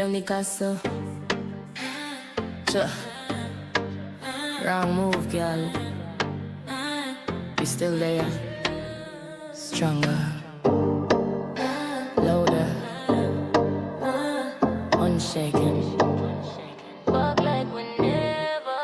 them the castle. Sure. Wrong move, girl. We still there. Stronger. Louder. Unshaken. Walk like we never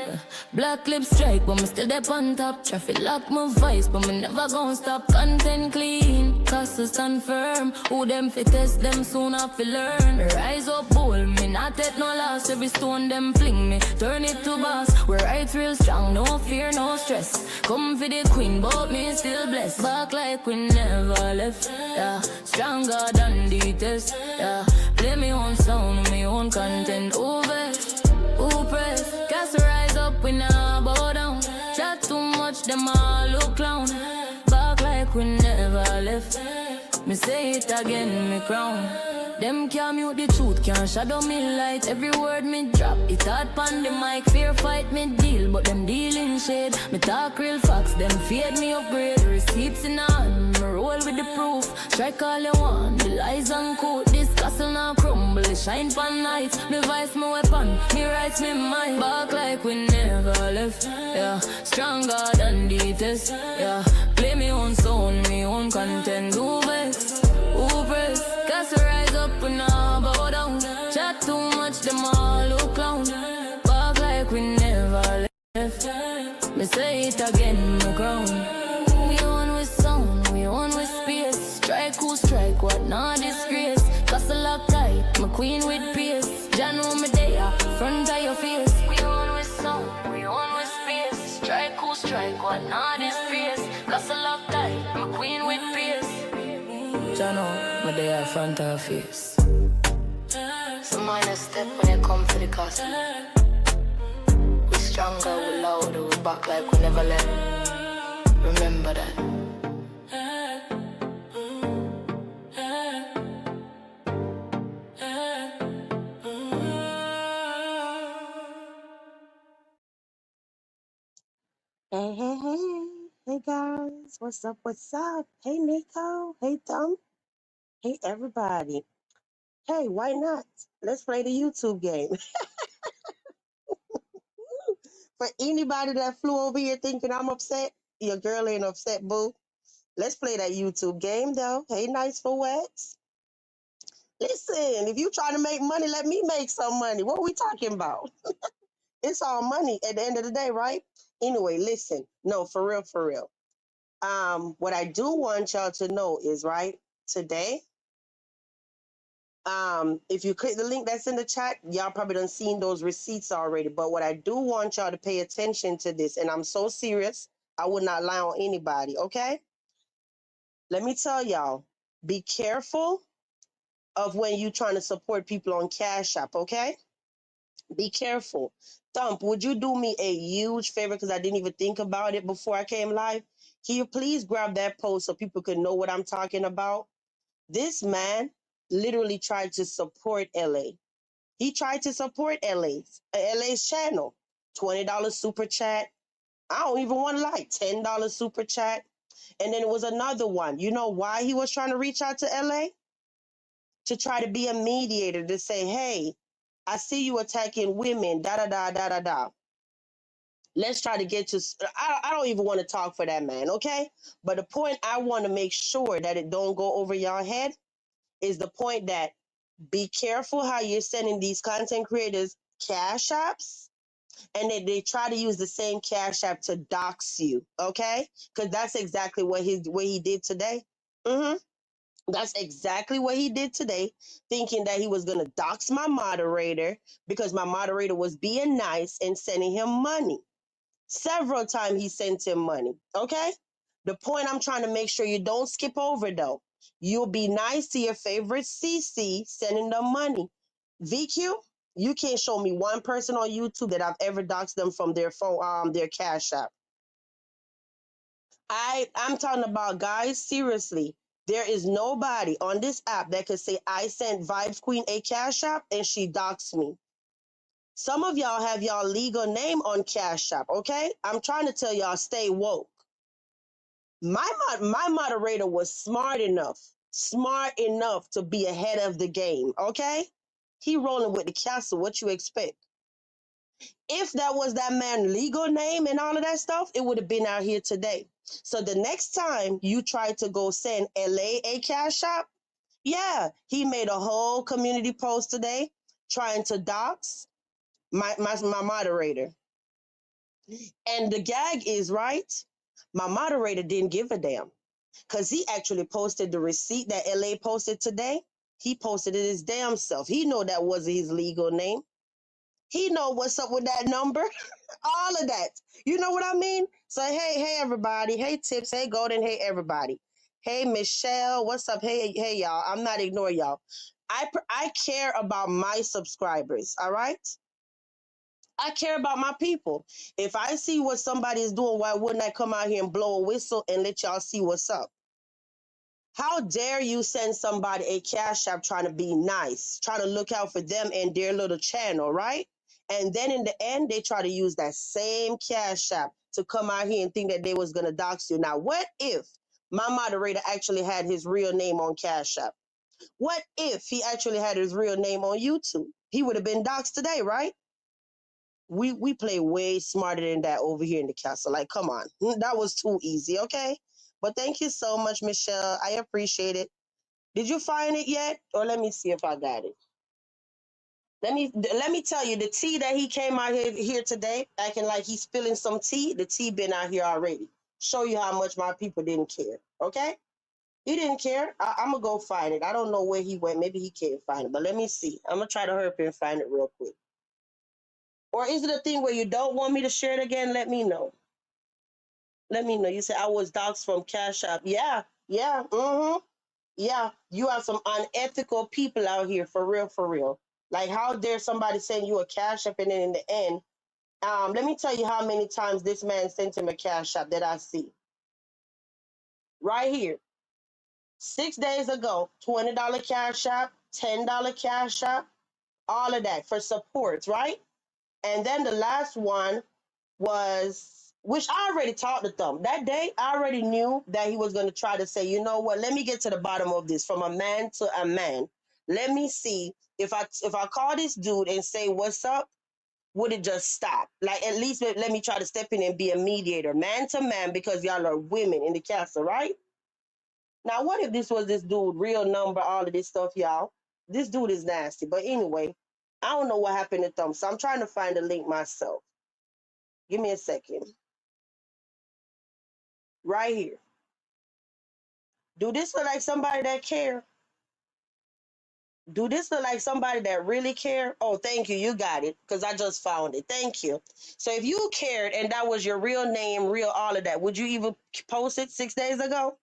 left. Black lip strike, but me still there on top. Traffic lock my voice, but me never gon' stop. Content clean, castles stand firm. Who them fit test them soon have to learn. Rise up bold, me not take no loss. Every stone them fling me, turn it to boss. We're right real strong, no fear, no stress. Come for the queen, but me still blessed. Back like we never left, yeah. Stronger than the test, yeah. Play me own sound, me own content. Who vex, who press? Cast rise up, we now bow down. Chat too much, them all look clown. Back like we never left. Me say it again, me crown. Them can't mute the truth, can't shadow me light. Every word me drop, it hard pon the mic. Fear fight me deal, but them dealing shade. Me talk real facts, them fade me upgrade. Receipts in hand, me roll with the proof. Strike all you want, the lies uncoat. This castle now crumble, it shine pon night. Me vice, my weapon, me rights, me mind. Back like we never left, yeah. Stronger than the test, yeah. Play me own sound, me own content. Who vex, who press? Cast rise up and now bow down. Chat too much, them all look clown. Back like we never left. Me say it again, my crown. We on with sound, we on with space. Strike who strike, what not disgrace. Castle lock tight, my queen with pace. Jah know me there, front of your face. We on with sound, we on with space. Strike who strike, what not disgrace. Castle lock tight, my queen with pace. Jah know me there, front of your face. So mind a step when you come for the castle. We stronger, we louder, we back like we never left. Remember that. Hey guys, what's up? What's up? Hey Nico, hey Tom, hey everybody. Hey, why not? Let's play the YouTube game. For anybody that flew over here thinking I'm upset, your girl ain't upset, boo. Let's play that YouTube game though. Hey, nice for wets. Listen, if you trying to make money, let me make some money. What are we talking about? It's all money at the end of the day, right? Anyway, listen. No, for real, for real. What I do want y'all to know is, right, today, if you click the link that's in the chat, y'all probably done seen those receipts already. But what I do want y'all to pay attention to this, and I'm so serious, I would not lie on anybody, okay? Let me tell y'all, be careful of when you trying to support people on Cash App, okay? Be careful. Thump, would you do me a huge favor, because I didn't even think about it before I came live? Can you please grab that post so people can know what I'm talking about? This man literally tried to support LA. He tried to support LA's channel. $20 super chat. I don't even want to lie. $10 super chat. And then it was another one. You know why he was trying to reach out to LA? To try to be a mediator, to say, hey, I see you attacking women, da-da-da. Let's try to get to, I don't even want to talk for that man, okay? But the point I want to make sure that it don't go over your head is the point that be careful how you're sending these content creators cash apps, and then they try to use the same cash app to dox you, okay? Because that's exactly what he did today. That's exactly what he did today, thinking that he was going to dox my moderator because my moderator was being nice and sending him money. Several times he sent him money, okay? The point I'm trying to make sure you don't skip over, though. You'll be nice to your favorite CC, sending them money. VQ, you can't show me one person on YouTube that I've ever doxed them from their phone, their cash app. I'm talking about, guys, seriously. There is nobody on this app that could say I sent Vibes Queen a cash app and she doxed me. Some of y'all have y'all legal name on Cash App, okay? I'm trying to tell y'all, stay woke. My moderator was smart enough to be ahead of the game, okay? He rolling with the castle. What you expect? If that was that man's legal name and all of that stuff, it would have been out here today. So the next time you try to go send LA a cash app, yeah, he made a whole community post today trying to dox my moderator. And the gag is right. My moderator didn't give a damn because he actually posted the receipt that LA posted today. He posted it his damn self. He know that wasn't his legal name. He know what's up with that number. All of that. You know what I mean? So hey everybody. Hey Tips. Hey Golden. Hey everybody. Hey Michelle. What's up? Hey y'all. I'm not ignoring y'all. I care about my subscribers. All right. I care about my people. If I see what somebody is doing, why wouldn't I come out here and blow a whistle and let y'all see what's up? How dare you send somebody a cash app trying to be nice, trying to look out for them and their little channel, right? And then in the end, they try to use that same cash app to come out here and think that they was going to dox you. Now, what if my moderator actually had his real name on cash app? What if he actually had his real name on YouTube? He would have been doxxed today, right? We play way smarter than that over here in the castle. Like, come on. That was too easy, okay? But thank you so much, Michelle. I appreciate it. Did you find it yet? Or let me see if I got it. Let me tell you, the tea that he came out here today, acting like he's spilling some tea, the tea been out here already. Show you how much my people didn't care, okay? He didn't care. I'm going to go find it. I don't know where he went. Maybe he can't find it, but let me see. I'm going to try to hurry up and find it real quick. Or is it a thing where you don't want me to share it again? Let me know. Let me know. You said I was doxxed from Cash App. Yeah, yeah, yeah. You have some unethical people out here, for real, for real. Like, how dare somebody send you a Cash App and then in the end, let me tell you how many times this man sent him a Cash App that I see. Right here. 6 days ago, $20 Cash App, $10 Cash App, all of that for supports, right? And then the last one was, which I already talked to them. That day, I already knew that he was going to try to say, you know what, let me get to the bottom of this from a man to a man. Let me see if I call this dude and say, what's up, would it just stop? Like, at least let me try to step in and be a mediator, man to man, because y'all are women in the castle, right? Now, what if this was this dude, real number, all of this stuff, y'all? This dude is nasty. But anyway, I don't know what happened to them, so I'm trying to find the link myself. Give me a second. Right here. Do this look like somebody that care? Do this look like somebody that really care? Oh, thank you. You got it, because I just found it. Thank you. So if you cared and that was your real name, real all of that, would you even post it 6 days ago?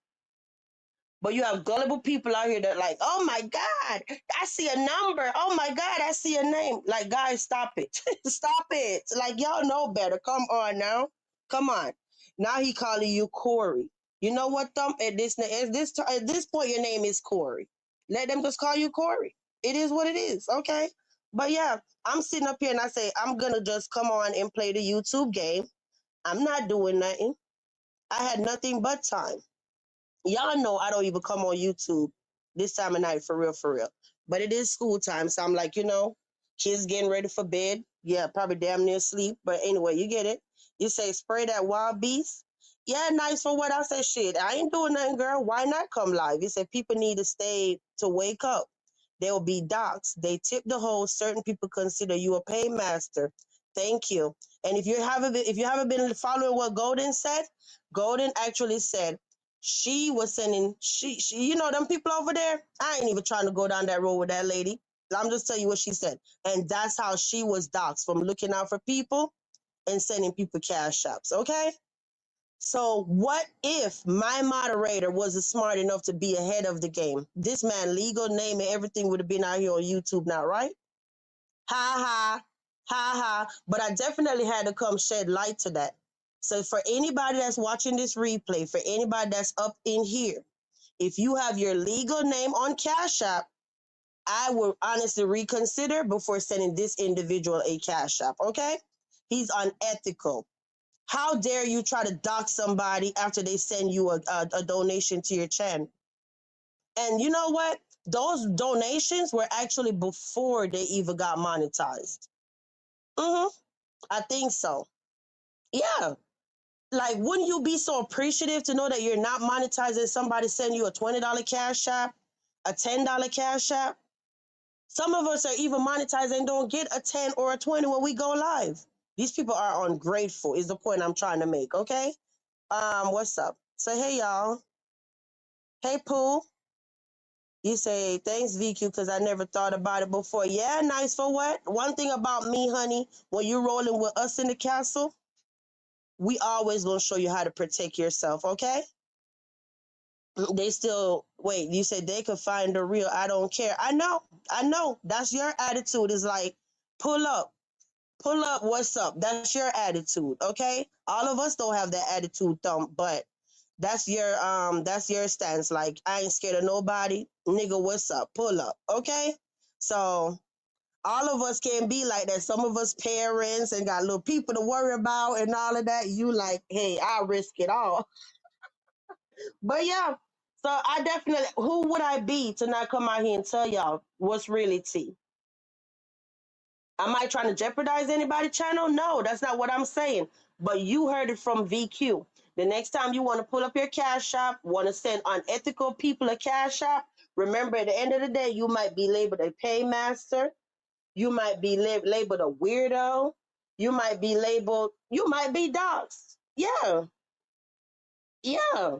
But you have gullible people out here that like, oh my God, I see a number. Oh my God, I see a name. Like, guys, stop it. Stop it. Like, y'all know better. Come on now. Come on. Now he calling you Corey. You know what, Thump? At this point, your name is Corey. Let them just call you Corey. It is what it is. Okay. But yeah, I'm sitting up here and I say, I'm gonna just come on and play the YouTube game. I'm not doing nothing. I had nothing but time. Y'all know I don't even come on YouTube this time of night, for real, for real. But it is school time, so I'm like, kids getting ready for bed. Yeah, probably damn near sleep. But anyway, you get it. You say spray that wild beast. Yeah, nice for what I said. Shit, I ain't doing nothing, girl. Why not come live? You said people need to stay to wake up. They'll be docs. They tip the host. Certain people consider you a paymaster. Thank you. And if you haven't been following what Golden said, Golden actually said she was sending them people over there. I ain't even trying to go down that road with that lady. I'm just telling you what she said. And that's how she was doxxed, from looking out for people and sending people cash apps. Okay. So what if my moderator was smart enough to be ahead of the game? This man, legal name and everything would have been out here on YouTube now, right? Ha ha, ha ha. But I definitely had to come shed light to that. So for anybody that's watching this replay, for anybody that's up in here, if you have your legal name on Cash App, I will honestly reconsider before sending this individual a Cash App, okay? He's unethical. How dare you try to dox somebody after they send you a donation to your channel? And you know what? Those donations were actually before they even got monetized. Mm-hmm. I think so. Yeah. Like, wouldn't you be so appreciative to know that you're not monetizing somebody sending you a $20 cash app, a $10 cash app? Some of us are even monetized and don't get a 10 or a 20 when we go live. These people are ungrateful, is the point I'm trying to make, okay? What's up? Say, hey, y'all. Hey, Pooh. You say, thanks, VQ, because I never thought about it before. Yeah, nice for what? One thing about me, honey, when you're rolling with us in the castle, we always gonna show you how to protect yourself, okay? They still, wait, you said they could find the real, I don't care. I know. That's your attitude. Is like, pull up, what's up? That's your attitude, okay? All of us don't have that attitude, but that's your stance. Like, I ain't scared of nobody. Nigga, what's up? Pull up, okay? So all of us can be like that. Some of us parents and got little people to worry about and all of that. You like, hey, I'll risk it all. But yeah, so I definitely, who would I be to not come out here and tell y'all what's really tea? Am I trying to jeopardize anybody's channel? No, that's not what I'm saying. But you heard it from VQ. The next time you want to pull up your cash app, want to send unethical people a cash app, remember at the end of the day, you might be labeled a paymaster. You might be labeled a weirdo. You might be doxxed. Yeah, yeah.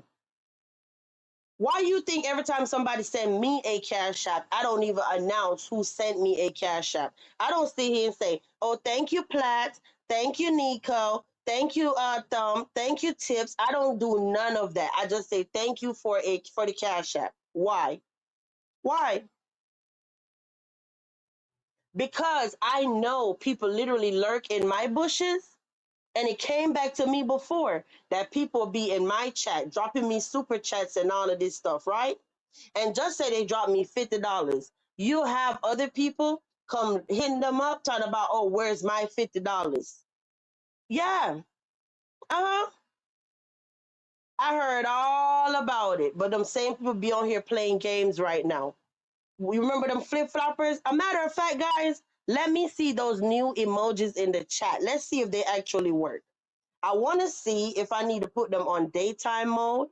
Why you think every time somebody send me a cash app, I don't even announce who sent me a cash app? I don't sit here and say, "Oh, thank you, Platt. Thank you, Nico. Thank you, Thumb. Thank you, Tips." I don't do none of that. I just say thank you for the cash app. Why? Why? Because I know people literally lurk in my bushes. And it came back to me before that people be in my chat, dropping me super chats and all of this stuff, right? And just say they dropped me $50. You have other people come hitting them up, talking about, oh, where's my $50? Yeah. Uh-huh. I heard all about it. But them same people be on here playing games right now. We remember them flip-floppers? A matter of fact, guys, let me see those new emojis in the chat. Let's see if they actually work. I want to see if I need to put them on daytime mode,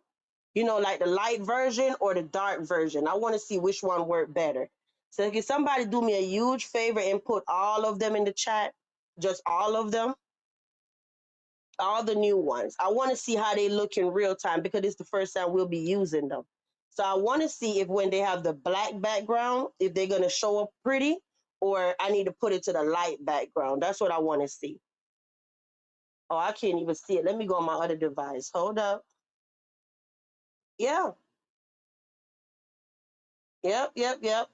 like the light version or the dark version. I want to see which one worked better. So can somebody do me a huge favor and put all of them in the chat? Just all of them, all the new ones. I want to see how they look in real time because it's the first time we'll be using them. So I want to see if when they have the black background, if they're going to show up pretty, or I need to put it to the light background. That's what I want to see. Oh, I can't even see it. Let me go on my other device. Hold up. Yeah. Yep.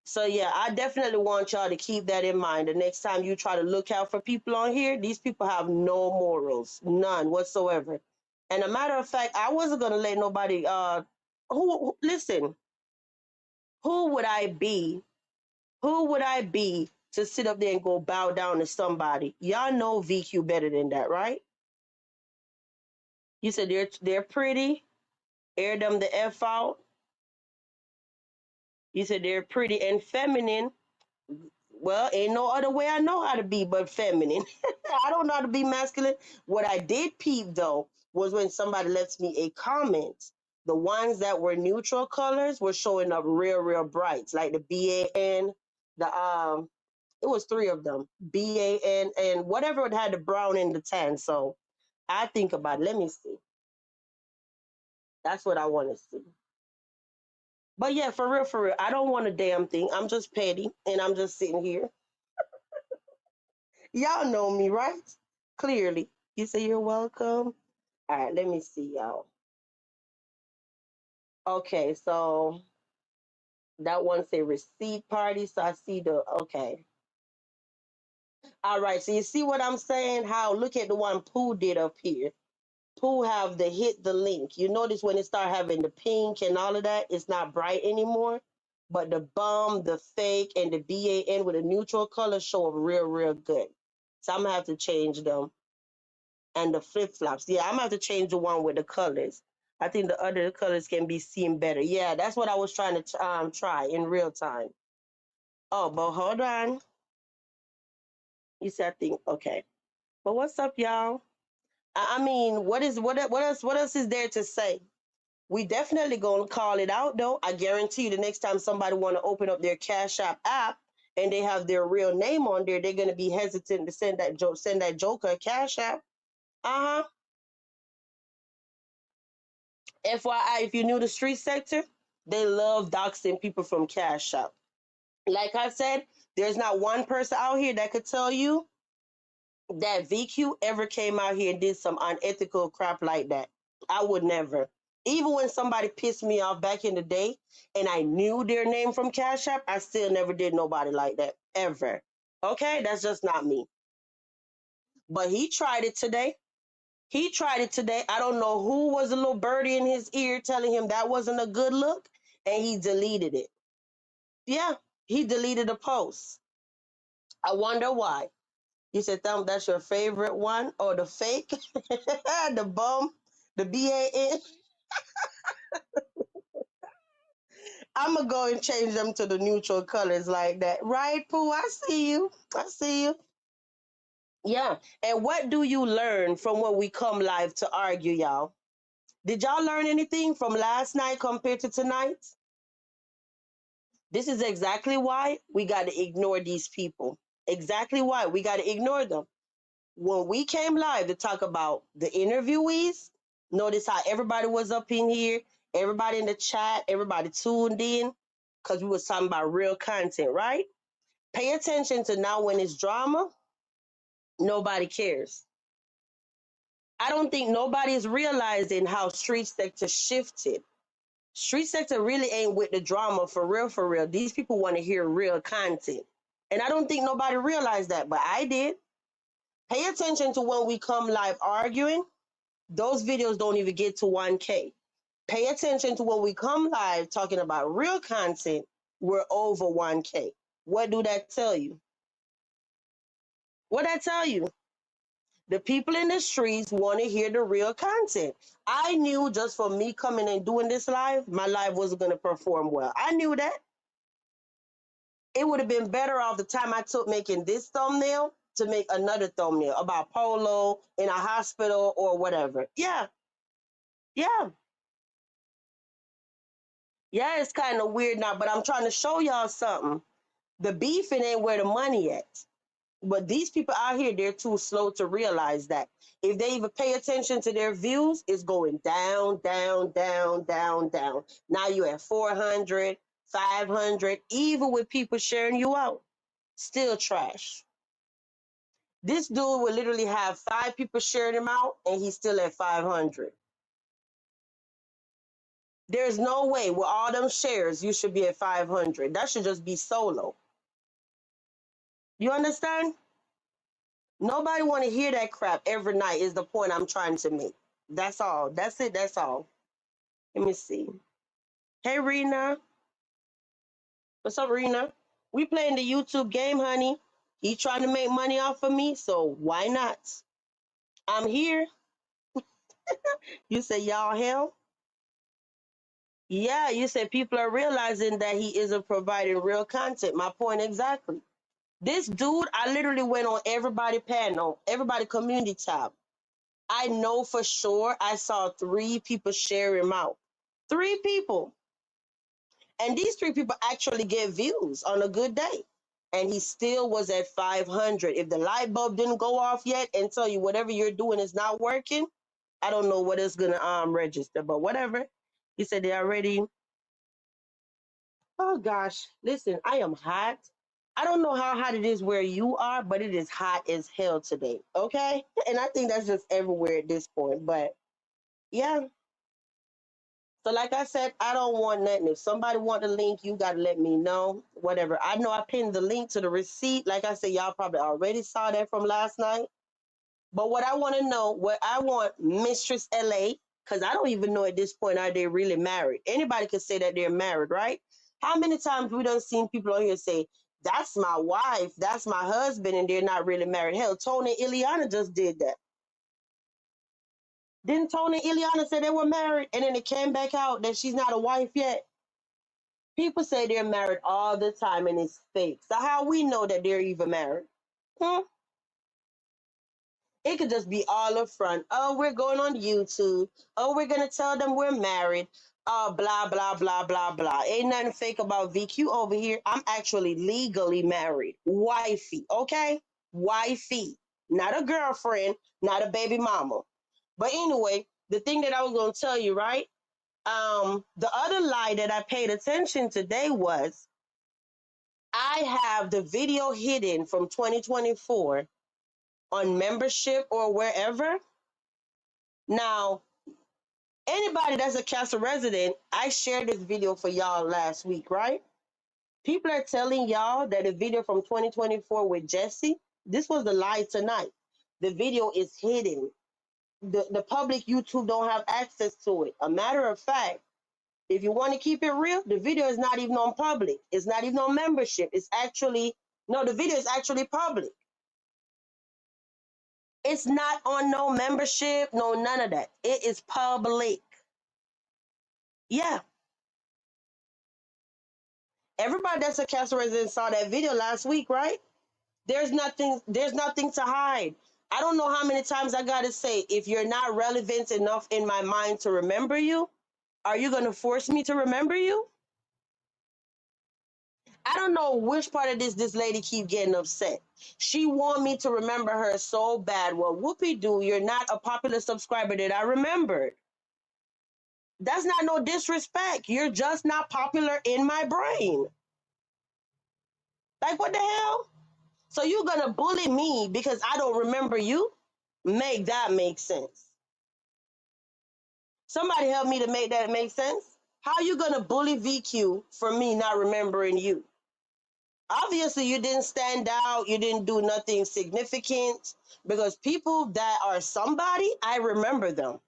So yeah, I definitely want y'all to keep that in mind. The next time you try to look out for people on here, these people have no morals, none whatsoever. And a matter of fact, I wasn't gonna let nobody. Listen? Who would I be? Who would I be to sit up there and go bow down to somebody? Y'all know VQ better than that, right? You said they're pretty. Air them the f out. You said they're pretty and feminine. Well, ain't no other way I know how to be but feminine. I don't know how to be masculine. What I did peep though was when somebody left me a comment. The ones that were neutral colors were showing up real bright, like the BAN, the it was three of them, BAN and whatever it had the brown and the tan. So I think about it. Let me see. That's what I want to see. But yeah, for real, I don't want a damn thing. I'm just petty and I'm just sitting here. Y'all know me, right? Clearly. You say you're welcome. All right, let me see y'all. Okay, so that one say receipt party. So I see the okay. All right, so you see what I'm saying? How look at the one Pooh did up here. Pooh have the hit the link. You notice when it start having the pink and all of that, it's not bright anymore. But the bum, the fake, and the BAN with a neutral color show up real good. So I'm gonna have to change them. And the flip flops. Yeah, I'm gonna have to change the one with the colors. I think the other colors can be seen better. Yeah, that's what I was trying to try in real time. Oh, but hold on. You said I think okay. But what's up, y'all? I mean, what else is there to say? We definitely gonna call it out though. I guarantee you the next time somebody wanna open up their Cash app and they have their real name on there, they're gonna be hesitant to send that joker a Cash App. Uh-huh. FYI, if you're new to street sector, they love doxing people from Cash App. Like I said, there's not one person out here that could tell you that VQ ever came out here and did some unethical crap like that. I would never. Even when somebody pissed me off back in the day and I knew their name from Cash App, I still never did nobody like that. Ever. Okay? That's just not me. But he tried it today. He tried it today. I don't know who was a little birdie in his ear telling him that wasn't a good look, and he deleted it. Yeah, he deleted the post. I wonder why. You said, Thumb, that's your favorite one? Or the fake? The bum? The BAN? I'm going to go and change them to the neutral colors like that. Right, Pooh? I see you. I see you. Yeah. And what do you learn from when we come live to argue, y'all? Did y'all learn anything from last night compared to tonight? This is exactly why we got to ignore these people. Exactly why we got to ignore them. When we came live to talk about the interviewees, notice how everybody was up in here, everybody in the chat, everybody tuned in, because we was talking about real content, right? Pay attention to now when it's drama, nobody cares. I don't think nobody is realizing how street sector shifted. Street sector really ain't with the drama for real, for real. These people want to hear real content. And I don't think nobody realized that, but I did. Pay attention to when we come live arguing. Those videos don't even get to 1K. Pay attention to when we come live talking about real content, we're over 1K. What do that tell you? What that tell you? The people in the streets want to hear the real content. I knew just for me coming and doing this live, my live wasn't going to perform well. I knew that. It would have been better off the time I took making this thumbnail to make another thumbnail about Polo in a hospital or whatever. Yeah, yeah. Yeah, it's kind of weird now, but I'm trying to show y'all something. The beefing ain't where the money at. But these people out here, they're too slow to realize that. If they even pay attention to their views, it's going down, down, down, down, down. Now you at 400, 500, even with people sharing you out. Still trash. This dude will literally have 5 people sharing him out, and he's still at 500. There's no way with all them shares you should be at 500. That should just be solo. You understand? Nobody want to hear that crap every night is the point I'm trying to make. That's all. That's it. That's all. Let me see. Hey, Rena. What's up, Rena? We playing the YouTube game, honey. He trying to make money off of me, so why not? I'm here. You say y'all hell? Yeah, you said people are realizing that he isn't providing real content. My point exactly. This dude, I literally went on everybody panel, everybody community tab. I know for sure I saw 3 people share him out. 3 people. And these 3 people actually get views on a good day. And he still was at 500. If the light bulb didn't go off yet and tell you whatever you're doing is not working, I don't know what is going to register, but whatever. He said they already. Oh gosh, listen, I am hot. I don't know how hot it is where you are, but it is hot as hell today. Okay? And I think that's just everywhere at this point. But yeah. So like I said, I don't want nothing. If somebody want the link, you gotta let me know. Whatever. I know I pinned the link to the receipt. Like I said, y'all probably already saw that from last night. But what I want to know, what I want Mistress LA, because I don't even know at this point are they really married. Anybody could say that they're married, right? How many times we done seen people on here say, that's my wife, that's my husband, and they're not really married? Hell, Tony and Ileana just did that. Didn't Tony and Ileana say they were married, and then it came back out that she's not a wife yet? People say they're married all the time, and it's fake. So how we know that they're even married? Hmm? It could just be all up front. Oh, we're going on YouTube. Oh, we're gonna tell them we're married. Blah blah blah blah blah. Ain't nothing fake about VQ over here. I'm actually legally married, wifey. Okay, wifey, not a girlfriend, not a baby mama. But anyway, the thing that I was gonna tell you, right? The other lie that I paid attention today was I have the video hidden from 2024 on membership or wherever. Now, anybody that's a Castle resident, I shared this video for y'all last week, right? People are telling y'all that the video from 2024 with Jesse, this was the lie tonight. The video is hidden. The public YouTube don't have access to it. A matter of fact, if you want to keep it real, the video is not even on public. It's not even on membership. It's actually, no, the video is actually public. It's not on no membership, no none of that. It is public. Yeah. Everybody that's a Castle resident saw that video last week, right? There's nothing to hide. I don't know how many times I gotta say, if you're not relevant enough in my mind to remember you, are you gonna force me to remember you? I don't know which part of this lady keep getting upset. She want me to remember her so bad. Well, whoopee doo, you're not a popular subscriber that I remembered. That's not no disrespect. You're just not popular in my brain. Like, what the hell? So you're gonna bully me because I don't remember you? Make that make sense. Somebody help me to make that make sense. How you gonna bully VQ for me not remembering you? Obviously, you didn't stand out. You didn't do nothing significant, because people that are somebody, I remember them.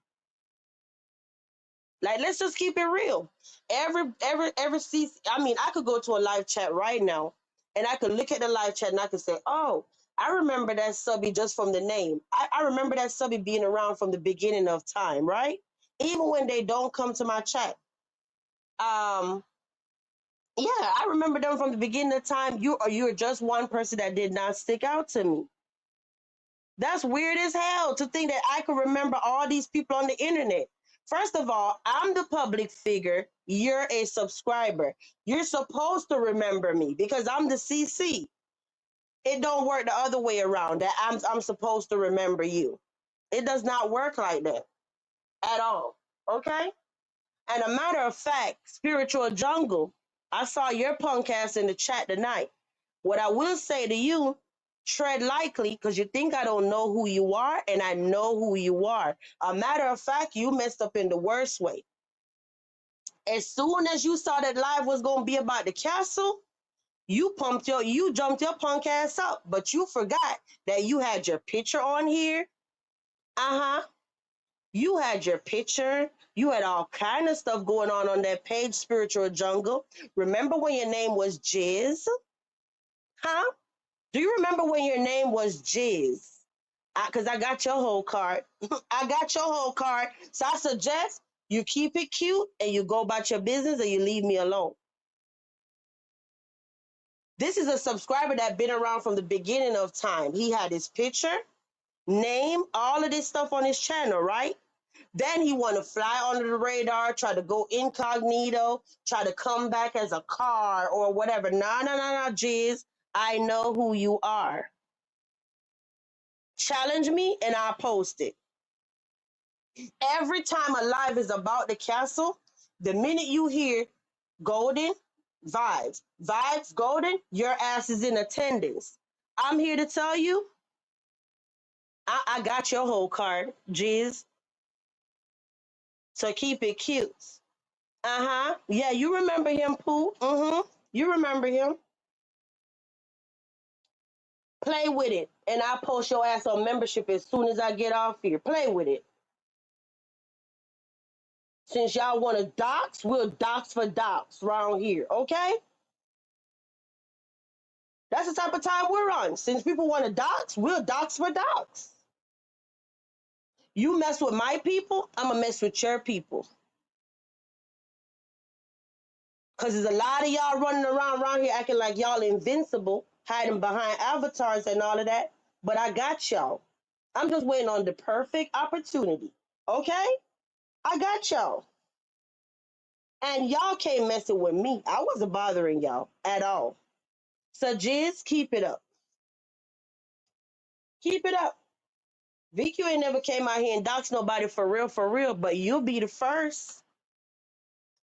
Like, let's just keep it real. Every season, I mean, I could go to a live chat right now, and I could look at the live chat and I could say, oh, I remember that subby just from the name. I remember that subby being around from the beginning of time, right? Even when they don't come to my chat. Um, yeah, I remember them from the beginning of time. You're just one person that did not stick out to me. That's weird as hell to think that I could remember all these people on the internet. First of all, I'm the public figure. You're a subscriber. You're supposed to remember me because I'm the CC. It don't work the other way around, that I'm supposed to remember you. It does not work like that at all. Okay? And a matter of fact, Spiritual Jungle, I saw your punk ass in the chat tonight. What I will say to you, tread lightly, because you think I don't know who you are, and I know who you are. A matter of fact, you messed up in the worst way. As soon as you saw that live was gonna be about the castle, you jumped your punk ass up, but you forgot that you had your picture on here. Uh-huh. You had your picture. You had all kind of stuff going on that page, Spiritual Jungle. Remember when your name was Jizz? Huh? Do you remember when your name was Jizz? Because I got your whole card. I got your whole card. So I suggest you keep it cute and you go about your business and you leave me alone. This is a subscriber that been around from the beginning of time. He had his picture, name, all of this stuff on his channel, right? Then he want to fly under the radar, try to go incognito, try to come back as a car or whatever. No, Jizz. I know who you are. Challenge me and I'll post it. Every time a live is about the castle, the minute you hear Golden, vibes, Golden, your ass is in attendance. I'm here to tell you, I got your whole card, Jizz. So keep it cute. Uh-huh. Yeah, you remember him, Pooh. Mm-hmm. You remember him. Play with it. And I'll post your ass on membership as soon as I get off here. Play with it. Since y'all want to dox, we'll dox for dox around here, okay? That's the type of time we're on. Since people want to dox, we'll dox for dox. You mess with my people, I'm gonna mess with your people. Cause there's a lot of y'all running around here acting like y'all invincible, hiding behind avatars and all of that. But I got y'all. I'm just waiting on the perfect opportunity. Okay? I got y'all. And y'all came messing with me. I wasn't bothering y'all at all. So Jizz, keep it up. Keep it up. VQ ain't never came out here and doxed nobody for real, but you'll be the first.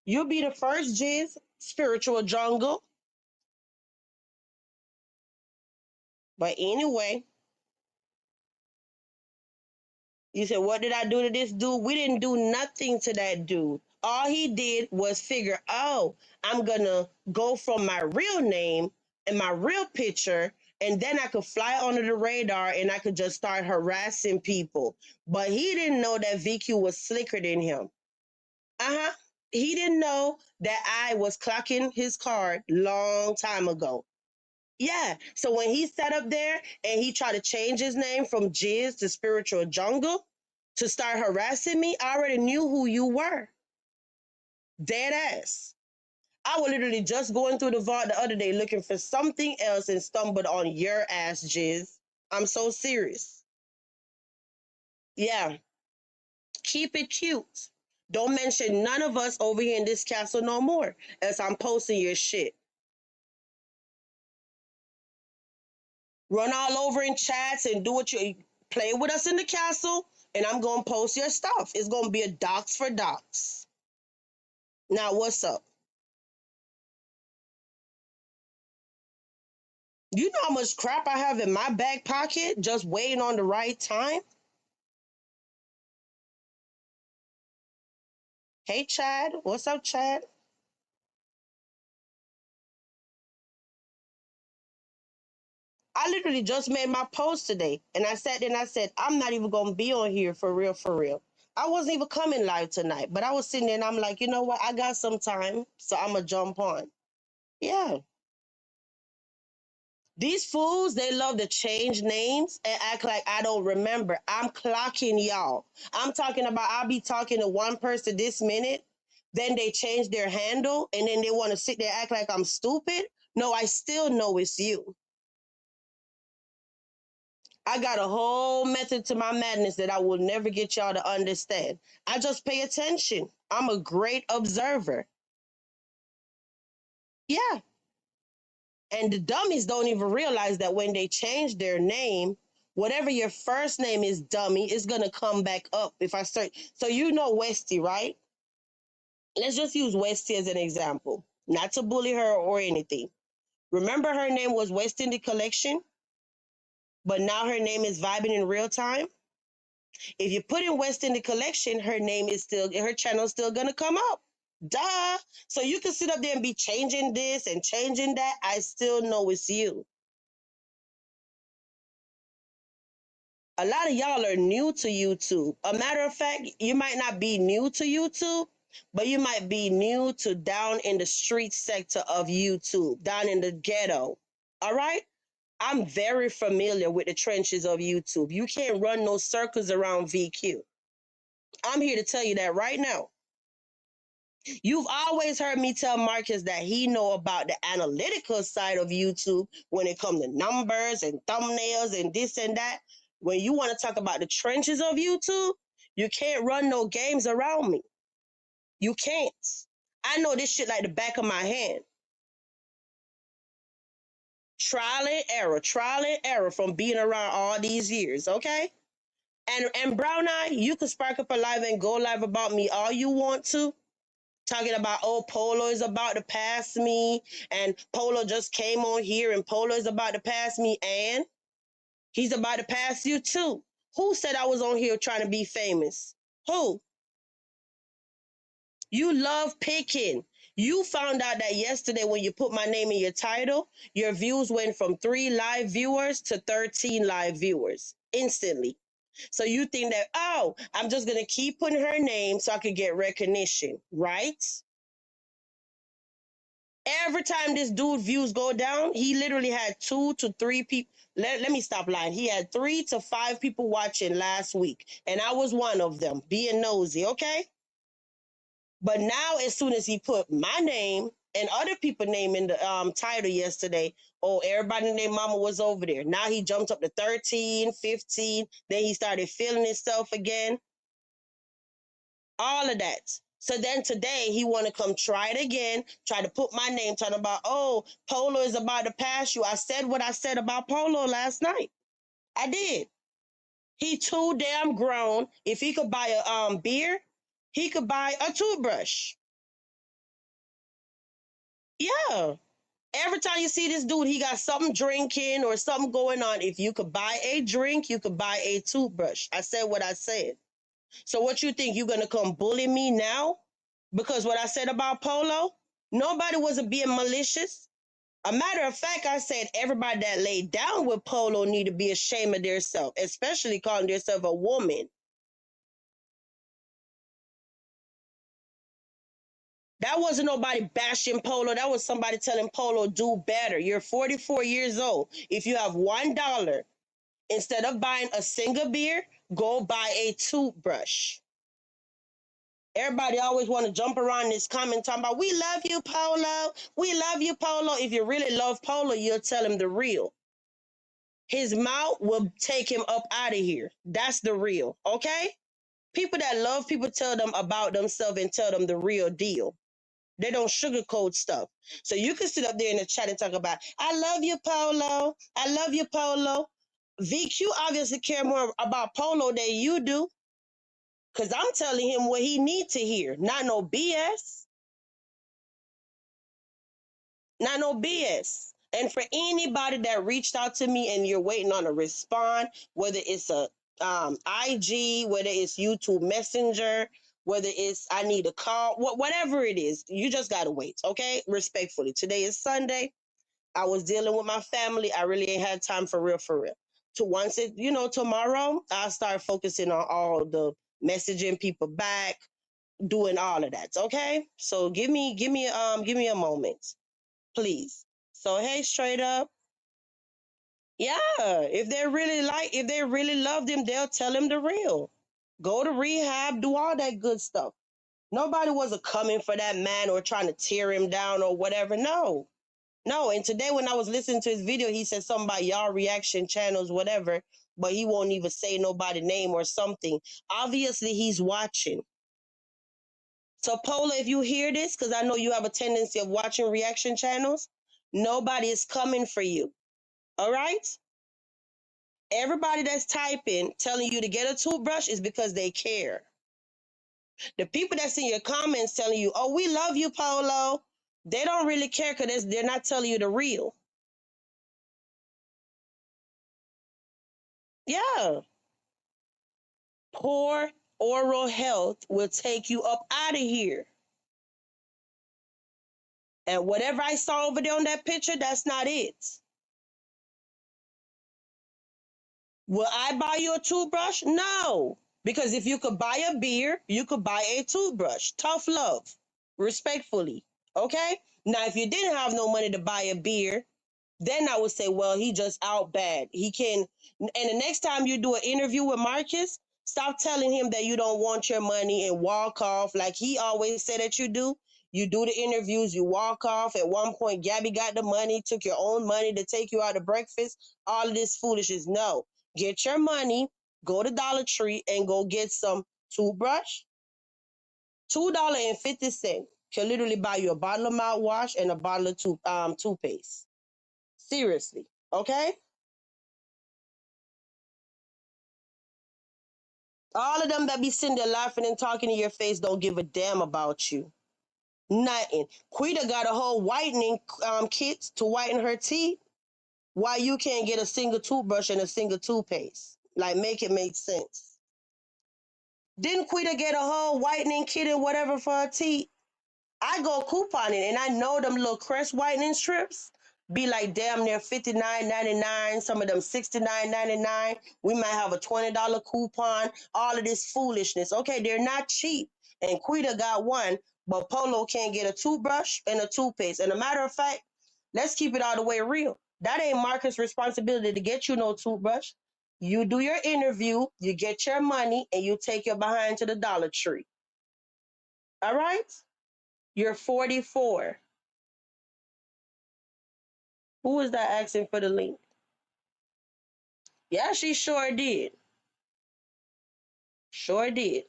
You'll be the first, Jizz. Spiritual jungle. But anyway, you said, what did I do to this dude? We didn't do nothing to that dude. All he did was figure, oh, I'm going to go from my real name and my real picture, and then I could fly under the radar and I could just start harassing people. But he didn't know that VQ was slicker than him. Uh-huh. He didn't know that I was clocking his card long time ago. Yeah. So when he sat up there and he tried to change his name from Jizz to Spiritual Jungle to start harassing me, I already knew who you were. Dead ass. I was literally just going through the vault the other day looking for something else and stumbled on your ass, Jizz. I'm so serious. Yeah. Keep it cute. Don't mention none of us over here in this castle no more, as I'm posting your shit. Run all over in chats and do what you play with us in the castle, and I'm gonna post your stuff. It's gonna be a docs for docs. Now, what's up? You know how much crap I have in my back pocket just waiting on the right time? Hey, Chad. What's up, Chad? I literally just made my post today, and I sat there and I said, I'm not even gonna be on here for real, for real. I wasn't even coming live tonight, but I was sitting there and I'm like, you know what? I got some time, so I'm gonna jump on. Yeah. These fools, they love to change names and act like I don't remember. I'm clocking y'all. I'm talking about I'll be talking to one person this minute, then they change their handle, and then they want to sit there and act like I'm stupid. No, I still know it's you. I got a whole method to my madness that I will never get y'all to understand. I just pay attention. I'm a great observer. Yeah. And the dummies don't even realize that when they change their name, whatever your first name is, dummy, is gonna come back up if I search. So you know Westy, right? Let's just use Westy as an example, not to bully her or anything. Remember her name was West in the Collection, but now her name is Vibing in Real Time. If you put in West in the Collection, her name is still, her channel is still gonna come up. Duh. So you can sit up there and be changing this and changing that. I still know it's you. A lot of y'all are new to YouTube. A matter of fact, you might not be new to YouTube, but you might be new to down in the street sector of YouTube, down in the ghetto. All right? I'm very familiar with the trenches of YouTube. You can't run no circles around VQ. I'm here to tell you that right now. You've always heard me tell Marcus that he know about the analytical side of YouTube when it comes to numbers and thumbnails and this and that. When you want to talk about the trenches of YouTube, you can't run no games around me. You can't. I know this shit like the back of my hand. Trial and error from being around all these years, okay? And Brown Eye, you can spark up a live and go live about me all you want to. Talking about, oh, Polo is about to pass me, and Polo just came on here, and Polo is about to pass me, and he's about to pass you too. Who said I was on here trying to be famous? Who? You love picking. You found out that yesterday when you put my name in your title, your views went from 3 live viewers to 13 live viewers instantly. So you think that, oh, I'm just going to keep putting her name so I could get recognition, right? Every time this dude views go down, he literally had 2 to 3 people. Let me stop lying. He had 3 to 5 people watching last week, and I was one of them, being nosy, okay? But now, as soon as he put my name and other people's name in the title yesterday, oh, everybody named Mama was over there. Now he jumped up to 13, 15. Then he started feeling himself again. All of that. So then today he want to come try it again, try to put my name, talking about, oh, Polo is about to pass you. I said what I said about Polo last night. I did. He too damn grown. If he could buy a beer, he could buy a toothbrush. Yeah. Every time you see this dude, he got something drinking or something going on. If you could buy a drink, you could buy a toothbrush. I said what I said. So what you think, you're going to come bully me now? Because what I said about Polo, nobody wasn't being malicious. A matter of fact, I said everybody that laid down with Polo need to be ashamed of themselves, especially calling themselves a woman. That wasn't nobody bashing Polo. That was somebody telling Polo, do better. You're 44 years old. If you have $1, instead of buying a single beer, go buy a toothbrush. Everybody always want to jump around this comment talking about, we love you, Polo. We love you, Polo. If you really love Polo, you'll tell him the real. His mouth will take him up out of here. That's the real, okay? People that love people tell them about themselves and tell them the real deal. They don't sugarcoat stuff. So you can sit up there in the chat and talk about, I love you, Polo. I love you, Polo. VQ obviously care more about Polo than you do. Because I'm telling him what he needs to hear, not no BS. Not no BS. And for anybody that reached out to me and you're waiting on a response, whether it's a IG, whether it's YouTube Messenger, whether it's I need a call, whatever it is, you just gotta wait, okay? Respectfully. Today is Sunday. I was dealing with my family. I really ain't had time for real, for real. To once it, tomorrow I'll start focusing on all the messaging people back, doing all of that. Okay. So give me a moment, please. So hey, straight up. Yeah. If they really love him, they'll tell him the real. Go to rehab, do all that good stuff. Nobody wasn't coming for that man or trying to tear him down or whatever. No. No, and today when I was listening to his video, he said something about y'all reaction channels, whatever, but he won't even say nobody's name or something. Obviously, he's watching. So, Paula, if you hear this, because I know you have a tendency of watching reaction channels, nobody is coming for you. All right? Everybody that's typing, telling you to get a toothbrush is because they care. The people that's in your comments telling you, oh, we love you, Polo, they don't really care because they're not telling you the real. Yeah. Poor oral health will take you up out of here. And whatever I saw over there on that picture, that's not it. Will I buy you a toothbrush? No. Because if you could buy a beer, you could buy a toothbrush. Tough love. Respectfully. Okay? Now, if you didn't have no money to buy a beer, then I would say, well, he just out bad. He can, and the next time you do an interview with Marcus, stop telling him that you don't want your money and walk off like he always said that you do. You do the interviews, you walk off. At one point, Gabby got the money, took your own money to take you out to breakfast. All of this foolishness. No, get your money, go to Dollar Tree and go get some toothbrush. $2.50 can literally buy you a bottle of mouthwash and a bottle of toothpaste. Seriously, okay? All of them that be sitting there laughing and talking to your face don't give a damn about you. Nothing. Quita got a whole whitening kit to whiten her teeth. Why you can't get a single toothbrush and a single toothpaste? Like, make it make sense. Didn't Quita get a whole whitening kit and whatever for her teeth? I go couponing and I know them little Crest whitening strips be like damn near $59.99, some of them $69.99. We might have a $20 coupon, all of this foolishness. Okay, they're not cheap. and Quita got one, but Polo can't get a toothbrush and a toothpaste. And a matter of fact, let's keep it all the way real. That ain't Marcus' responsibility to get you no toothbrush. You do your interview, you get your money, and you take your behind to the Dollar Tree. All right? You're 44. Who was that asking for the link? Yeah, she sure did. Sure did.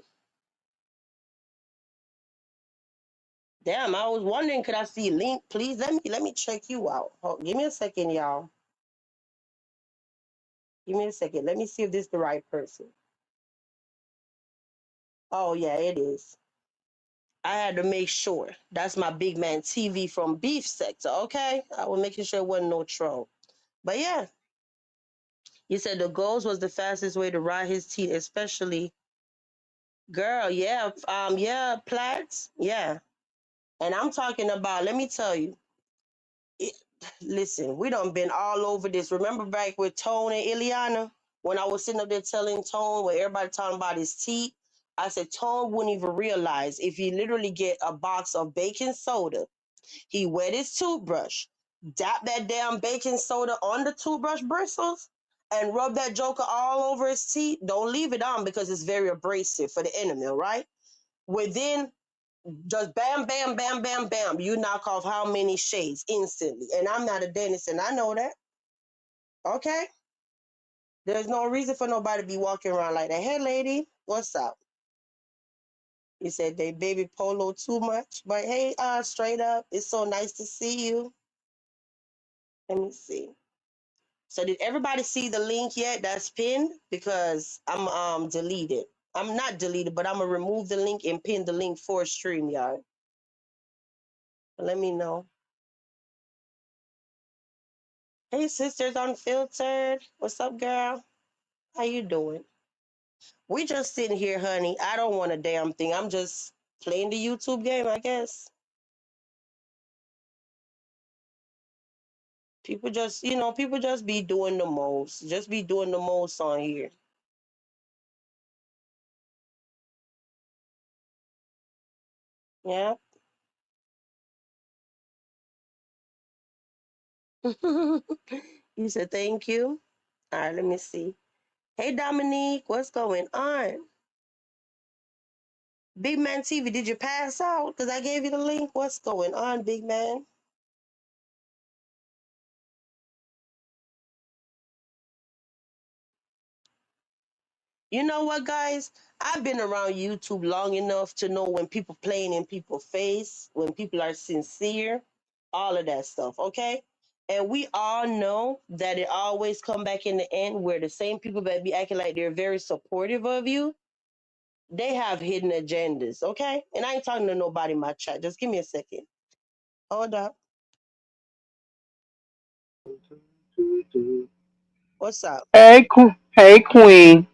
Damn, I was wondering, could I see link? Please let me check you out. Hold, give me a second, y'all. Give me a second. Let me see if this is the right person. Oh yeah, it is. I had to make sure. That's my big man TV from Beef Sector. Okay, I was making sure it wasn't no troll. But yeah, you said the goals was the fastest way to ride his teeth, especially girl. Yeah, yeah, Plats. Yeah, and I'm talking about. Let me tell you. It, listen, we done been all over this. Remember back with Tone and Ileana when I was sitting up there telling Tone where everybody talking about his teeth. I said Tone wouldn't even realize if he literally get a box of baking soda. He wet his toothbrush, dap that damn baking soda on the toothbrush bristles, and rub that joker all over his teeth. Don't leave it on because it's very abrasive for the enamel, right? Within just bam, bam, bam, bam, bam, you knock off how many shades instantly. And I'm not a dentist, and I know that. Okay? There's no reason for nobody to be walking around like that. Hey, lady, what's up? You said they baby polo too much, but hey, straight up, it's so nice to see you. Let me see. So did everybody see the link yet? That's pinned because I'm deleted. I'm not deleted, but I'm gonna remove the link and pin the link for StreamYard. Let me know. Hey, sisters unfiltered. What's up, girl? How you doing? We just sitting here, honey. I don't want a damn thing. I'm just playing the YouTube game, I guess. People just be doing the most. Just be doing the most on here. Yeah. You said thank you. All right, let me see. Hey, Dominique, what's going on? Big Man TV, did you pass out? Because I gave you the link. What's going on, big man? You know what, guys? I've been around YouTube long enough to know when people playing in people's face, when people are sincere, all of that stuff, okay? And we all know that it always come back in the end where the same people that be acting like they're very supportive of you, they have hidden agendas, okay? And I ain't talking to nobody in my chat. Just give me a second. Hold up. What's up? Hey, Queen.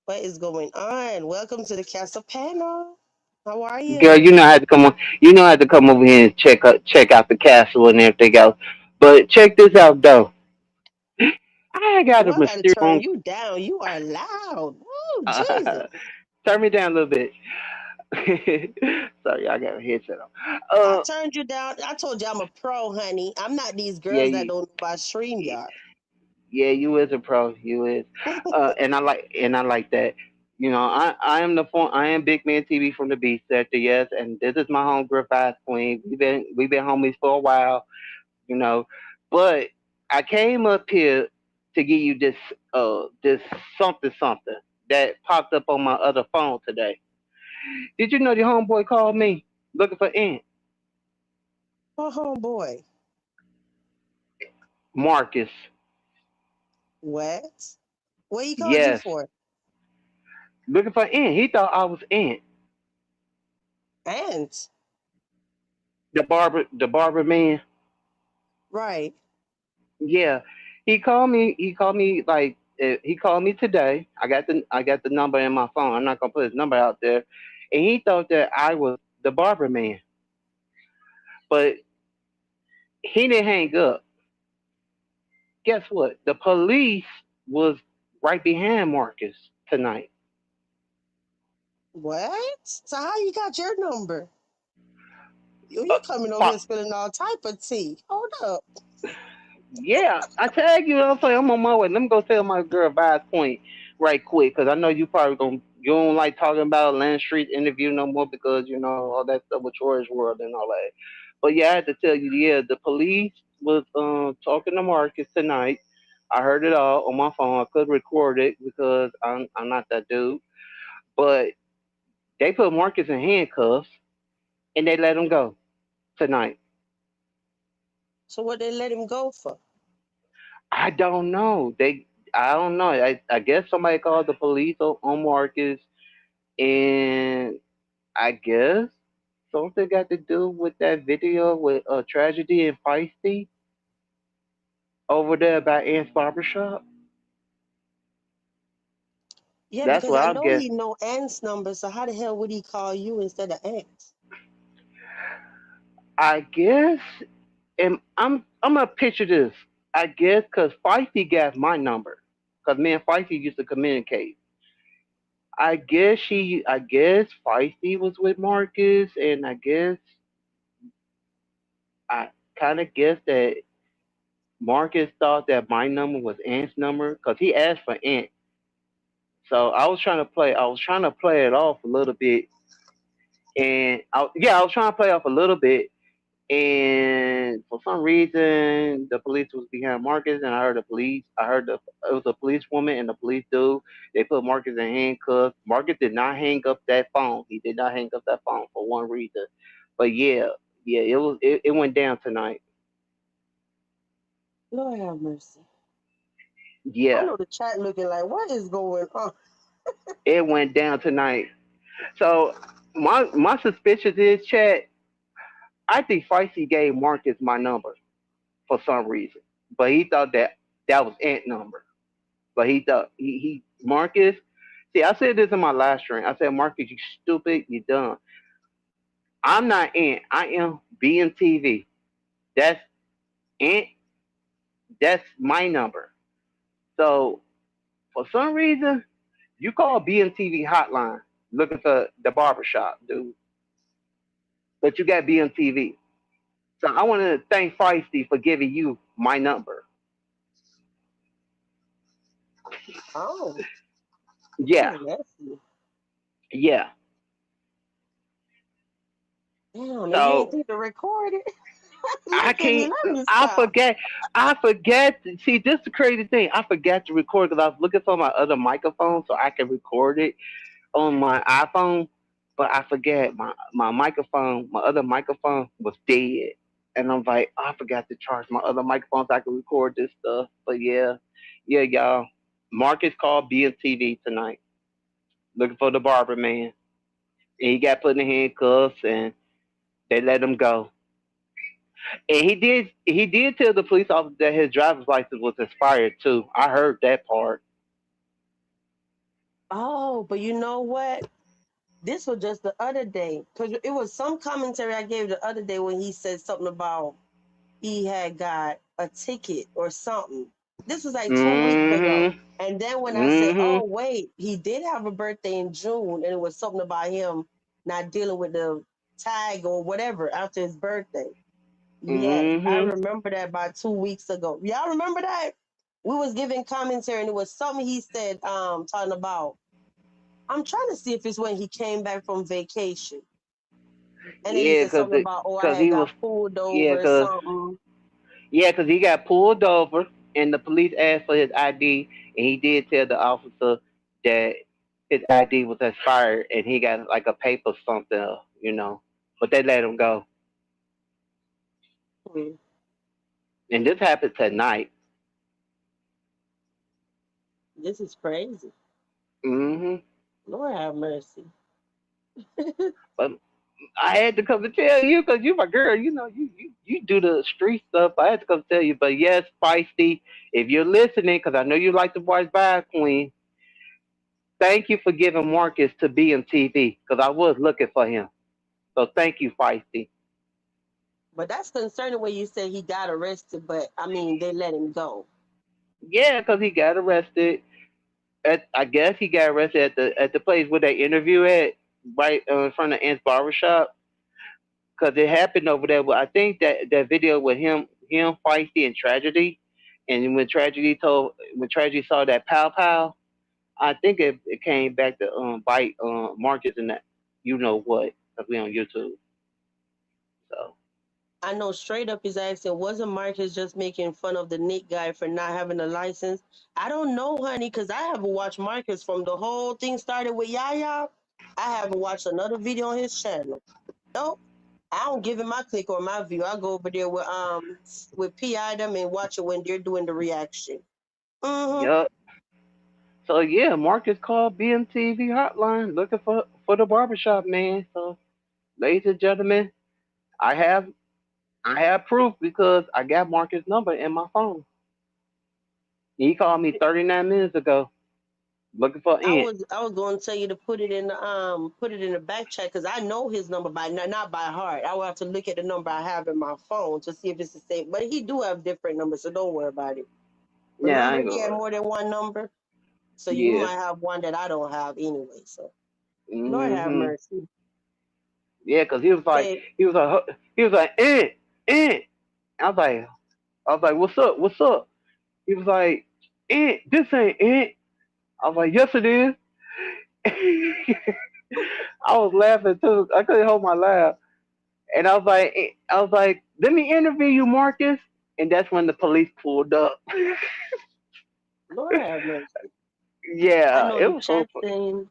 What is going on? Welcome to the Castle panel. How are Girl, you? you know I had to come on. You know I had to come over here and check out the castle and everything else. But check this out though. I got a Well, I gotta turn mysterious. you down. You are loud. Oh, Jesus. Turn me down a little bit. Sorry, I got a headset on. I turned you down. I told you I'm a pro, honey. I'm not these Yeah, girls that don't know about StreamYard. yeah, you is a pro. You is. And I like that. You know, I am I am Big Man TV from the B sector, yes, and this is my home Griffiths Queen. We've been homies for a while, you know. But I came up here to give you this something that popped up on my other phone today. Did you know the homeboy called me looking for Ant? Oh, boy. Marcus. What? What he called you Yes. for? Looking for Ant. He thought I was Ant. And The barber man. right. Yeah. He called me like he called me today. I got the number in my phone. I'm not gonna put his number out there. And he thought that I was the barber man. But he didn't hang up. Guess what? The police was right behind Marcus tonight. What? So how you got your number? You Uh, coming over here fi- spilling all type of tea. Hold up. yeah, I tag you. I'm saying I'm on my way. Let me go tell my girl Vibe Point right quick, because I know you probably gonna you don't like talking about Land Street interview no more because you know all that stuff with Troy's World and all that. But yeah, I had to tell you, yeah, the police was talking to Marcus tonight. I heard it all on my phone. I could record it because I'm not that dude. But they put Marcus in handcuffs and they let him go tonight. So what they let him go for? I don't know. I don't know. I guess somebody called the police on Marcus, and I guess something got to do with that video with tragedy and feisty over there by Ant's barbershop. Yeah, That's because what I I know guess. he know Ant's number, so how the hell would he call you instead of Ant? I guess, and I'm gonna picture this. I guess because feisty got my number, because me and feisty used to communicate. I guess feisty was with Marcus, and I kind of guess that Marcus thought that my number was Ant's number because he asked for Ant. So I was trying to play it off a little bit, and I was trying to play off a little bit, and for some reason the police was behind Marcus, and I heard the it was a police woman and the police dude. They put Marcus in handcuffs. Marcus did not hang up that phone. He did not hang up that phone for one reason, but yeah, it went down tonight. Lord have mercy. I Yeah, know the chat looking like, what is going on? it went down tonight. So my suspicion is, Chad. I think Feisty gave Marcus my number for some reason, but he thought that that was Ant number. But he thought he Marcus. See, I said this in my last stream. I said, Marcus, you stupid, you dumb. I'm not Ant. I am BMTV. That's Ant. That's my number. So for some reason, you call BMTV hotline looking for the barbershop, dude. But you got BMTV. So I want to thank Feisty for giving you my number. Oh, Yeah, messy. yeah. Damn, and you ain't So think to record it? I Look at me. can't. Let me I stop. forget. I forget. See, this is the crazy thing. I forgot to record because I was looking for my other microphone so I can record it on my iPhone. But I forget my microphone. My other microphone was dead, and I'm like, I forgot to charge my other microphone so I can record this stuff. But yeah, y'all. Marcus called BMTV tonight looking for the barber man, and he got put in handcuffs, and they let him go. And he did tell the police officer that his driver's license was expired too. I heard that part. Oh, but you know what? This was just the other day. Because it was some commentary I gave the other day when he said something about he had got a ticket or something. This was like 2 weeks ago. Mhm. And then when I said, Mhm. oh, wait, he did have a birthday in June, and it was something about him not dealing with the tag or whatever after his birthday. Yes, I Mhm. remember that about 2 weeks ago. Y'all remember that? We was giving commentary and it was something he said, talking about. I'm trying to see if it's when he came back from vacation. And then he Yeah, said something about, oh, I cause had he was got pulled yeah, over or cause something. yeah, cause he got pulled over and the police asked for his ID and he did tell the officer that his ID was expired and he got like a paper something, you know. But they let him go. Hmm, And this happened tonight. this is crazy. Mhm. Lord have mercy. But I had to come to tell you because you my girl. You know, you do the street stuff. I had to come tell you. But yes, Feisty, if you're listening, because I know you like the voice by Queen, thank you for giving Marcus to be in TV because I was looking for him. So thank you, Feisty. But that's concerning when you say he got arrested, but I mean, they let him go. Yeah, because he got arrested. I guess he got arrested at the place where they interview at. right in front of Ant's barbershop, because it happened over there. But I think that video with him, Feisty, and Tragedy, and when Tragedy saw that pow pow, I think it came back to bite Marcus and that, you know what, because we on YouTube. So I know straight up his accent wasn't Marcus just making fun of the Nick guy for not having a license. I don't know, honey, because I haven't watched Marcus from the whole thing started with Yaya. I haven't watched another video on his channel. Nope. I don't give him my click or my view. I go over there with PI them and watch it when they're doing the reaction. Mm-hmm. yup. So yeah, Marcus called BMTV hotline looking for the barbershop man. So ladies and gentlemen, I have I have proof because I got Marcus' number in my phone. He called me 39 minutes ago looking for I Ant. was I was going to tell you to put it in the back chat because I know his number by not by heart. I will have to look at the number I have in my phone to see if it's the same. But he do have different numbers, so don't worry about it. Yeah, I Remember, ain't he had gonna. more than one number, so you Yeah. might have one that I don't have anyway. So Lord have Mhm. mercy. Yeah, cause Say, he was like Ant. I was like what's up? What's up? He was like Ant. This ain't Ant. I was like yes it is. I was laughing too. I couldn't hold my laugh. And I was like, let me interview you, Marcus. And that's when the police pulled up. Lord have mercy. I Yeah, know it the was so chat funny. saying,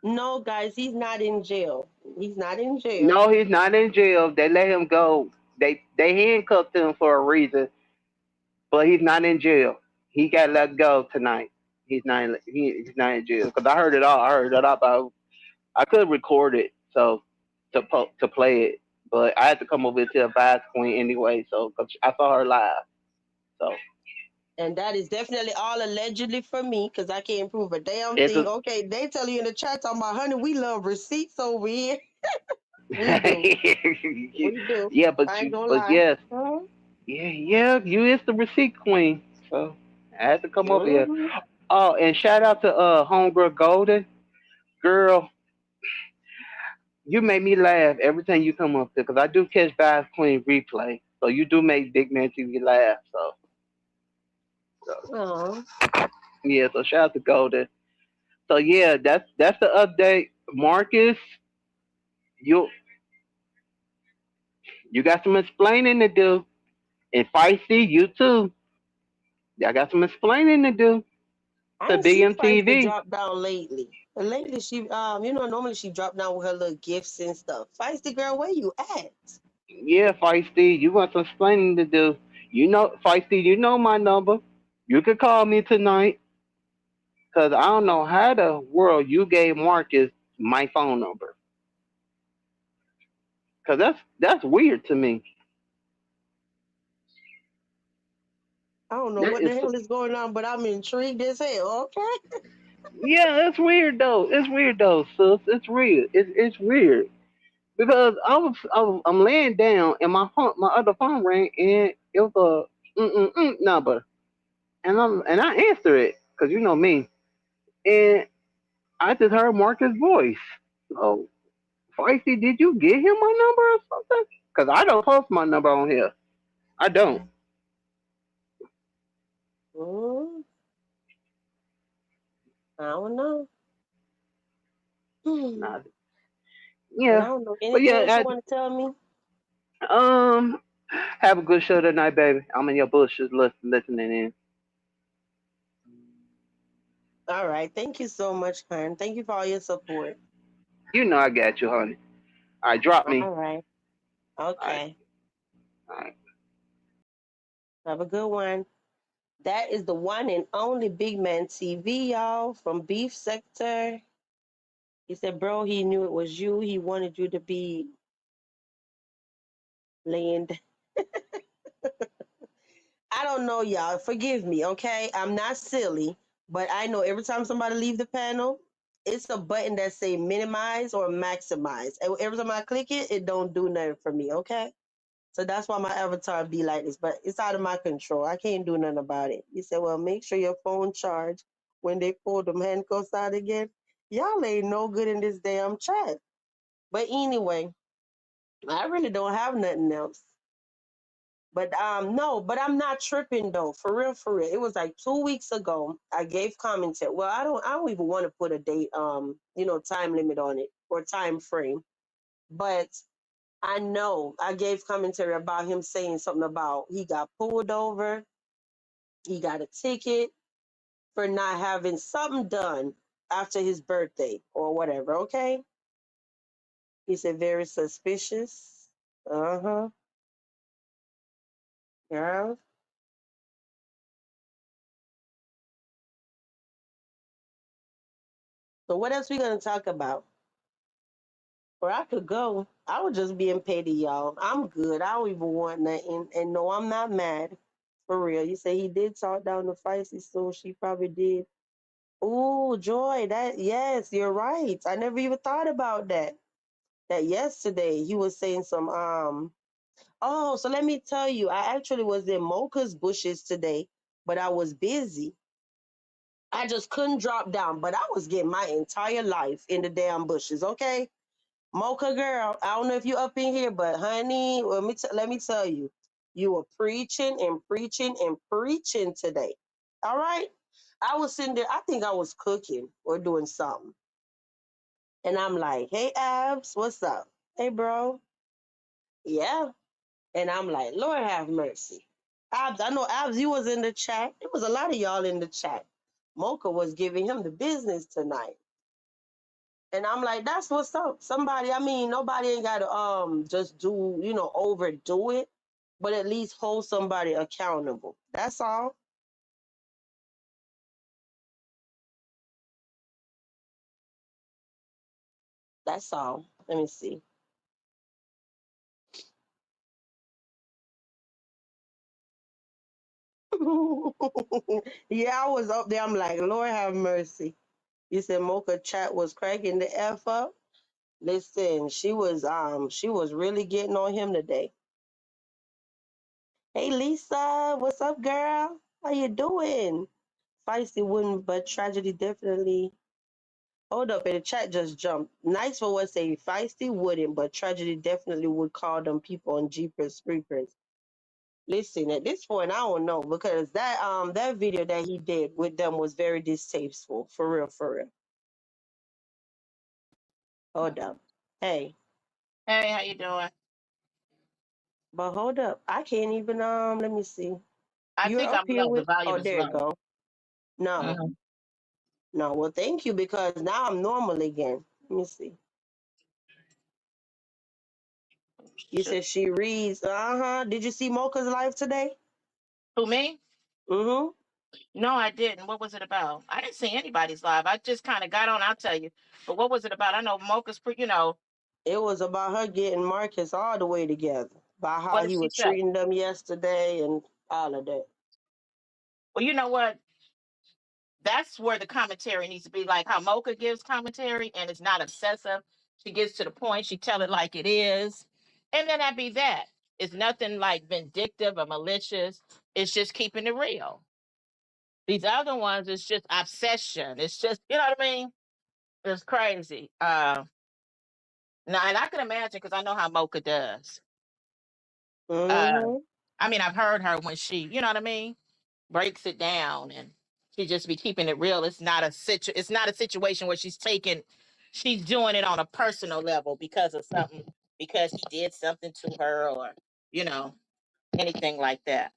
no, guys, he's not in jail. He's not in jail. No, he's not in jail. They let him go. They handcuffed him for a reason, but he's not in jail. He got let go tonight. He's not in jail because I heard it all. I heard it all. But I could record it to play it, but I had to come over to a Vibes Queen anyway. So 'cause I saw her live. So And that is definitely all allegedly for me because I can't prove a damn it's thing. a, Okay, they tell you in the chat talking about, honey, we love receipts over here. We do. We do. yeah, I ain't gonna but lie. yes, Mhm. yeah, you is the receipt queen. So I had to come over here. Mhm. Oh, and shout out to homegirl Golden. Girl, you make me laugh every time you come up there because I do catch Vibes Queen replay. So you do make Big Man TV laugh. So Aw. yeah, so shout out to Golden. So yeah, that's the update. Marcus, you you got some explaining to do. And Feisty, you too. I got some explaining to do I to ain't see Feisty BMTV. drop down lately. But lately she normally she drop down with her little gifts and stuff. Feisty girl, where you at? Yeah, Feisty, you got some explaining to do. You know, Feisty, you know my number. You could call me tonight, cause I don't know how the world you gave Marcus my phone number. Cause that's weird to me. I don't know That what the is, hell is going on, but I'm intrigued as hell. Okay. yeah, it's weird though. It's weird though, sis. It's weird. It's weird because I'm laying down and my other phone rang and it was a number and I answer it because you know me and I just heard Marcus' voice. So, Feisty, did you get him my number or something? Because I don't post my number on here. I don't. Mm, I don't know. Hmm. Nah, But I yeah, don't know but anything else you yeah, want to tell me. have a good show tonight, baby. I'm in your bushes listening in. All right. Thank you so much, hon. Thank you for all your support. You know I got you, honey. All right, drop All me. right. All right, Okay. all right. Have a good one. That is the one and only Big Man TV, y'all, from Beef Sector. He said, bro, he knew it was you. He wanted you to be laying. I don't know, y'all. Forgive me, okay? I'm not silly, but I know every time somebody leave the panel, it's a button that say minimize or maximize. And every time I click it, it don't do nothing for me, okay? So that's why my avatar be like this, but it's out of my control. I can't do nothing about it. He said, well, make sure your phone charged when they pull them handcuffs out again. Y'all ain't no good in this damn chat. But anyway, I really don't have nothing else. But no, but I'm not tripping though. For real, for real. It was like 2 weeks ago. I gave commentary. Well, I don't even want to put a date time limit on it or time frame. But I know I gave commentary about him saying something about he got pulled over, he got a ticket for not having something done after his birthday or whatever, okay? He said very suspicious. Uh-huh. Yeah. So what else we gonna talk about? Or I could go. I was just being petty, y'all. I'm good. I don't even want nothing. And no, I'm not mad. For real. You say he did talk down to Feisty, so she probably did. Ooh, Joy, that yes, you're right. I never even thought about that. That yesterday he was saying some oh, so let me tell you, I actually was in Mocha's bushes today, but I was busy. I just couldn't drop down, but I was getting my entire life in the damn bushes, okay? Mocha girl, I don't know if you up in here, but honey, let me tell you, you were preaching and preaching and preaching today. All right? I was sitting there, I think I was cooking or doing something. And I'm like, hey, Abs, what's up? Hey, bro. Yeah. And I'm like, Lord have mercy. Abs, I know Abs, you was in the chat. There was a lot of y'all in the chat. Mocha was giving him the business tonight. And I'm like, that's what's up. Somebody, I mean, nobody ain't gotta just do, overdo it, but at least hold somebody accountable. That's all. That's all. Let me see. Yeah, I was up there. I'm like, Lord have mercy. You said Mocha chat was cracking the F up. Listen, she was really getting on him today. Hey Lisa, what's up, girl? How you doing? Feisty wouldn't, but tragedy definitely. Hold up, and the chat just jumped. Nice for what say feisty wouldn't, but tragedy definitely would call them people on Jeepers Creepers. Listen, at this point, I don't know because that video that he did with them was very distasteful. For real, for real. Hold up. Hey, Hey, how you doing? but hold up. I can't even let me see. I You're think up I'm here low. The with volume oh is there you low. go. No, hmm no, well thank you because now I'm normal again. Let me see. You Should, said she reads. Uh-huh. Did you see Mocha's live today? who me? Mm-hmm. No, I didn't. What was it about? I didn't see anybody's live. I just kind of got on. I'll tell you. But what was it about? I know Mocha's pretty. It was about her getting Marcus all the way together. About What how did he she was say? treating them yesterday and all of that. Well, you know what? That's where the commentary needs to be. Like how Mocha gives commentary, and it's not obsessive. She gets to the point. She tell it like it is, and then that be that. It's nothing like vindictive or malicious. It's just keeping it real. These other ones, it's just obsession. It's just, you know what I mean? It's crazy. Now, and I can imagine because I know how Mocha does. Uh, Mm-hmm. I mean, I've heard her when she, you know what I mean, breaks it down, and she just be keeping it real. It's not a situation where she's doing it on a personal level because of something, because he did something to her, or you know, anything like that.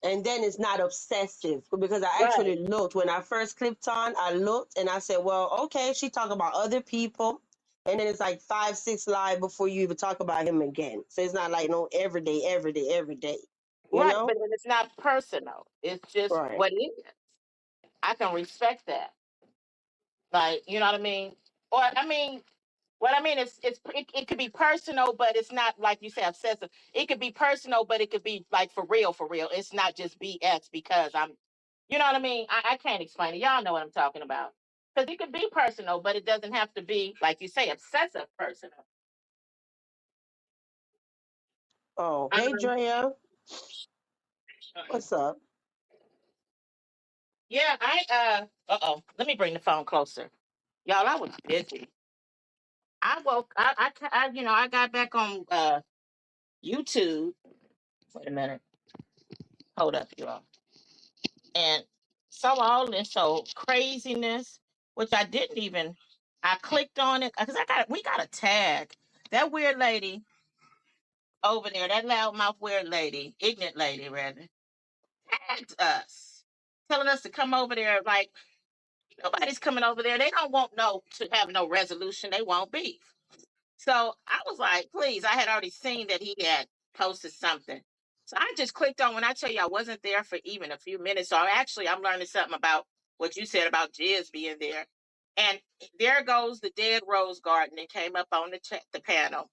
And then it's not obsessive because I Right. actually looked when I first clipped on. I looked and I said, "Well, okay." She talked about other people, and then it's like 5, 6 live before you even talk about him again. So it's not like no every day, every day, every day. You Right, know? but then it's not personal. It's just Right. what it is. I can respect that. Like, you know what I mean? Or I mean, what I mean is it could be personal, but it's not like you say obsessive. It could be personal, but it could be like for real, for real. It's not just BS because you know what I mean? I can't explain it. Y'all know what I'm talking about. Because it could be personal, but it doesn't have to be, like you say, obsessive personal. Oh, hey Um, Drea, what's up? yeah, let me bring the phone closer. Y'all, I was busy. I woke. I got back on YouTube. Wait a minute. Hold up, you all. And saw all this so craziness, which I didn't even. I clicked on it because we got a tag. That weird lady over there, that loudmouth weird lady, ignorant lady rather, tagged us, telling us to come over there. Like nobody's coming over there. They don't want to have no resolution. They want beef. So I was like, please, I had already seen that he had posted something. So I just clicked on when I tell you I wasn't there for even a few minutes. So actually I'm learning something about what you said about Jiz being there. And there goes the dead rose garden and came up on the panel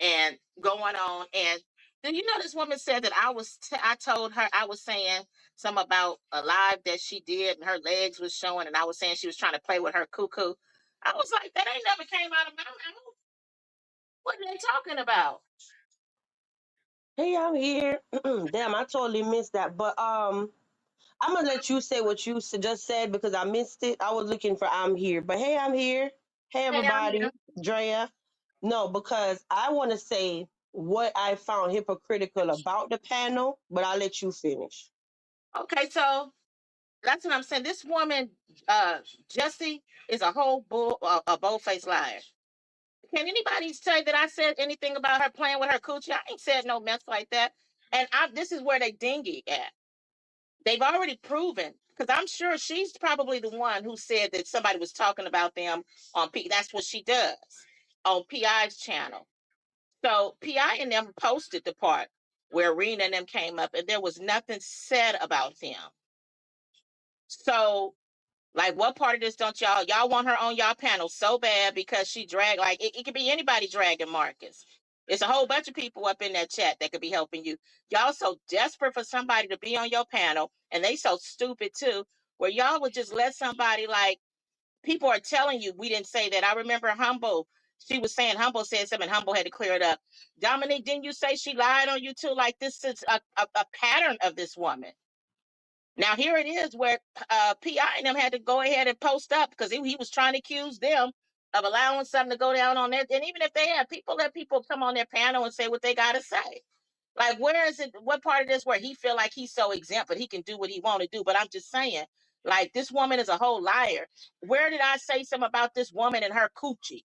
and going on. And then this woman said that I told her I was saying something about a live that she did and her legs was showing and I was saying she was trying to play with her cuckoo. I was like, that ain't never came out of my mouth. What are they talking about? Hey, I'm here. Damn, I totally missed that. But I'm gonna let you say what you just said because I missed it. I was looking for I'm here. But hey, I'm here. Hey Hey, I'm here. everybody. Drea. No, because I want to say what I found hypocritical about the panel, but I'll let you finish. Okay, so that's what I'm saying. This woman, Jessie, is a whole a bold-faced liar. Can anybody say that I said anything about her playing with her coochie? I ain't said no mess like that. And this is where they dingy at. They've already proven, because I'm sure she's probably the one who said that somebody was talking about them on P. That's what she does on PI's channel. So PI and them posted the part where Rena and them came up, and there was nothing said about them. So, like, what part of this don't y'all want her on y'all panel so bad because she dragged, like, it could be anybody dragging Marcus. It's a whole bunch of people up in that chat that could be helping you. Y'all so desperate for somebody to be on your panel, and they so stupid too, where y'all would just let somebody, like, people are telling you we didn't say that. I remember Humble, she was saying Humble said something, Humble had to clear it up. Dominique, didn't you say she lied on you too? Like, this is a pattern of this woman. Now here it is where PI and them had to go ahead and post up because he was trying to accuse them of allowing something to go down on there. And even if they have people, let people come on their panel and say what they got to say. Like, where is it? What part of this where he feel like he's so exempt, but he can do what he want to do? But I'm just saying, like, this woman is a whole liar. Where did I say something about this woman and her coochie,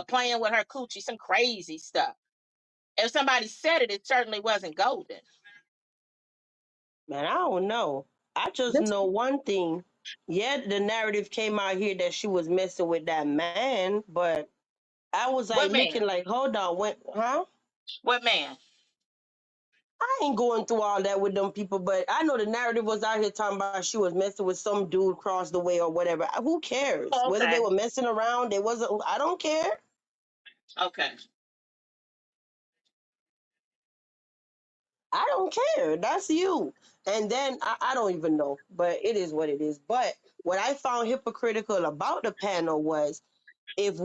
playing with her coochie, some crazy stuff? If somebody said it, it certainly wasn't golden. Man, I don't know. I just This know one thing. Yeah, the narrative came out here that she was messing with that man, but I was like what looking man? like, hold on, what, huh? What man? I ain't going through all that with them people, but I know the narrative was out here talking about she was messing with some dude across the way or whatever. Who cares? Oh, Whether they okay. were messing around, they wasn't. I don't care. Okay. I don't care. That's you. And then I don't even know, but it is what it is. But what I found hypocritical about the panel was if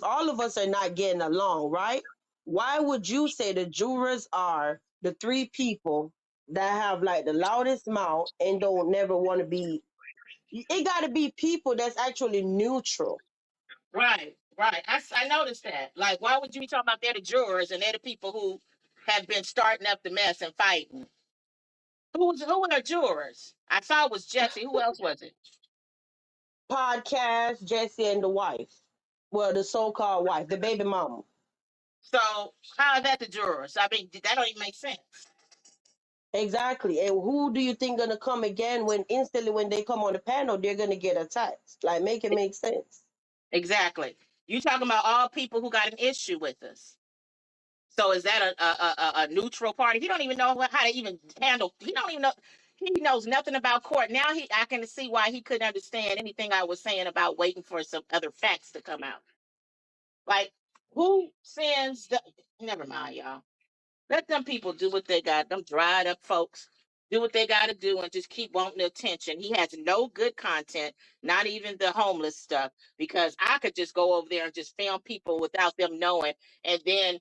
all of us are not getting along, right? Why would you say the jurors are the three people that have like the loudest mouth and don't never want to be? It got to be people that's actually neutral. Right, right. I noticed that. Like, why would you be talking about they're the jurors and they're the people who have been starting up the mess and fighting? Who were the jurors? I saw it was Jesse. Who else was it? Podcast Jesse and the wife, well, the so-called wife, the baby mama. So how is that the jurors? I mean, that don't even make sense. Exactly. And who do you think gonna come again when instantly when they come on the panel, they're gonna get attacked? Like make it make sense. Exactly. You talking about all people who got an issue with us. So is that a neutral party? He don't even know how to even handle. He don't even know. He knows nothing about court. Now I can see why he couldn't understand anything I was saying about waiting for some other facts to come out. Like, who sends the? Never mind, y'all. Let them people do what they got. Them dried up folks do what they got to do and just keep wanting the attention. He has no good content, not even the homeless stuff, because I could just go over there and just film people without them knowing, and then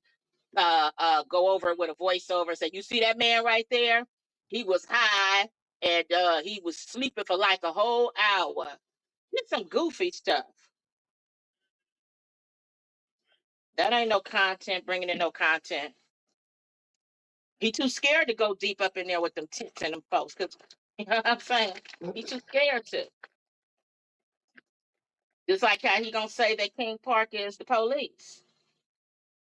go over it with a voiceover and say, "You see that man right there? He was high and he was sleeping for like a whole hour." Did some goofy stuff. That ain't no content, bringing in no content. He too scared to go deep up in there with them tits and them folks. Cause you know what I'm saying? He too scared to. Just like how he gonna say that King Park is the police.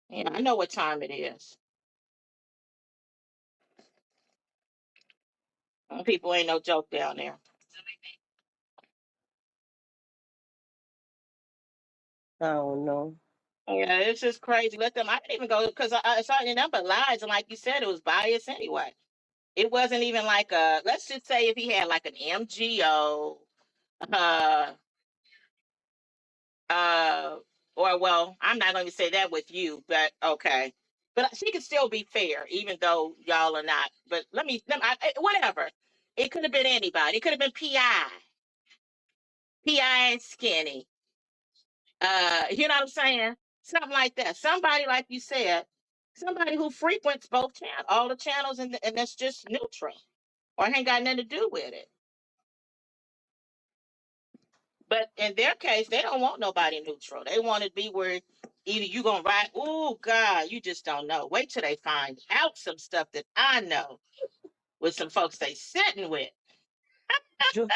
Yeah, I know what time it is. People ain't no joke down there. I don't know. Yeah, it's just crazy. Let them. I didn't even go because I saw your number lies, and like you said, it was biased anyway. It wasn't even like a. Let's just say if he had like an MGO, uh, uh, or well, I'm not going to say that with you, but okay. But she could still be fair, even though y'all are not. But whatever. It could have been anybody. It could have been PI and Skinny. You know what I'm saying? Something like that. Somebody, like you said, somebody who frequents both channels, all the channels, and that's just neutral or ain't got nothing to do with it. But in their case, they don't want nobody neutral. They want to be where either you gonna ride. Oh God, you just don't know. Wait till they find out some stuff that I know with some folks they sitting with. Jo-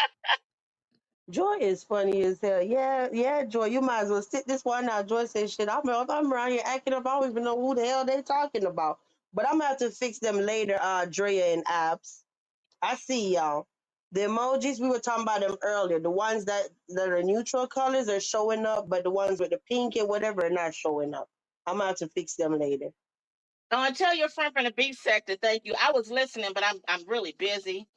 Joy is funny as hell. Yeah, yeah, Joy. You might as well sit this one out. Joy says, "Shit, I'm around here acting up. I don't even know who the hell they talking about." But I'm gonna have to fix them later. Drea and Abs. I see y'all. The emojis we were talking about them earlier. The ones that are neutral colors are showing up, but the ones with the pink and whatever are not showing up. I'm gonna have to fix them later. Oh, and tell your friend from the beef sector, thank you. I was listening, but I'm really busy.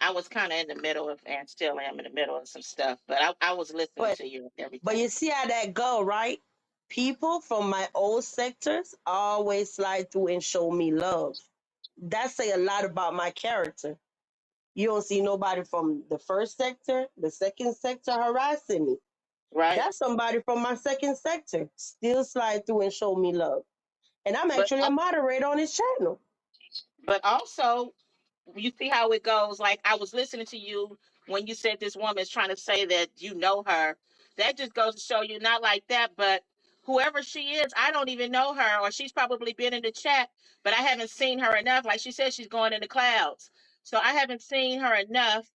I was kind of in the middle of, and still am in the middle of some stuff, but I was listening But to you and but everything. you see how that go, right? People from my old sectors always slide through and show me love. That say a lot about my character. You don't see nobody from the first sector, the second sector harassing me. Right. That's somebody from my second sector still slide through and show me love. And I'm But actually a moderator on his channel. but also you see how it goes. Like I was listening to you when you said this woman is trying to say that you know her. That just goes to show you not like that, but whoever she is, I don't even know her, or she's probably been in the chat, but I haven't seen her enough. Like she said, she's going in the clouds, so I haven't seen her enough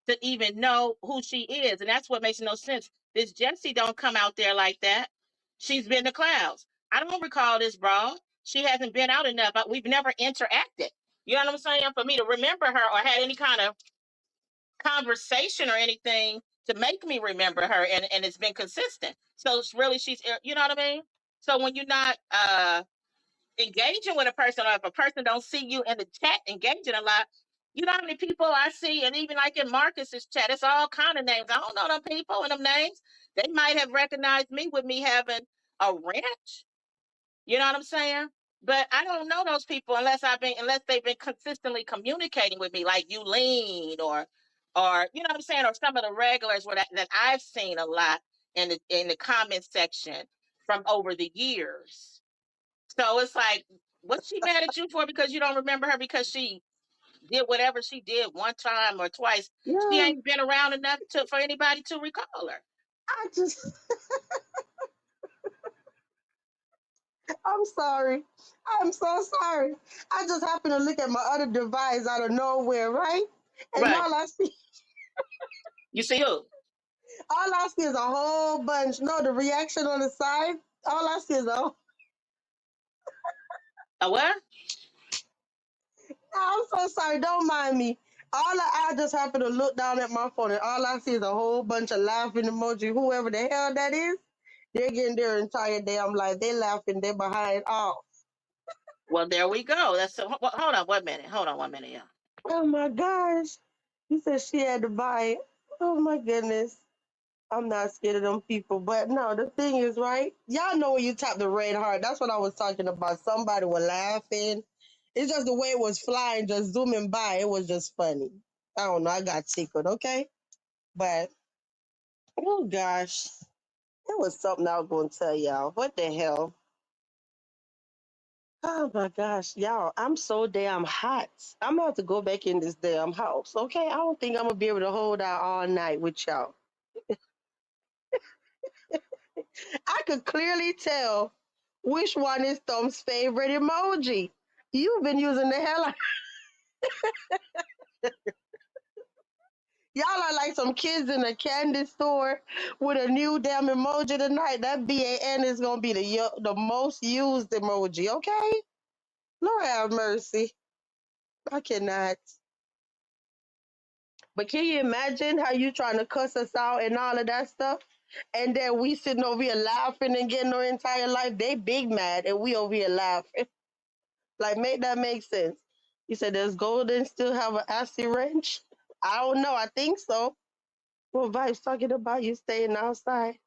to even know who she is, and that's what makes no sense. This Jessie don't come out there like that. She's been in the clouds. I don't recall this broad. She hasn't been out enough. We've never interacted. You know what I'm saying? For me to remember her or had any kind of conversation or anything to make me remember her, and it's been consistent. So it's really you know what I mean? So when you're not engaging with a person, or if a person don't see you in the chat engaging a lot, you know how many people I see, and even like in Marcus's chat, it's all kind of names. I don't know them people and them names. They might have recognized me with me having a ranch. You know what I'm saying? But I don't know those people unless they've been consistently communicating with me, like you lean or you know what I'm saying, or some of the regulars that I've seen a lot in the comment section from over the years. So it's like, what's she mad at you for because you don't remember her because she did whatever she did one time or twice? She Yeah, ain't been around enough for anybody to recall her. I just, I'm sorry. I'm so sorry. I just happened to look at my other device out of nowhere, right? And Right. You see who? all I see is a whole bunch. No, the reaction on the side. All I see is A what? I'm so sorry. Don't mind me. I just happened to look down at my phone and all I see is a whole bunch of laughing emoji. Whoever the hell that is, they're getting their entire day. I'm like, they laughing, they're behind off. Well, there we go. That's so. Hold on 1 minute. Hold on 1 minute, yeah. Oh my gosh. He said she had to buy it. Oh my goodness. I'm not scared of them people. But no, the thing is, right? Y'all know when you tap the red heart. That's what I was talking about. Somebody was laughing. It's just the way it was flying, just zooming by. It was just funny. I don't know. I got tickled, okay? But oh gosh, it was something I was going to tell y'all. What the hell? Oh my gosh, y'all, I'm so damn hot. I'm about to go back in this damn house, okay? I don't think I'm going to be able to hold out all night with y'all. I could clearly tell Which one is Tom's favorite emoji? You've been using the hell out. Y'all are like some kids in a candy store with a new damn emoji tonight. That BAN is gonna be the most used emoji. Okay, Lord have mercy. I cannot. But can you imagine how you trying to cuss us out and all of that stuff? And then we sitting over here laughing and getting our entire life. They big mad and we over here laughing. Like, make that make sense. You said, does Golden still have an acid wrench? I don't know. I think so. Well, Vibe's talking about you staying outside.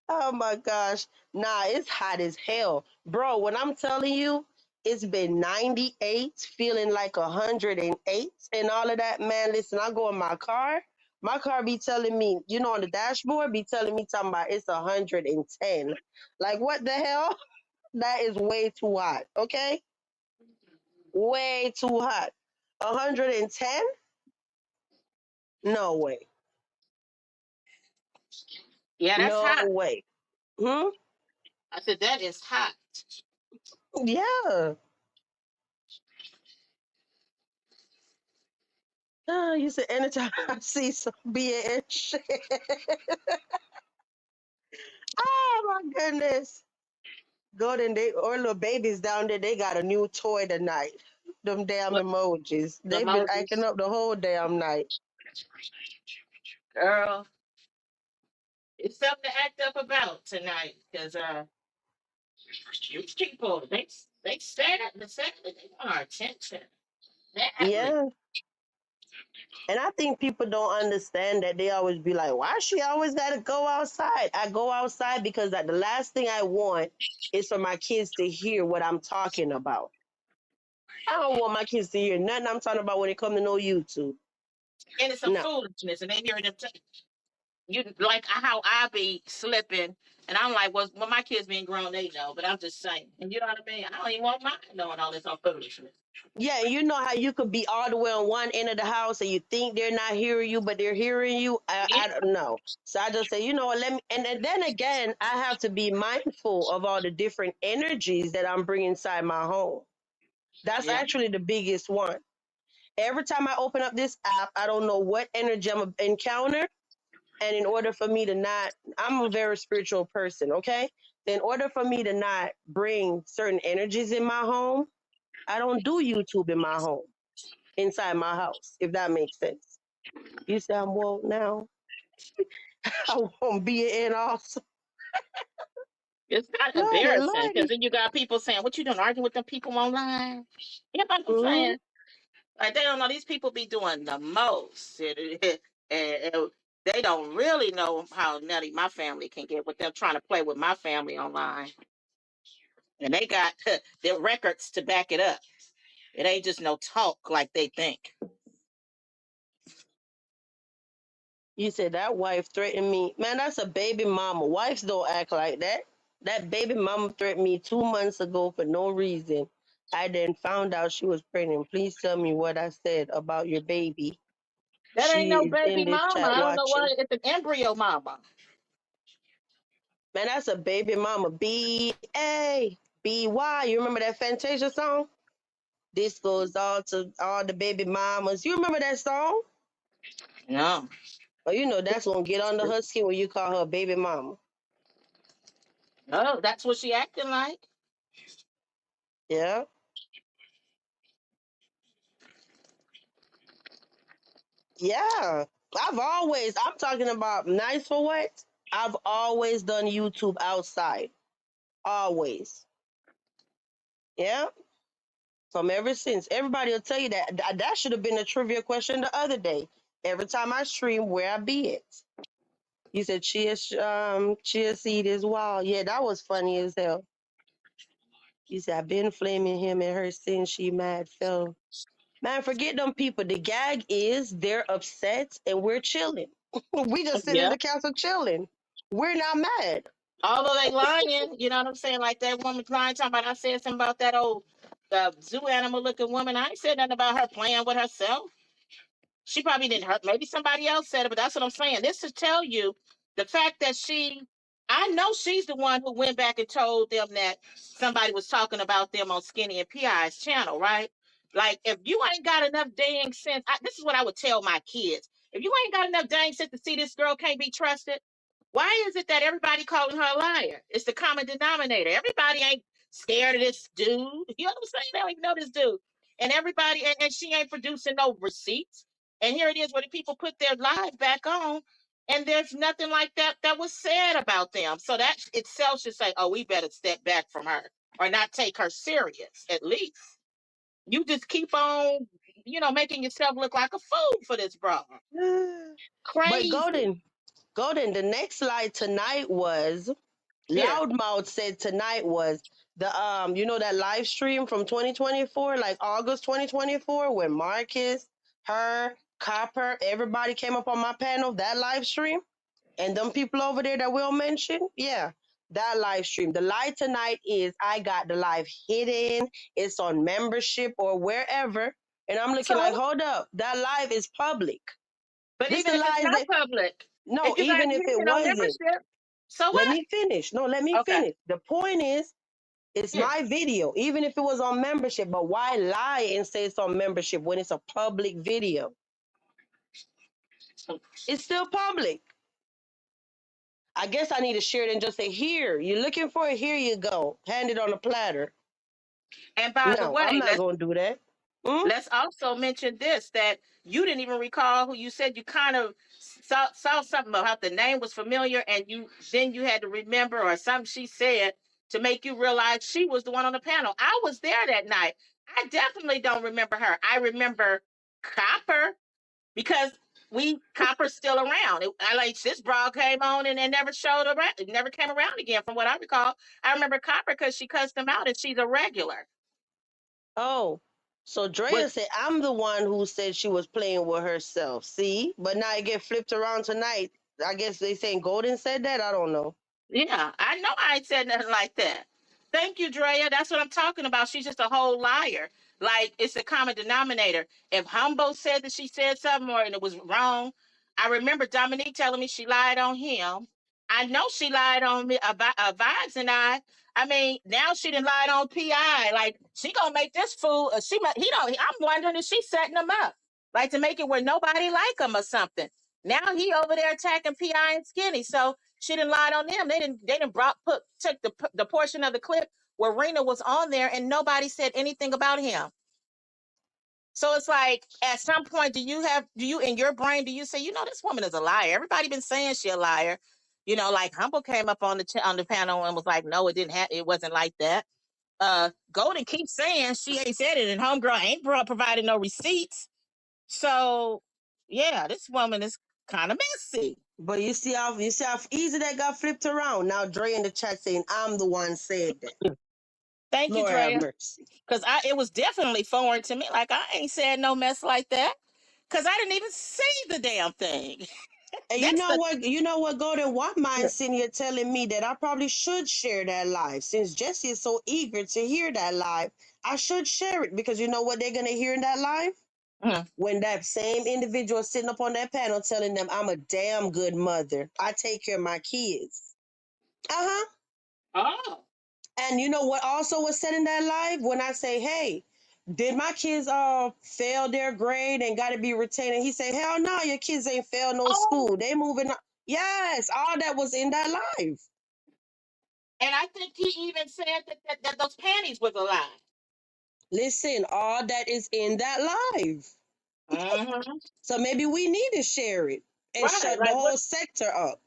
Oh my gosh. Nah, it's hot as hell. Bro, when I'm telling you, it's been 98, feeling like 108 and all of that. Man, listen, I go in my car. My car be telling me, on the dashboard, be telling me talking about it's 110. Like, what the hell? That is way too hot, okay? Way too hot. 110? No way. Yeah, that's No hot. way. Hmm? I said that is hot. Yeah. You said anytime I see some BS shit. Oh my goodness. Golden, they or little babies down there, they got a new toy tonight. Them damn What emojis. the They've been acting Moses up the whole damn night. girl? It's something to act up about tonight because these people they said that they want our attention badly. Yeah. And I think people don't understand that. They always be like, why she always got to go outside? I go outside because the last thing I want is for my kids to hear what I'm talking about. I don't want my kids to hear nothing I'm talking about when it comes to no YouTube. And it's some No. foolishness, and they hear them. You like how I be slipping, and I'm like, well, when my kids being grown, they know. But I'm just saying, and you know what I mean. I don't even want mine knowing all this on foolishness. Yeah, and you know how you could be all the way on one end of the house and you think they're not hearing you, but they're hearing you. I Yeah, don't know. So I just say, what, let me, and then again, I have to be mindful of all the different energies that I'm bringing inside my home. That's yeah. actually the biggest one. Every time I open up this app, I don't know what energy I'm gonna encounter. And in order for me to not, I'm a very spiritual person, okay? In order for me to not bring certain energies in my home, I don't do YouTube in my home, inside my house, if that makes sense. You say I'm woke now. I won't be in also. It's kind of Lordy, embarrassing because lordy. then you got people saying, "What you doing, arguing with them people online?" You know what I'm Mm-hmm. saying? Like they don't know these people be doing the most, and they don't really know how nutty my family can get with them trying to play with my family online, and they got their records to back it up. It ain't just no talk like they think. You said that wife threatened me. Man, that's a baby mama. Wives don't act like that. That baby mama threatened me 2 months ago for no reason. I then found out she was pregnant. Please tell me what I said about your baby. That ain't She no is in baby this mama. chat I don't know why watching. it's an embryo mama. Man, that's a baby mama. B-A-B-Y. You remember that Fantasia song? This goes all to all the baby mamas. You remember that song? No, Well, that's gonna get under her skin when you call her baby mama. no, that's what she acting like. Yeah. Yeah. I'm talking about nice for what? I've always done YouTube outside. Always. Yeah. From ever since. Everybody will tell you that. That should have been a trivia question the other day. Every time I stream, where I be at. You said chia seed is wild. Yeah, that was funny as hell. You said I've been flaming him and her since she mad fell. Man, forget them people. The gag is they're upset and we're chilling. We just sitting in Yeah. the council chilling. We're not mad. Although they lying, you know what I'm saying? Like that woman lying talking about I said something about that old the zoo animal looking woman. I ain't said nothing about her playing with herself. She probably didn't hurt. Maybe somebody else said it, but that's what I'm saying. This to tell you the fact that she I know she's the one who went back and told them that somebody was talking about them on Skinny and P.I.'s channel, right? Like, if you ain't got enough dang sense, this is what I would tell my kids. If you ain't got enough dang sense to see this girl can't be trusted, why is it that everybody calling her a liar? It's the common denominator. Everybody ain't scared of this dude. You know what I'm saying? They don't even know this dude. And everybody, and she ain't producing no receipts. And here it is where the people put their lives back on, and there's nothing like that was said about them. So that itself should say, oh, we better step back from her or not take her serious, at least. You just keep on, making yourself look like a fool for this bro. But Crazy. Golden, the next lie tonight was Yeah. Loudmouth said tonight was the that live stream from 2024, like August 2024, when Marcus, her, Copper, everybody came up on my panel, that live stream, and them people over there that Will mention, yeah, that live stream. The lie tonight is I got the live hidden, it's on membership or wherever, and I'm looking like, So, hold up, that live is public. but This even the if it's lies not that public, no, if you got even if it hidden on wasn't. membership, so Let what? me finish. No, let me Okay. finish. The point is, it's Yeah. my video, even if it was on membership. But why lie and say it's on membership when it's a public video? It's still public. I guess I need to share it and just say, here, you're looking for it, here you go. Hand it on a platter. And by the No, I'm way, not let's going to do that. Mm? let's also mention this, that you didn't even recall who you said you kind of saw something about the name was familiar, and you had to remember or something she said to make you realize she was the one on the panel. I was there that night. I definitely don't remember her. I remember Copper because Copper's still around. I like this broad came on and never showed around. It never came around again, from what I recall. I remember Copper because she cussed him out and she's a regular. Oh, so But Drea said, I'm the one who said she was playing with herself. See? But now it get flipped around tonight. I guess they saying Golden said that. I don't know. yeah, I know I ain't said nothing like that. Thank you, Drea. That's what I'm talking about. She's just a whole liar. Like, it's a common denominator. If Humbo said that she said something and it was wrong, I remember Dominique telling me she lied on him. I know she lied on me about Vibes and I. I mean, now she done lied on Pi. Like, she gonna make this fool. He don't. I'm wondering if she's setting him up, like to make it where nobody like him or something. Now he over there attacking Pi and Skinny. So she didn't lie on them. They didn't took the portion of the clip where Rena was on there and nobody said anything about him. So it's like, at some point, do you in your brain, do you say, this woman is a liar? Everybody been saying she a liar. Like Humble came up on the panel and was like, no, it wasn't like that. Golden keeps saying she ain't said it, and Homegirl ain't provided no receipts. So yeah, this woman is kind of messy. But you see how easy that got flipped around. Now Dre in the chat saying I'm the one said that. Thank you, Lord have Drea. mercy. Because it was definitely foreign to me. Like, I ain't said no mess like that. Because I didn't even see the damn thing. And you That's know the what? You know what, Golden? What mind sitting here telling me that I probably should share that live. Since Jesse is so eager to hear that live, I should share it because you know what they're gonna hear in that live? Mhm. When that same individual is sitting up on that panel telling them I'm a damn good mother. I take care of my kids. Uh-huh. Oh. And you know what also was said in that live? When I say, hey, did my kids fail their grade and gotta be retained? And he said, hell no, your kids ain't failed no Oh. school. They moving on. Yes, all that was in that live. And I think he even said that those panties was a lie. Listen, all that is in that live. Mm-hmm. So maybe we need to share it and Right. shut the Like, what? whole sector up.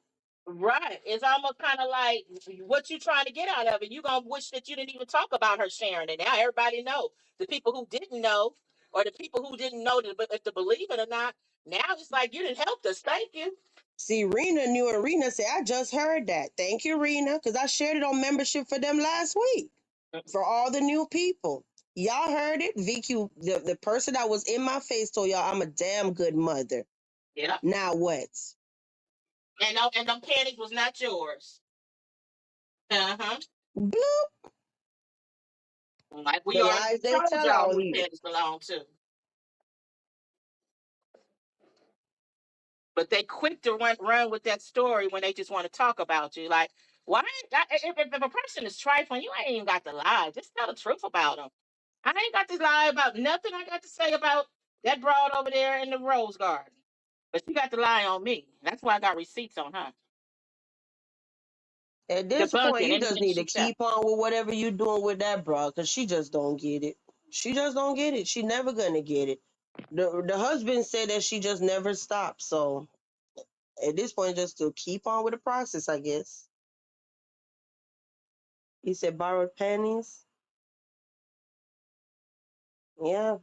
Right. It's almost kind of like, what you trying to get out of it. You gonna wish that you didn't even talk about her sharing it. Now everybody know. The people who didn't know, or the people who didn't know if to believe it or not. Now it's like, you didn't help us. Thank you. See, Rena knew Rena said, I just heard that. Thank you, Rena, because I shared it on membership for them last week for all the new people. Y'all heard it. VQ, the person that was in my face told y'all I'm a damn good mother. Yeah. Now what? And them panties was not yours. Uh-huh. Bloop. Like we The already lies they told tell y'all out who here. panties belong to. But they quick to run with that story when they just want to talk about you. Like, why? If a person is trifling, you ain't even got to lie. Just tell the truth about them. I ain't got to lie about nothing I got to say about that broad over there in the rose garden. But she got to lie on me. That's why I got receipts on her. At this point, Debunking you just anything need to she said. keep on with whatever you doing with that bro, because she just don't get it. She just don't get it. She never gonna get it. The husband said that she just never stops. So at this point, just to keep on with the process, I guess. He said borrowed panties. Yeah.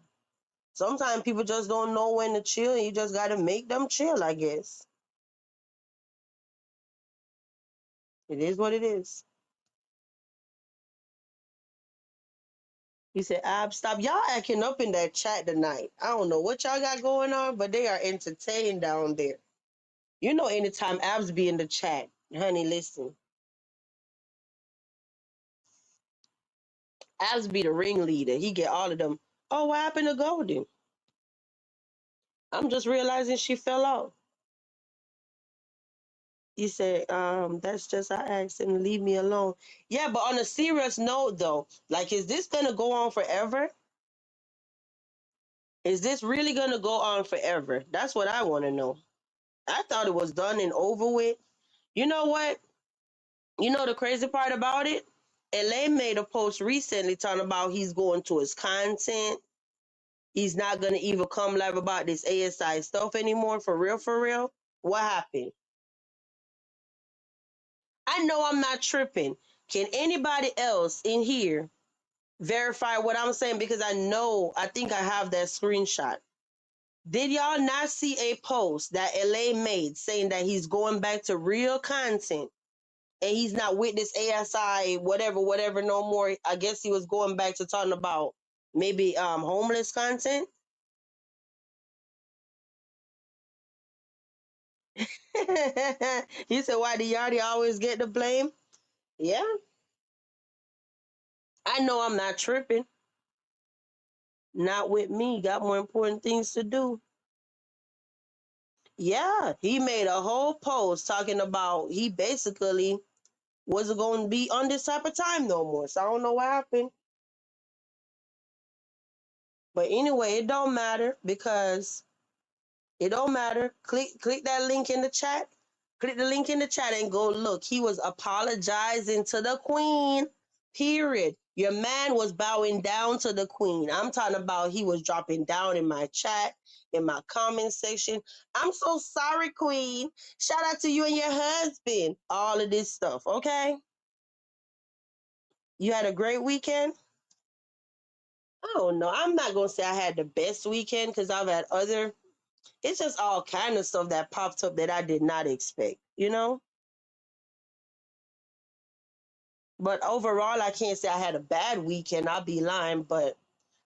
Sometimes people just don't know when to chill. You just gotta make them chill, I guess. It is what it is. He said, Ab, stop. Y'all acting up in that chat tonight. I don't know what y'all got going on, but they are entertained down there. You know, anytime Abs be in the chat, honey, listen. Abs be the ringleader. He get all of them. Oh, what happened to Golden? I'm just realizing she fell off. He said, that's just, I asked him to leave me alone. Yeah, but on a serious note, though, like, is this going to go on forever? Is this really going to go on forever? That's what I want to know. I thought it was done and over with. You know what? You know the crazy part about it? LA made a post recently talking about he's going to his content. He's not going to even come live about this ASI stuff anymore. For real, for real. What happened? I know I'm not tripping. Can anybody else in here verify what I'm saying? Because I think I have that screenshot. Did y'all not see a post that LA made saying that he's going back to real content and he's not with this ASI, whatever no more? I guess he was going back to talking about maybe homeless content. He said, why the Yardie always get the blame? Yeah, I know I'm not tripping. Not with me. Got more important things to do. Yeah, he made a whole post talking about he basically wasn't going to be on this type of time no more. So I don't know what happened. But anyway, it don't matter because it don't matter. Click that link in the chat. Click the link in the chat and go look. He was apologizing to the queen. Period. Your man was bowing down to the queen. I'm talking about he was dropping down in my chat, in my comment section. I'm so sorry, queen. Shout out to you and your husband. All of this stuff, okay? You had a great weekend? I don't know. I'm not going to say I had the best weekend because I've had other. It's just all kind of stuff that popped up that I did not expect, you know? But overall, I can't say I had a bad weekend. I'll be lying, but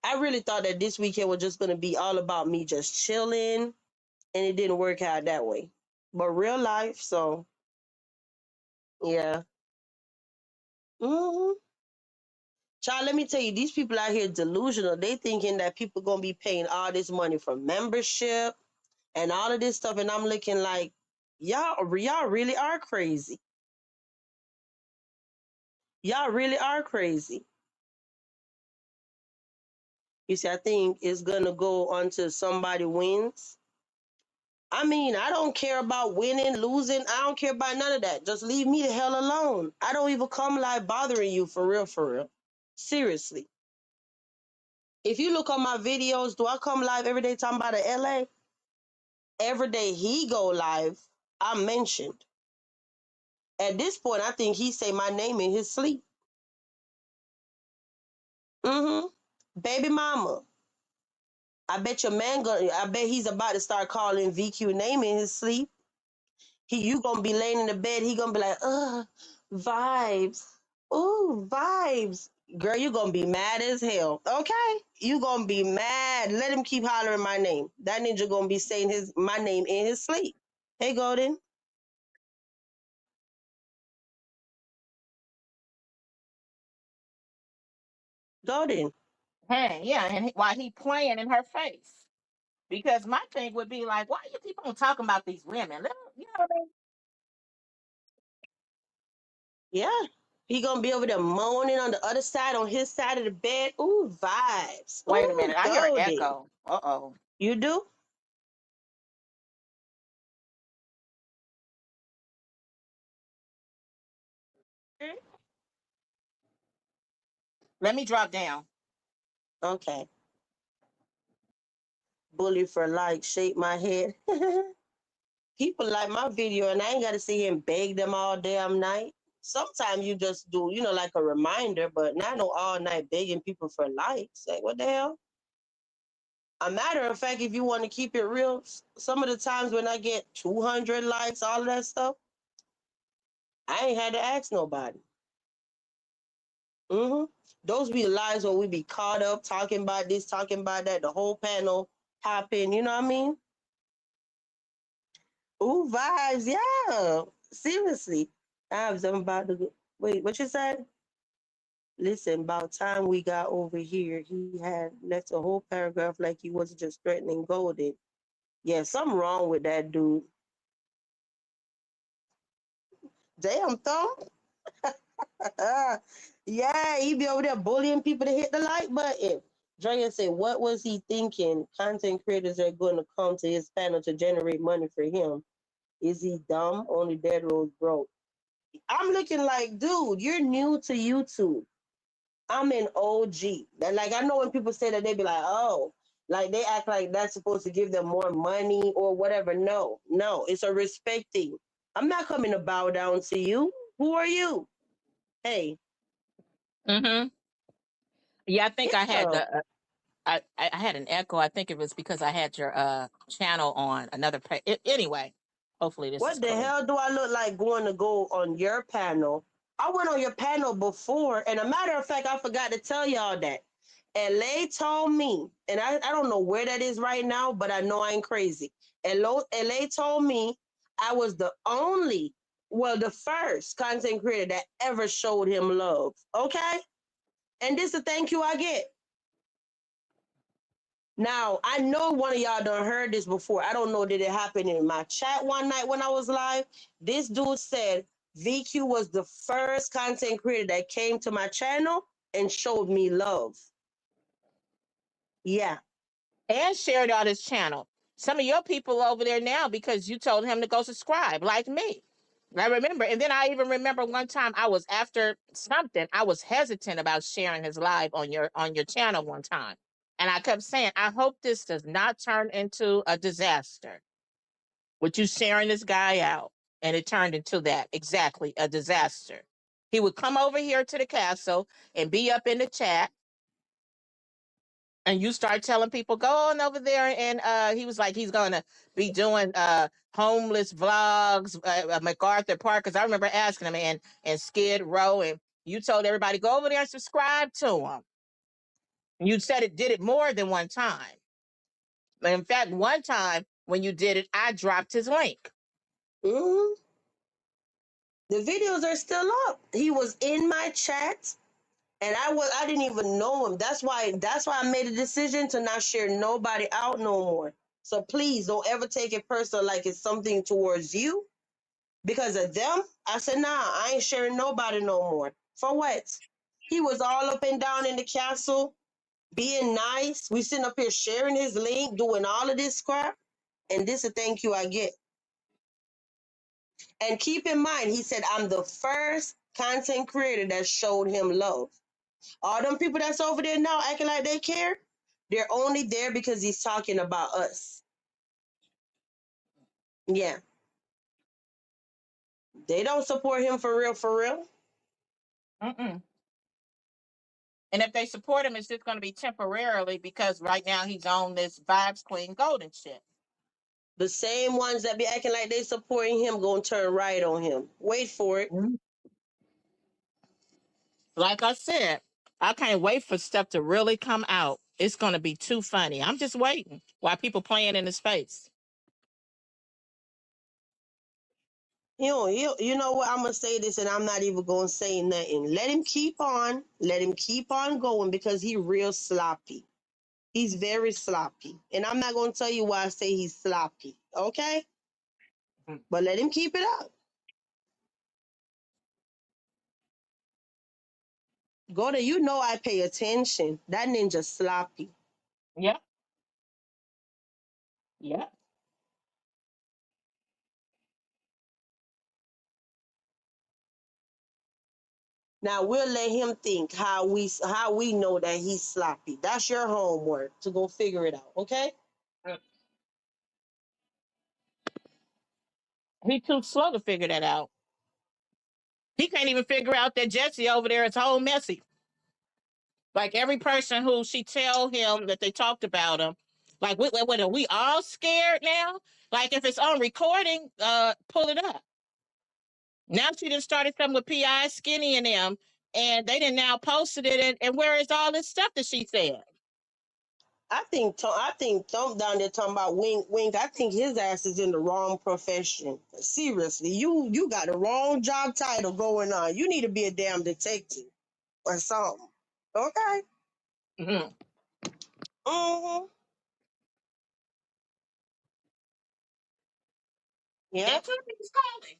I really thought that this weekend was just going to be all about me just chilling, and it didn't work out that way. But real life, so yeah. hmm Child, let me tell you, these people out here delusional. They thinking that people going to be paying all this money for membership and all of this stuff, and I'm looking like, y'all really are crazy. Y'all really are crazy. You see, I think it's gonna go until somebody wins. I mean, I don't care about winning, losing. I don't care about none of that. Just leave me the hell alone. I don't even come live bothering you for real, for real. Seriously. If you look on my videos, do I come live every day talking about the LA? Every day he go live, I'm mentioned. At this point, I think he say my name in his sleep. Mm-hmm. Baby mama. I bet your man gonna. I bet he's about to start calling VQ name in his sleep. You gonna be laying in the bed. He gonna be like, vibes. Ooh, vibes. Girl, you gonna be mad as hell. Okay, you gonna be mad. Let him keep hollering my name. That ninja gonna be saying my name in his sleep. Hey, Golden. Golden. Hey, yeah, and while he playing in her face. Because my thing would be like, why you keep on talking about these women? You know what I mean? Yeah. He gonna be over there moaning on the other side, on his side of the bed. Ooh, vibes. Wait a Ooh, minute. I hear an golden. echo. Uh-oh. You do? Let me drop down. Okay. Bully for like, shake my head. People like my video, and I ain't gotta sit here and beg them all damn night. Sometimes you just do, like a reminder, but not no all night begging people for likes. Like, what the hell? A matter of fact, if you want to keep it real, some of the times when I get 200 likes, all of that stuff, I ain't had to ask nobody. Those be the lives where we be caught up talking about this, talking about that, the whole panel popping, you know what I mean? Ooh, vibes, yeah. Seriously. I'm about to wait, what you said? Listen, about time we got over here, he had left a whole paragraph like he wasn't just threatening Golden. Yeah, something wrong with that dude. Damn, thumb. Yeah, he be over there bullying people to hit the like button. Drea said, what was he thinking? Content creators are going to come to his panel to generate money for him. Is he dumb? Only Dead Rose broke. I'm looking like, dude, you're new to YouTube. I'm an OG. Like, I know when people say that, they be like, oh, like they act like that's supposed to give them more money or whatever. No, it's a respect thing. I'm not coming to bow down to you. Who are you? Hey, Mm-hmm. Yeah, I think I had yeah. the I had an echo. I think it was because I had your channel on another page. Anyway, hopefully this is What the cool. hell do I look like going to go on your panel? I went on your panel before, and a matter of fact, I forgot to tell y'all that. LA told me, and I don't know where that is right now, but I know I ain't crazy. LA told me I was the only, well, the first content creator that ever showed him love. Okay? And this is a thank you I get. Now, I know one of y'all done heard this before. I don't know, did it happen in my chat one night when I was live? This dude said VQ was the first content creator that came to my channel and showed me love. Yeah. And shared on his channel. Some of your people over there now because you told him to go subscribe, like me. I remember, and then I even remember one time I was after something. I was hesitant about sharing his live on your channel one time, and I kept saying, "I hope this does not turn into a disaster." With you sharing this guy out, and it turned into that exactly a disaster. He would come over here to the castle and be up in the chat, and you start telling people go on over there, and he was like he's gonna be doing homeless vlogs, MacArthur Park, because I remember asking him, and Skid Row, and you told everybody go over there and subscribe to him. And you said it did it more than one time. In fact, one time when you did it, I dropped his link. hmm The videos are still up. He was in my chat, and I didn't even know him. That's why I made a decision to not share nobody out no more. So please don't ever take it personal like it's something towards you. Because of them, I said, nah, I ain't sharing nobody no more. For what? He was all up and down in the castle, being nice. We sitting up here sharing his link, doing all of this crap. And this is a thank you I get. And keep in mind, he said, I'm the first content creator that showed him love. All them people that's over there now acting like they care, they're only there because he's talking about us. Yeah. They don't support him for real, for real. Mm-mm. And if they support him, it's just going to be temporarily because right now he's on this Vibes Queen Golden shit. The same ones that be acting like they supporting him gonna turn right on him. Wait for it. Mhm. Like I said, I can't wait for stuff to really come out. It's going to be too funny. I'm just waiting while people playing in the space. You know what? I'm gonna say this, and I'm not even gonna say nothing. Let him keep on. Let him keep on going because he real sloppy. He's very sloppy. And I'm not going to tell you why I say he's sloppy. Okay? Mhm. But let him keep it up. Go to, you know I pay attention. That ninja sloppy. Yep. Yep. Now we'll let him think how we know that he's sloppy. That's your homework to go figure it out, okay? Mm. He too slow to figure that out. He can't even figure out that Jesse over there is whole messy. Like every person who she tell him that they talked about him, like what are we all scared now? Like if it's on recording, pull it up. Now she just started something with Pi Skinny and them, and they didn't now posted it. And where is all this stuff that she said? I think Tom down there talking about Wink Wink. I think his ass is in the wrong profession. Seriously, you got the wrong job title going on. You need to be a damn detective or something. Okay. Mm-hmm. Mm-hmm. Yeah. That could be his calling.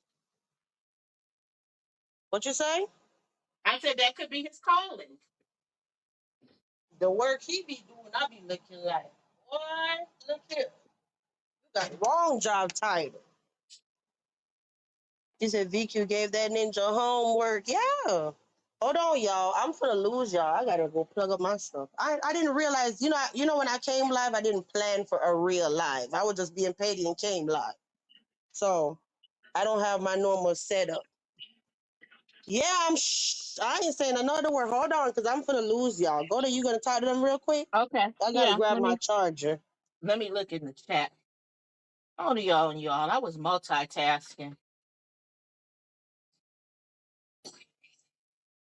What you say? I said that could be his calling. The work he be doing, I be looking like, boy, look here. You got the wrong job title. She said VQ gave that ninja homework. Yeah. Hold on, y'all. I'm gonna lose y'all. I gotta go plug up my stuff. I didn't realize, when I came live, I didn't plan for a real live. I was just being petty and came live. So I don't have my normal setup. Yeah, I ain't saying another word. Hold on, because I'm gonna lose y'all. Go to you gonna talk to them real quick? Okay. I gotta Yeah. grab Let my me charger. let me look in the chat. Hold y'all and y'all. I was multitasking.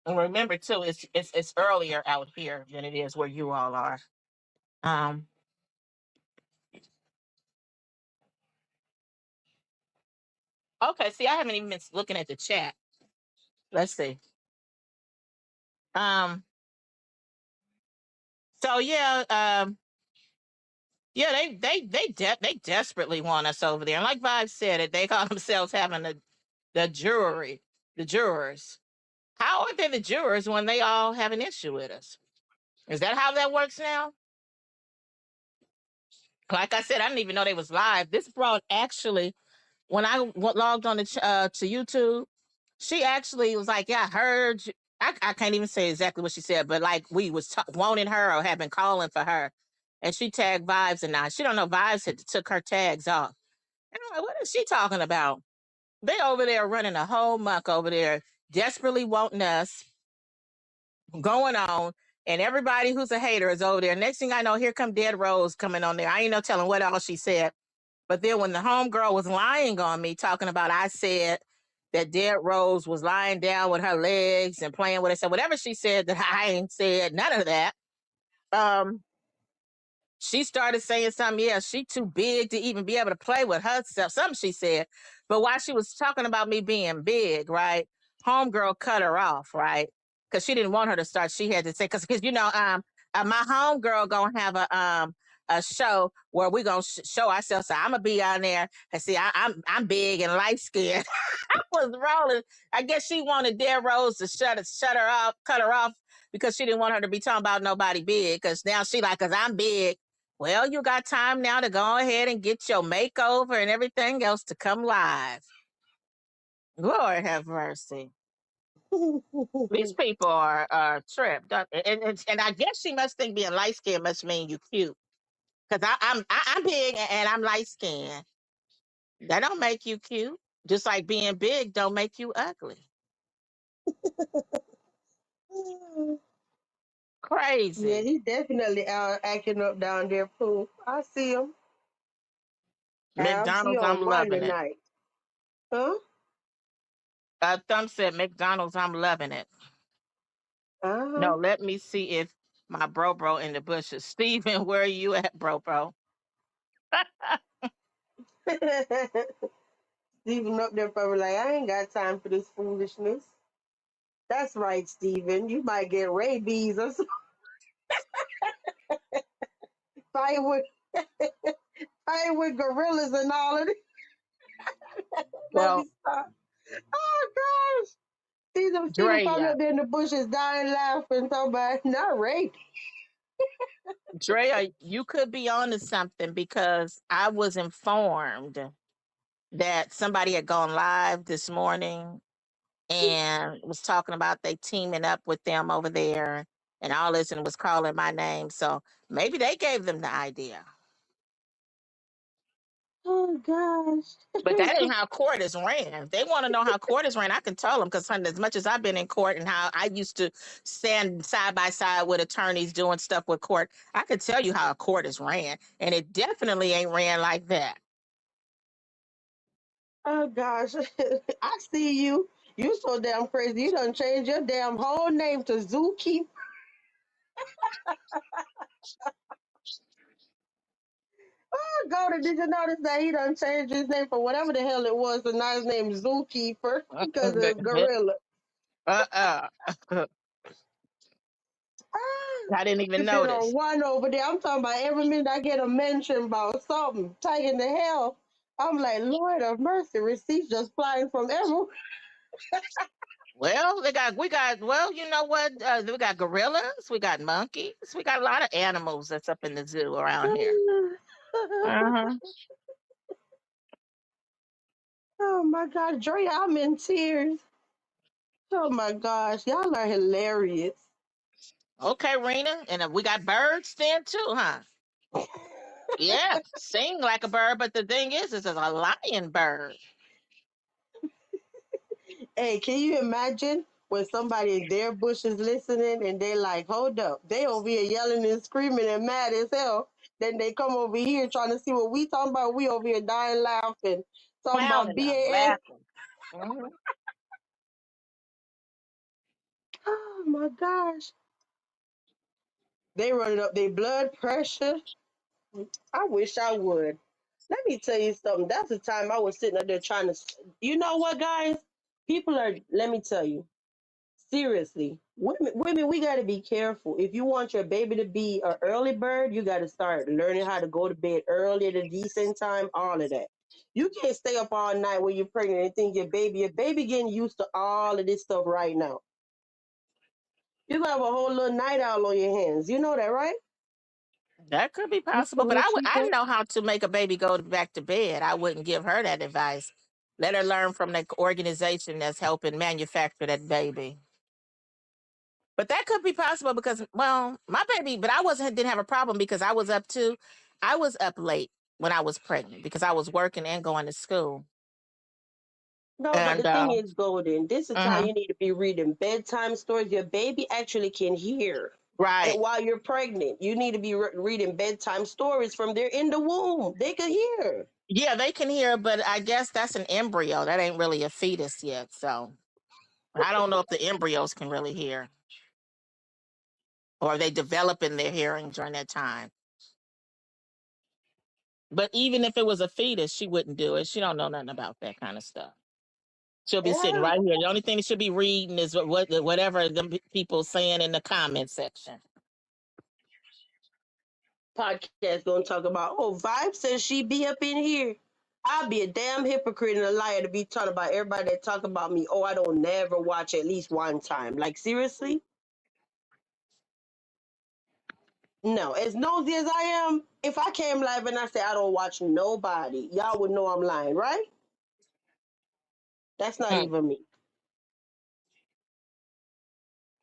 And remember too, it's earlier out here than it is where you all are. Um. Okay. See, I haven't even been looking at the chat. Let's see. Um. So yeah. Yeah. They desperately want us over there. And like Vibe said, it they call themselves having the jury, the jurors. How are they the jurors when they all have an issue with us? Is that how that works now? Like I said, I didn't even know they was live. This brought actually when I logged on to YouTube, she actually was like, "Yeah, I heard." You. I can't even say exactly what she said, but like we was wanting her or had been calling for her, and she tagged Vibes and I. She don't know Vibes had took her tags off. And I'm like, "What is she talking about?" They over there running a whole muck over there, desperately wanting us going on. And everybody who's a hater is over there. Next thing I know, here come Dead Rose coming on there. I ain't no telling what else she said. But then when the homegirl was lying on me, talking about I said that Dead Rose was lying down with her legs and playing with herself, whatever she said that I ain't said, none of that. Um, she started saying something. Yeah, she too big to even be able to play with herself. Something she said. But while she was talking about me being big, right? Homegirl cut her off, right? Because she didn't want her to start. She had to say, because my homegirl gonna have a show where we gonna show ourselves. So I'm gonna be on there and see. I'm big and light skinned. Was rolling. I guess she wanted Dead Rose to shut her off, cut her off because she didn't want her to be talking about nobody big. Because now she like, because I'm big. Well, you got time now to go ahead and get your makeover and everything else to come live. Lord have mercy. These people are tripped. And I guess she must think being light skinned must mean you cute. Because I'm big and I'm light skinned. That don't make you cute. Just like being big don't make you ugly. Yeah, Crazy. he definitely out acting up down there, Pooh. I see him. I'll see you McDonald's, I'm on Monday loving it. night. Huh? Thumb said McDonald's, I'm loving it. Uh-huh. No, let me see if my bro in the bushes. Steven, where are you at, bro? Steven up there probably like, I ain't got time for this foolishness. That's right, Steven. You might get rabies or something. fight with fight with gorillas and all of it. Let me Well, stop. Oh gosh. See them probably Drea, up there in the bushes dying laughing, talking about not rape. Drea, you could be onto something because I was informed that somebody had gone live this morning and was talking about they teaming up with them over there and all this and was calling my name. So maybe they gave them the idea. Oh gosh. But that ain't how court is ran. If they want to know how court is ran, I can tell them because as much as I've been in court and how I used to stand side by side with attorneys doing stuff with court, I could tell you how a court is ran. And it definitely ain't ran like that. Oh gosh. I see you. You so damn crazy. You done changed your damn whole name to Zookeeper. Oh God, did you notice that he done changed his name for whatever the hell it was, and now his name is Zookeeper because of gorilla. Uh-uh. Ah, I didn't even it's been on notice. one over there. I'm talking about every minute I get a mention about something taking the hell. I'm like, Lord of mercy, receipts just flying from everywhere. Well, well, you know what? We got gorillas, we got monkeys, we got a lot of animals that's up in the zoo around here. Uh-huh. Oh my God, Dre, I'm in tears. Oh my gosh, y'all are hilarious. Okay, Rena. And we got birds then too, huh? Yeah, sing like a bird, but the thing is, this is a lion bird. Hey, can you imagine when somebody in their bush is listening and they like, hold up, they over here yelling and screaming and mad as hell. Then they come over here trying to see what we talking about. We over here dying laughing, talking about Clowning them, BAS. laughing. Mhm. Oh my gosh. They running up their blood pressure. I wish I would. Let me tell you something. That's the time I was sitting up there trying to. You know what, guys? People are. Let me tell you. Seriously, women, we got to be careful. If you want your baby to be an early bird, you got to start learning how to go to bed early at a decent time. All of that. You can't stay up all night when you're pregnant and think your baby getting used to all of this stuff right now. You gonna have a whole little night owl on your hands. You know that, right? That could be Mr. possible, but I Rashida? know how to make a baby go back to bed. I wouldn't give her that advice. Let her learn from the organization that's helping manufacture that baby. But that could be possible because, well, my baby, but I wasn't didn't have a problem because I was up too. I was up late when I was pregnant because I was working and going to school. No, but And the thing is, Golden, this is the time mhm, you need to be reading bedtime stories. Your baby actually can hear. And right. while you're pregnant, you need to be reading bedtime stories from there in the womb. They could hear. Yeah, they can hear, but I guess that's an embryo. That ain't really a fetus yet. So I don't know if the embryos can really hear or they develop in their hearing during that time. But even if it was a fetus, she wouldn't do it. She don't know nothing about that kind of stuff. She'll be sitting Yeah, right here. The only thing she'll be reading is whatever the people saying in the comment section. podcast gonna talk about. Oh, Vibe says she be up in here. I'll be a damn hypocrite and a liar to be talking about everybody that talk about me. Oh, I don't never watch at least one time. Like seriously? No. As nosy as I am, if I came live and I said I don't watch nobody, y'all would know I'm lying, right? That's not Hmm. even me.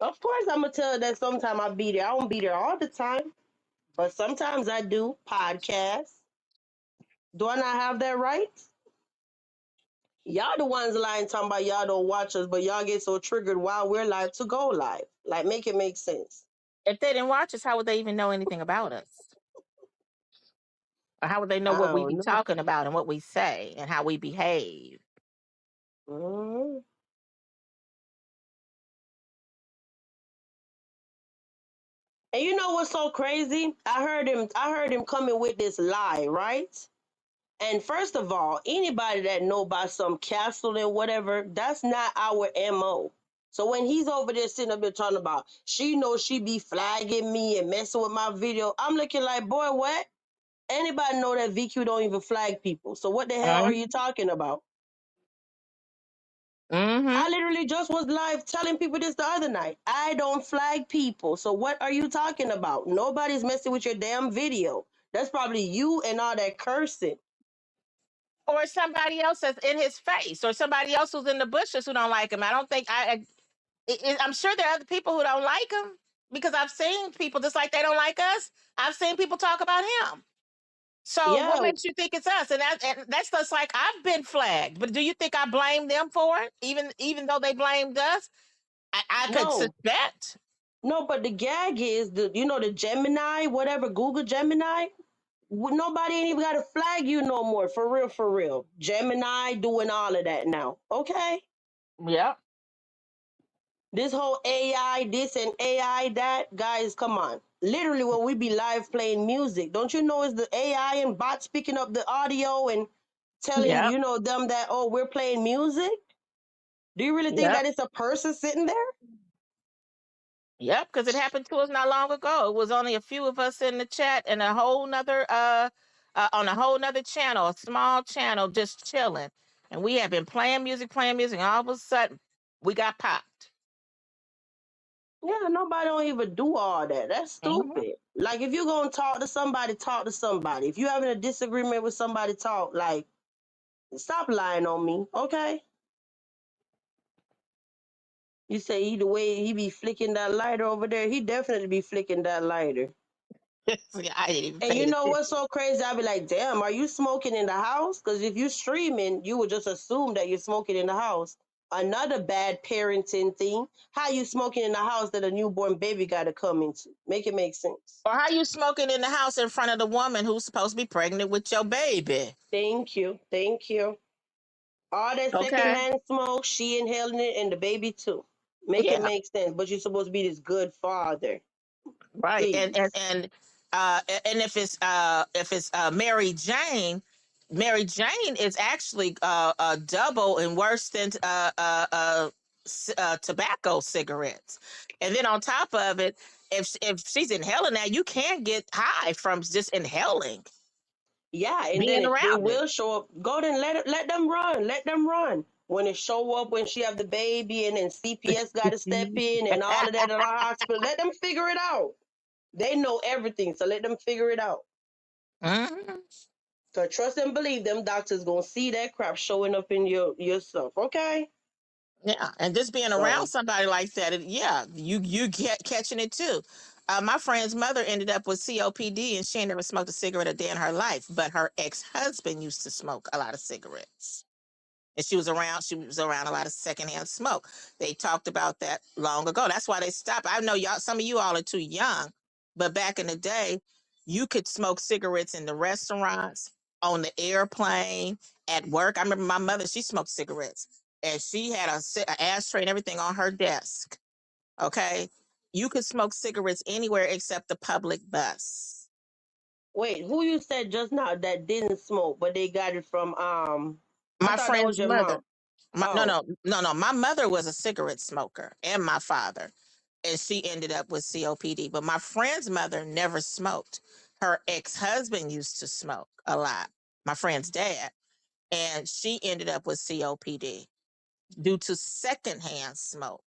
Of course, I'm gonna tell her that sometime I be there. I don't be there all the time, but sometimes I do podcasts. Do I not have that right? Y'all the ones lying talking about y'all don't watch us, but y'all get so triggered while we're live to go live. Like, make it make sense. If they didn't watch us, how would they even know anything about us? Or how would they know I what we don't be know. talking about and what we say and how we behave? Mhm. And you know what's so crazy? I heard him coming with this lie, right? And first of all, anybody that know about some castle and whatever, that's not our MO. So when he's over there sitting up there talking about she knows she be flagging me and messing with my video, I'm looking like, boy, what? Anybody know that VQ don't even flag people. So what the hell are you talking about? Mm-hmm. I literally just was live telling people this the other night. I don't flag people. So what are you talking about? Nobody's messing with your damn video. That's probably you and all that cursing. Or somebody else that's in his face, or somebody else who's in the bushes who don't like him. I don't think I'm sure there are other people who don't like him, because I've seen people just like they don't like us. I've seen people talk about him. So what Yeah, makes you think it's us? And that's just like, I've been flagged, but do you think I blame them for it? Even though they blamed us, I could no. suspect. No, but the gag is the Gemini, whatever, Google Gemini. Nobody ain't even got to flag you no more. For real, for real. Gemini doing all of that now. Okay? Yep. This whole AI, this and AI, that, guys, come on. Literally, when we be live playing music, don't you know it's the AI and bots picking up the audio and telling, Yep. them that, oh, we're playing music? Do you really think Yep. that it's a person sitting there? Yep. Because it happened to us not long ago. It was only a few of us in the chat, and a whole nother on a whole nother channel, a small channel, just chilling. And we have been playing music, and all of a sudden we got popped. Yeah, nobody don't even do all that. That's Hmm. stupid. Like if you're gonna talk to somebody, talk to somebody. If you're having a disagreement with somebody, talk. Like, stop lying on me, okay? You say either way he be flicking that lighter over there, he definitely be flicking that lighter. I didn't even And pay you know attention. what's so crazy? I'll be like, damn, are you smoking in the house? Because if you streaming, you would just assume that you're smoking in the house. Another bad parenting thing. How you smoking in the house that a newborn baby got to come into? Make it make sense. Or how you smoking in the house in front of the woman who's supposed to be pregnant with your baby? Thank you. Thank you. All that Okay. secondhand smoke, she inhaling it, and the baby too. Make it Yeah. make sense. But you're supposed to be this good father, Right. please. And if it's Mary Jane, Mary Jane is actually double and worse than tobacco cigarettes. And then on top of it, if she's inhaling that, you can get high from just inhaling, Yeah, and then being it around it. will show up. Go then let them run. Let them run. When it show up when she have the baby and then CPS got to step in and all of that at our hospital, let them figure it out. They know everything, so let them figure it out. Mhm. So trust and believe them doctors gonna see that crap showing up in your stuff. Okay. Yeah, and just being around So somebody like that, yeah, you get catching it too. My friend's mother ended up with COPD, and she ain't never smoked a cigarette a day in her life. But her ex husband used to smoke a lot of cigarettes, and she was around a lot of secondhand smoke. They talked about that long ago. That's why they stopped. I know y'all, some of you all are too young, but back in the day, you could smoke cigarettes in the restaurants, on the airplane, at work. I remember my mother; she smoked cigarettes, and she had a ashtray and everything on her desk. Okay, you could smoke cigarettes anywhere except the public bus. wait, who you said just now that didn't smoke, but they got it from I My thought that was friend's your mother. mom. Oh, No. My mother was a cigarette smoker, and my father, and she ended up with COPD. But my friend's mother never smoked. Her ex husband used to smoke a lot. My friend's dad, and she ended up with COPD due to secondhand smoke.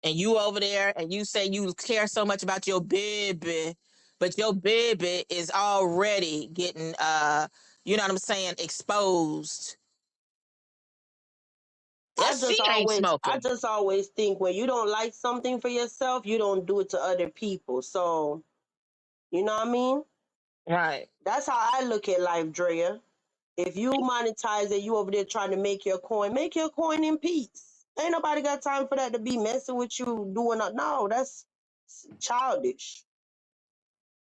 And you over there, and you say you care so much about your baby, but your baby is already getting you know what I'm saying, exposed. I Yes, she just ain't always I smoking. just always think when you don't like something for yourself, you don't do it to other people. So, you know what I mean? Right. That's how I look at life, Drea. If you monetize it, you over there trying to make your coin in peace. Ain't nobody got time for that to be messing with you doing that. No, that's childish.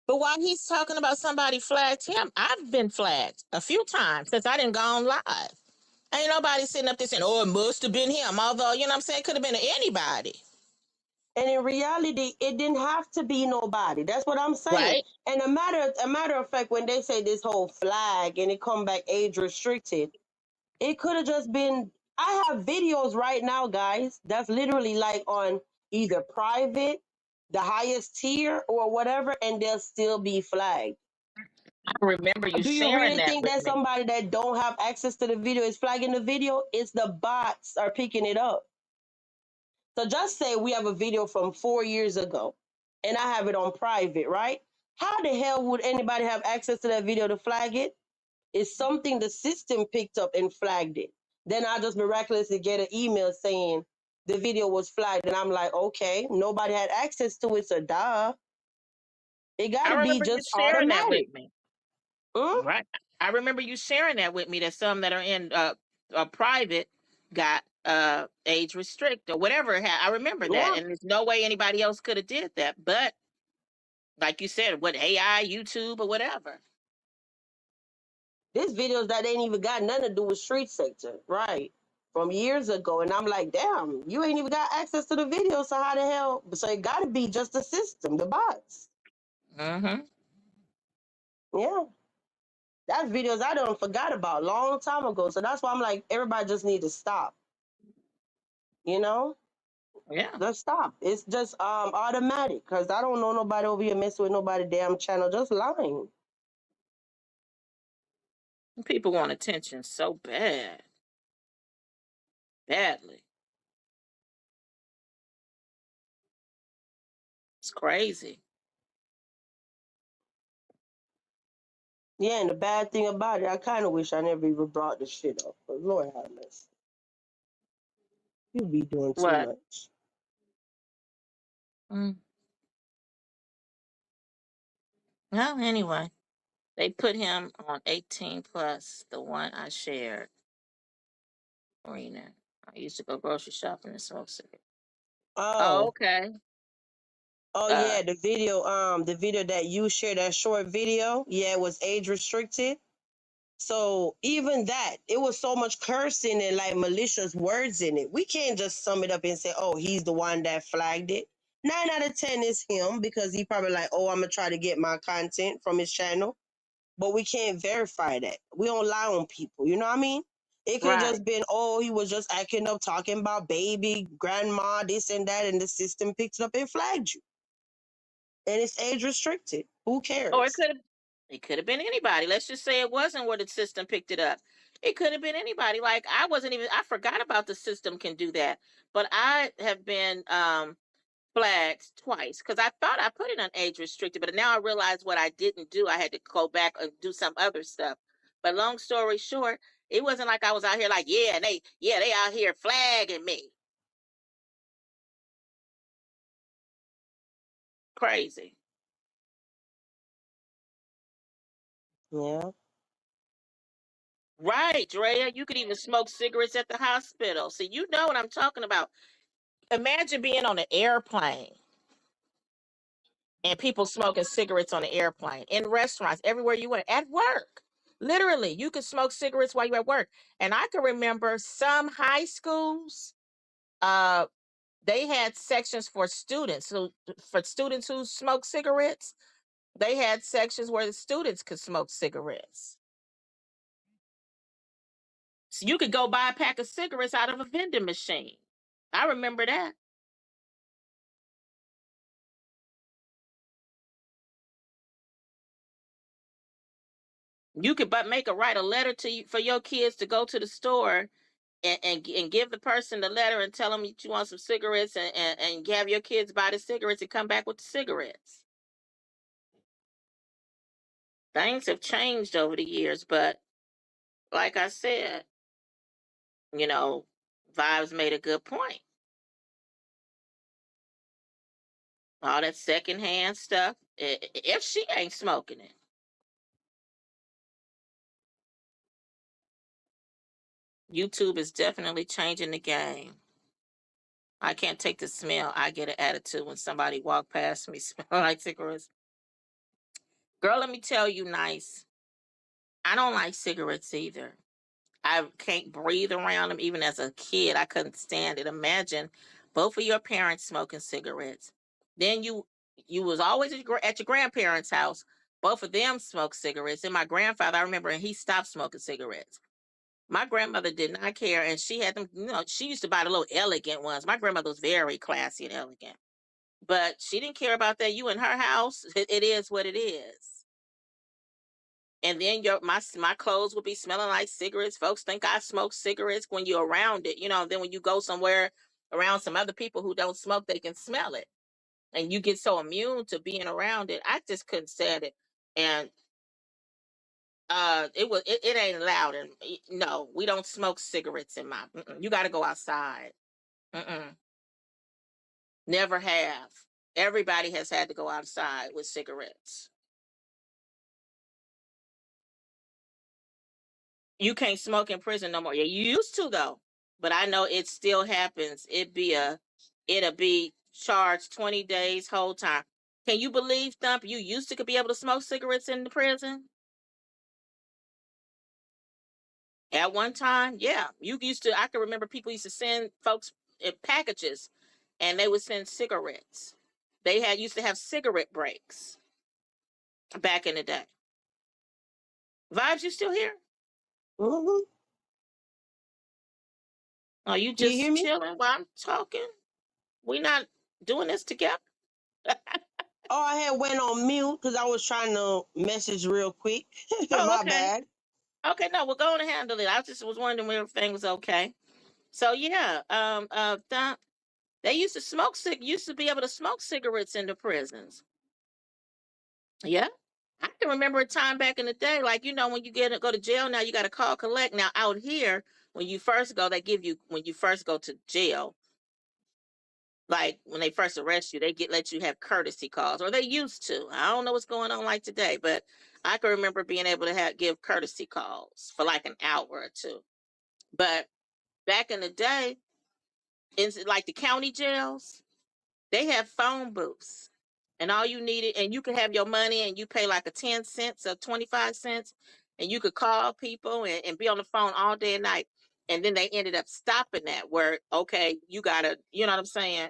But while he's talking about somebody flagged him, I've been flagged a few times since I didn't go on live. Ain't nobody sitting up there saying, oh, it must have been him. Although, you know what I'm saying? It could have been anybody. And in reality, it didn't have to be nobody. That's what I'm saying. Right. And a matter of fact, when they say this whole flag and it come back age restricted, It could have just been. I have videos right now, guys. That's literally like on either private, the highest tier, or whatever, and they'll still be flagged. I remember you Do you sharing really that think with that me. somebody that don't have access to the video is flagging the video? It's the bots are picking it up. So just say we have a video from 4 years ago and I have it on private, right? How the hell would anybody have access to that video to flag it? It's something the system picked up and flagged it. Then I just miraculously get an email saying the video was flagged. And I'm like, okay, nobody had access to it, so duh. It got I to be remember you just sharing that with automatic. me. Hmm? Right. I remember you sharing that with me that some that are in private got age restrict or whatever I remember that. Yeah. And there's no way anybody else could have did that. But like you said, what AI, YouTube or whatever. There's videos that ain't even got nothing to do with street sector, right? From years ago. And I'm like, damn, you ain't even got access to the video. So how the hell? So it got to be just the system, the bots. Mm-hmm. Yeah. That's videos I done forgot about long time ago. So that's why I'm like, everybody just need to stop. You know? Yeah. Just stop. It's just automatic. Cause I don't know nobody over here messing with nobody damn channel. Just lying. People want attention so bad. Badly. It's crazy. Yeah, and the bad thing about it, I kind of wish I never even brought this shit up. But Lord have mercy. You be doing too What? much. Mm. Well, anyway, they put him on 18 plus, the one I shared. Arena. I used to go grocery shopping and smoke cigarettes. Oh, Oh, okay. oh Uh, yeah, the video that you shared, that short video, yeah, it was age restricted. So even that, it was so much cursing and like malicious words in it. We can't just sum it up and say, oh, he's the one that flagged it. 9 out of 10 is him because he probably like, oh, I'm gonna try to get my content from his channel. But we can't verify that. We don't lie on people. You know what I mean? It could have right. just been, oh, he was just acting up, talking about baby, grandma, this and that, and the system picked it up and flagged you. And it's age restricted. Who Or it cares? could have. It could have been anybody. Let's just say it wasn't where the system picked it up. It could have been anybody. Like I wasn't even. I forgot about the system can do that. But I have been flagged twice because I thought I put it on age restricted, but now I realize what I didn't do. I had to go back and do some other stuff. But long story short, it wasn't like I was out here like, they out here flagging me. Crazy. Yeah. Right, Drea. You could even smoke cigarettes at the hospital. So you know what I'm talking about. Imagine being on an airplane and people smoking cigarettes on the airplane, in restaurants, everywhere you went, at work. Literally, you could smoke cigarettes while you're at work. And I can remember some high schools, uh, they had sections for students who smoke cigarettes. They had sections where the students could smoke cigarettes. So you could go buy a pack of cigarettes out of a vending machine. I remember that. You could but make a write a letter to you for your kids to go to the store and give the person the letter and tell them that you want some cigarettes and have your kids buy the cigarettes and come back with the cigarettes. Things have changed over the years, but like I said, you know, Vibes made a good point. All that secondhand stuff, if she ain't smoking it, YouTube is definitely changing the game. I can't take the smell. I get an attitude when somebody walk past me smell like cigarettes. Girl, let me tell you, nice. I don't like cigarettes either. I can't breathe around them. Even as a kid, I couldn't stand it. Imagine both of your parents smoking cigarettes. Then you was always at your grandparents' house. Both of them smoked cigarettes. And my grandfather, I remember, he stopped smoking cigarettes. My grandmother did not care, and she had them. She used to buy the little elegant ones. My grandmother was very classy and elegant, but she didn't care about that. You in her house, it is what it is. And then my clothes will be smelling like cigarettes. Folks think I smoke cigarettes when you're around it. Then when you go somewhere around some other people who don't smoke, they can smell it. And you get so immune to being around it. I just couldn't stand it. And it ain't allowed. And no, we don't smoke cigarettes in my you got to go outside. Mm-mm. Never have. Everybody has had to go outside with cigarettes. You can't smoke in prison no more. Yeah, you used to though, but I know it still happens. It'll be charged 20 days whole time. Can you believe, Thump? You used to could be able to smoke cigarettes in the prison at one time. Yeah, you used to. I can remember people used to send folks in packages, and they would send cigarettes. They used to have cigarette breaks back in the day. Vibes, you still here? Mm-hmm. Are you You hear just me? chilling while I'm talking? We not doing this together? Oh, I had went on mute because I was trying to message real quick. Oh, My okay. bad. Okay, no, we're going to handle it. I just was wondering if everything was okay. So yeah, they used to used to be able to smoke cigarettes in the prisons. Yeah. I can remember a time back in the day, like when you go to jail now, you got to call collect. Now out here, when you first go, they give you when you first go to jail, like when they first arrest you, they let you have courtesy calls, or they used to. I don't know what's going on like today, but I can remember being able to give courtesy calls for like an hour or two. But back in the day, in like the county jails, they have phone booths, and all you needed, and you could have your money, and you pay like a 10 cents or 25 cents, and you could call people and be on the phone all day and night. And then they ended up stopping that, where okay, you gotta, you know what I'm saying?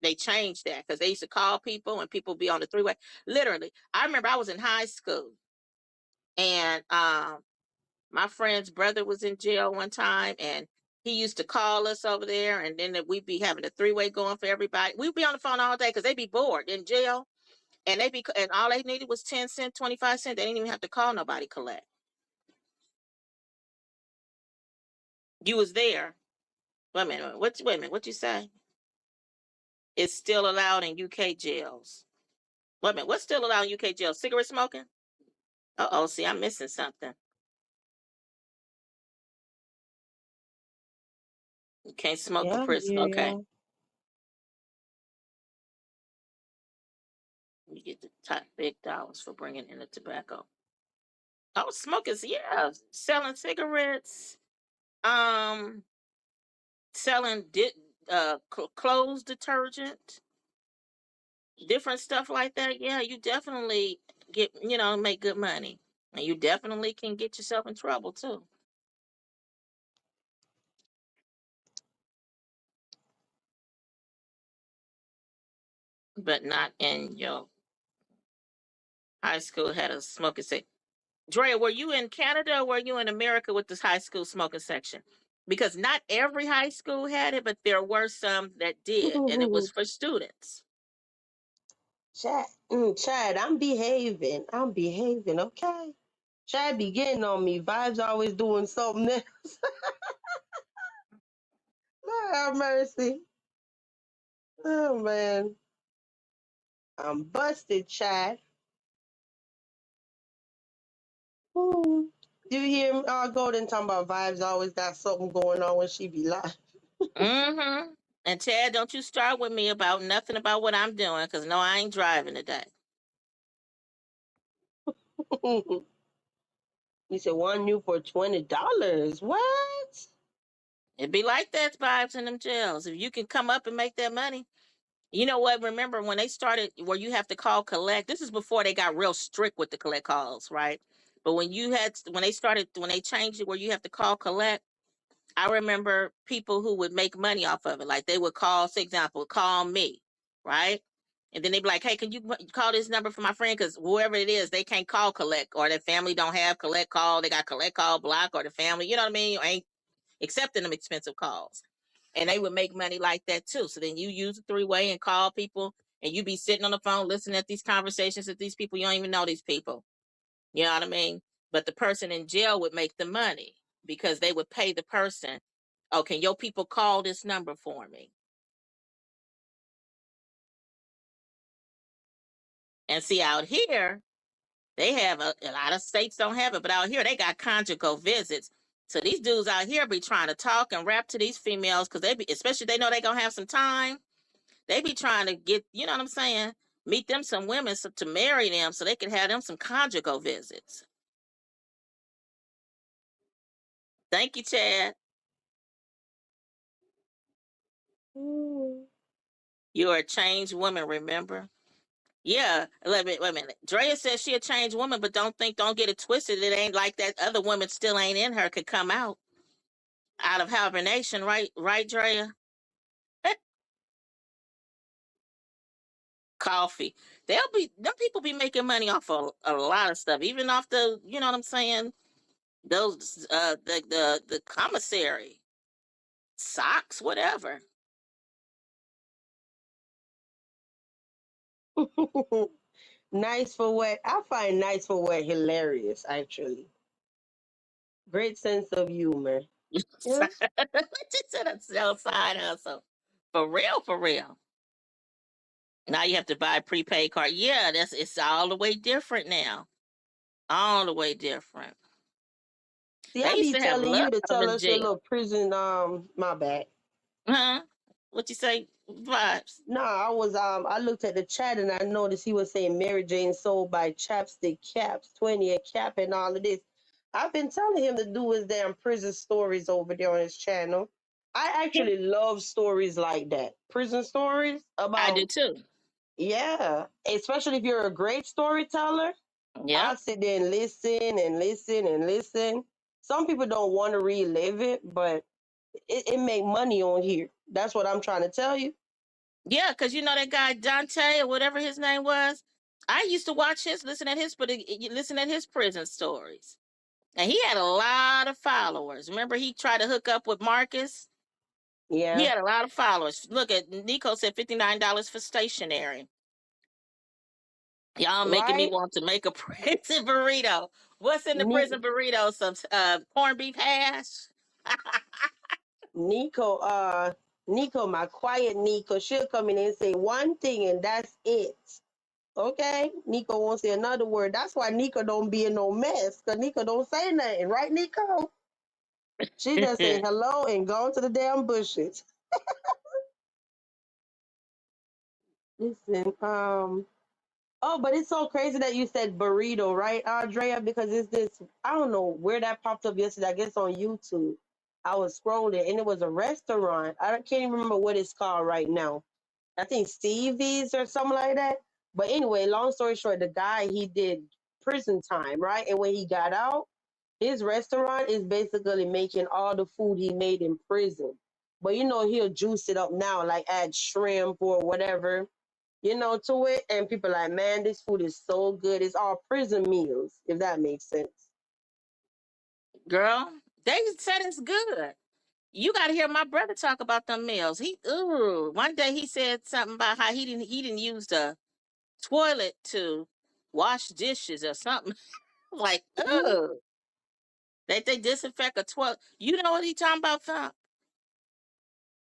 They changed that because they used to call people and people be on the three-way. Literally, I remember I was in high school, and my friend's brother was in jail one time, and he used to call us over there, and then we'd be having a three-way going for everybody. We'd be on the phone all day because they'd be bored in jail, and all they needed was 10 cents, 25 cents. They didn't even have to call nobody collect. You was there. Wait a minute. Wait a minute. What you say? It's still allowed in UK jails. Wait a minute. What's still allowed in UK jails? Cigarette smoking? Uh-oh. See, I'm missing something. You can't smoke in Yeah, prison. yeah, Okay. yeah. You get the top big dollars for bringing in the tobacco. Oh, smokers, yeah, selling cigarettes, um, selling clothes detergent, different stuff like that. Yeah, you definitely make good money, and you definitely can get yourself in trouble too, but not in your high school had a smoking section. Drea, were you in Canada or were you in America with this high school smoking section? Because not every high school had it, but there were some that did, and it was for students. Chad, I'm behaving. I'm behaving, okay? Chad be getting on me. Vibes always doing something else. Lord have mercy. Oh, man. I'm busted, Chad. Ooh. You hear me? Golden talking about Vibes always got something going on when she be live. Mm-hmm. And Chad, don't you start with me about nothing about what I'm doing, because no, I ain't driving today. He said one new for $20. What? It'd be like that vibes in them jails. If you can come up and make that money. You know what? Remember when they started where you have to call collect? This is before they got real strict with the collect calls, right? But when they changed it where you have to call collect, I remember people who would make money off of it. Like they would call, for example, call me, right? And then they be like, hey, can you call this number for my friend? Because whoever it is, they can't call collect, or their family don't have collect call. They got collect call block, or the family, you know what I mean? Ain't accepting them expensive calls. And they would make money like that too. So then you use a 3-way and call people, and you be sitting on the phone listening at these conversations with these people. You don't even know these people. You know what I mean? But the person in jail would make the money because they would pay the person. Oh, can your people call this number for me? And see, out here, they have a lot of states don't have it, but out here they got conjugal visits. So these dudes out here be trying to talk and rap to these females because they be, especially they know they gonna have some time. They be trying to get, you know what I'm saying, meet them some women to marry them so they can have them some conjugal visits. Thank you, Chad. Mm. You're a changed woman, remember? Yeah, wait a minute. Drea says she a changed woman, but don't get it twisted. It ain't like that other woman still ain't in her could come out of hibernation, right? Right, Drea? Coffee. Them people be making money off of a lot of stuff, even off the, you know what I'm saying? Those the commissary, socks, whatever. Nice for what? I find nice for what hilarious, actually. Great sense of humor. Yeah. Just to the sell side hustle. For real, for real. Now you have to buy a prepaid card. Yeah, it's all the way different now. All the way different. See, They I used be to have telling love you to tell in us your jail. little prison, my bad. Huh? What you say? Vibes. No, I looked at the chat and I noticed he was saying Mary Jane sold by Chapstick Caps, 20 a cap and all of this. I've been telling him to do his damn prison stories over there on his channel. I actually love stories like that. Prison stories I do about, too. yeah, especially if you're a great storyteller. I'll Yep. sit there and listen and listen and listen. Some people don't want to relive it, but it make money on here. That's what I'm trying to tell you. Yeah, because you know that guy Dante or whatever his name was. I used to watch his, listen at his prison stories, and he had a lot of followers. Remember, he tried to hook up with Marcus. He Yeah. had a lot of followers. Look at Nico said $59 for stationery. Y'all making me Right? want to make a prison burrito. What's in the Ni- prison burrito? Some corned beef hash. Nico, Nico, my quiet Nico, she'll come in and say one thing and that's it. Okay? Nico won't say another word. That's why Nico don't be in no mess, because Nico don't say nothing, right, Nico? She just say hello and go to the damn bushes. Listen, oh, but it's so crazy that you said burrito, right, Andrea? Because it's this, I don't know where that popped up yesterday. I guess on YouTube. I was scrolling and it was a restaurant. I can't even remember what it's called right now. I think Stevie's or something like that. But anyway, long story short, the guy, he did prison time, right? And when he got out, his restaurant is basically making all the food he made in prison. But he'll juice it up now, like add shrimp or whatever, to it. And people like, man, this food is so good. It's all prison meals, if that makes sense. Girl, they said it's good. You got to hear my brother talk about them meals. One day he said something about how he didn't use the toilet to wash dishes or something. Like, Mhm. ooh, they disinfect a toilet. You know what he talking about, fam?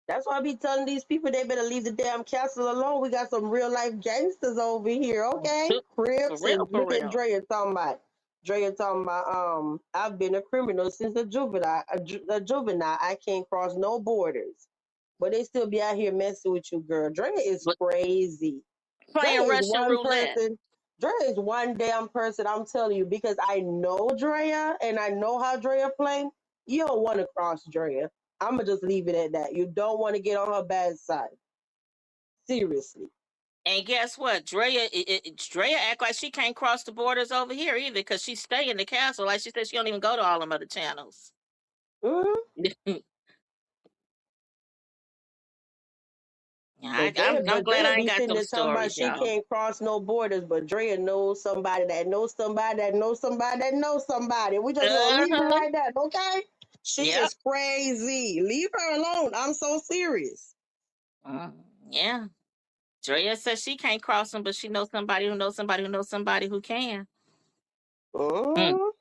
That's why I be telling these people they better leave the damn castle alone. We got some real life gangsters over here, okay? For Crips real, and for look at real. Drea talking about. Drea talking about I've been a criminal since a juvenile. A juvenile. I can't cross no borders. But they still be out here messing with you, girl. Drea is But crazy. Drea playing is Russian one roulette. person. Drea is one damn person, I'm telling you, because I know Drea and I know how Drea play. You don't want to cross Drea. I'm gonna just leave it at that. You don't want to get on her bad side. Seriously. And guess what? Drea act like she can't cross the borders over here either because she stay in the castle. Like she said, she don't even go to all them other channels. Hmm. But I'm glad Drea I ain't be got sitting them there talking about stories, she y'all. can't cross no borders, but Drea knows somebody that knows somebody that knows somebody that knows somebody. We just gonna leave it Uh-huh. right there, okay? She Yep. is crazy. Leave her alone. I'm so serious. Yeah. Drea says she can't cross them, but she knows somebody who knows somebody who knows somebody who can. Mm. Mhm.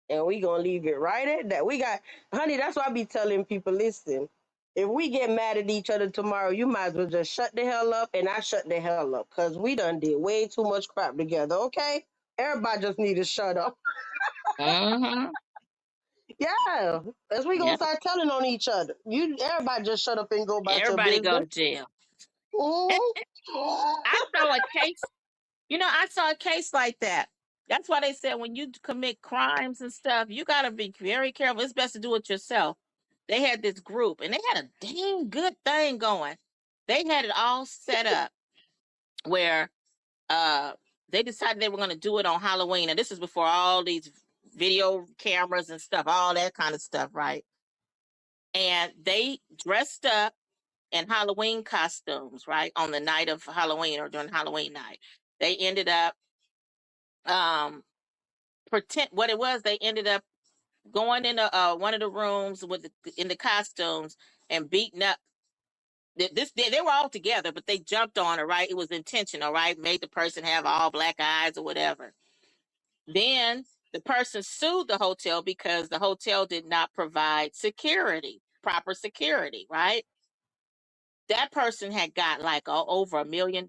And we gonna leave it right at that. We got, honey. That's why I be telling people, listen. If we get mad at each other tomorrow, you might as well just shut the hell up, and I shut the hell up, cause we done did way too much crap together. Okay, everybody just need to shut up. Mm-hmm. Yeah, as we gonna Yep. start telling on each other. Everybody just shut up and go about your Everybody go business. to jail. Mhm. I saw a case. I saw a case like that. That's why they said when you commit crimes and stuff, you got to be very careful. It's best to do it yourself. They had this group and they had a dang good thing going. They had it all set up where uh they decided they were going to do it on Halloween. And this is before all these video cameras and stuff, all that kind of stuff, right? And they dressed up in Halloween costumes, right? On the night of Halloween or during Halloween night. They ended up um pretend what it was. They ended up going into one of the rooms in the costumes and beating up they were all together, but they jumped on her, right? It was intentional, right? Made the person have all black eyes or whatever. Then the person sued the hotel because the hotel did not provide proper security, right? That person had got like over $1 million.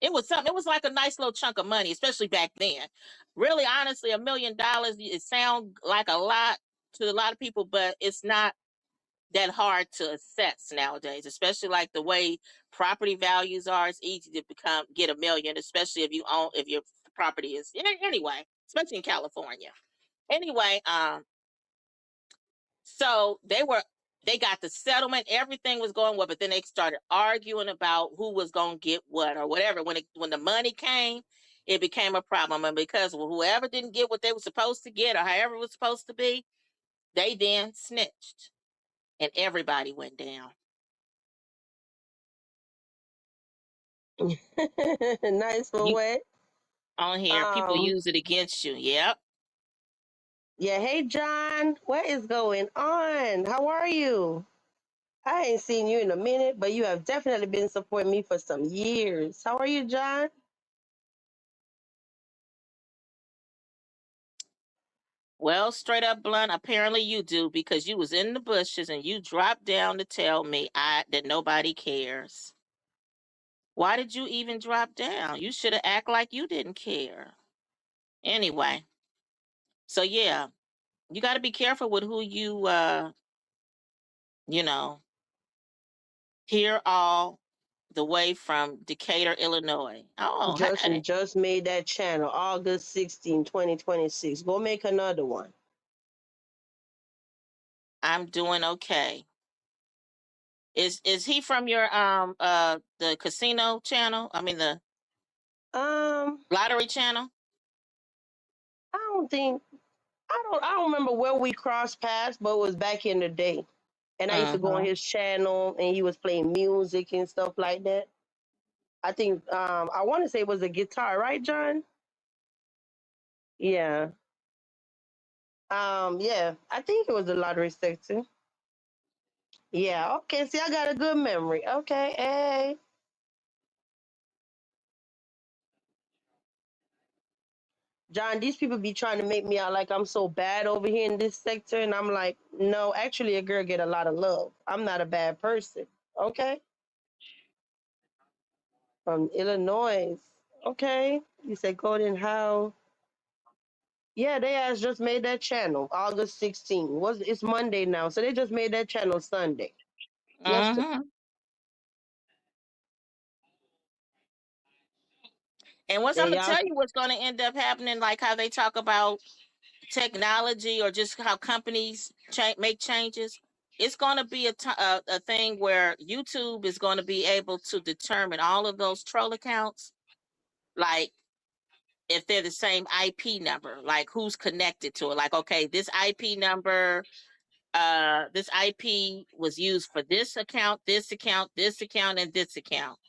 It was something. It was like a nice little chunk of money, especially back then. Really, honestly, $1 million. It sounds like a lot to a lot of people, but it's not that hard to assess nowadays. Especially like the way property values are. It's easy to get $1 million, especially if your property is anyway. Especially in California. Anyway, so they got the settlement, everything was going well, but then they started arguing about who was going to get what or whatever. When the money came, it became a problem, and because whoever didn't get what they were supposed to get or however it was supposed to be, they then snitched, and everybody went down. Nice for You what? on here, people Um, use it against you. Yep, yeah. Hey, John, what is going on? How are you? I ain't seen you in a minute, but you have definitely been supporting me for some years. How are you, John? well, straight up blunt. Apparently, you do because you was in the bushes and you dropped down to tell me that nobody cares. Why did you even drop down? You should have act like you didn't care. Anyway, so yeah, you got to be careful with who you know, hear all the way from Decatur, Illinois. Oh, hey, Just made that channel August 16, 2026. Go make another one. I'm doing okay. Is he from your the casino channel? I mean the Um, lottery channel? I don't think I don't remember where we crossed paths, but it was back in the day. And I used to go on Mm-hmm. his channel and he was playing music and stuff like that. I think I want to say it was a guitar, right, John? Yeah. Yeah, I think it was the lottery sector. Yeah, okay. See, I got a good memory. Okay, hey. John, these people be trying to make me out like I'm so bad over here in this sector, and I'm like, no, actually, a girl get a lot of love. I'm not a bad person. Okay, from Illinois. Okay, you said Golden How? Yeah, they has just made that channel August 16. Was it's Monday now, so they just made that channel Sunday. Yesterday. Mm-hmm. And Yeah, I'm gonna y'all. tell you what's gonna end up happening, like how they talk about technology or just how companies make changes. It's going to be a thing where YouTube is going to be able to determine all of those troll accounts, like if they're the same IP number, like who's connected to it. Like, okay, this IP number this IP was used for this account, this account, this account, and this account.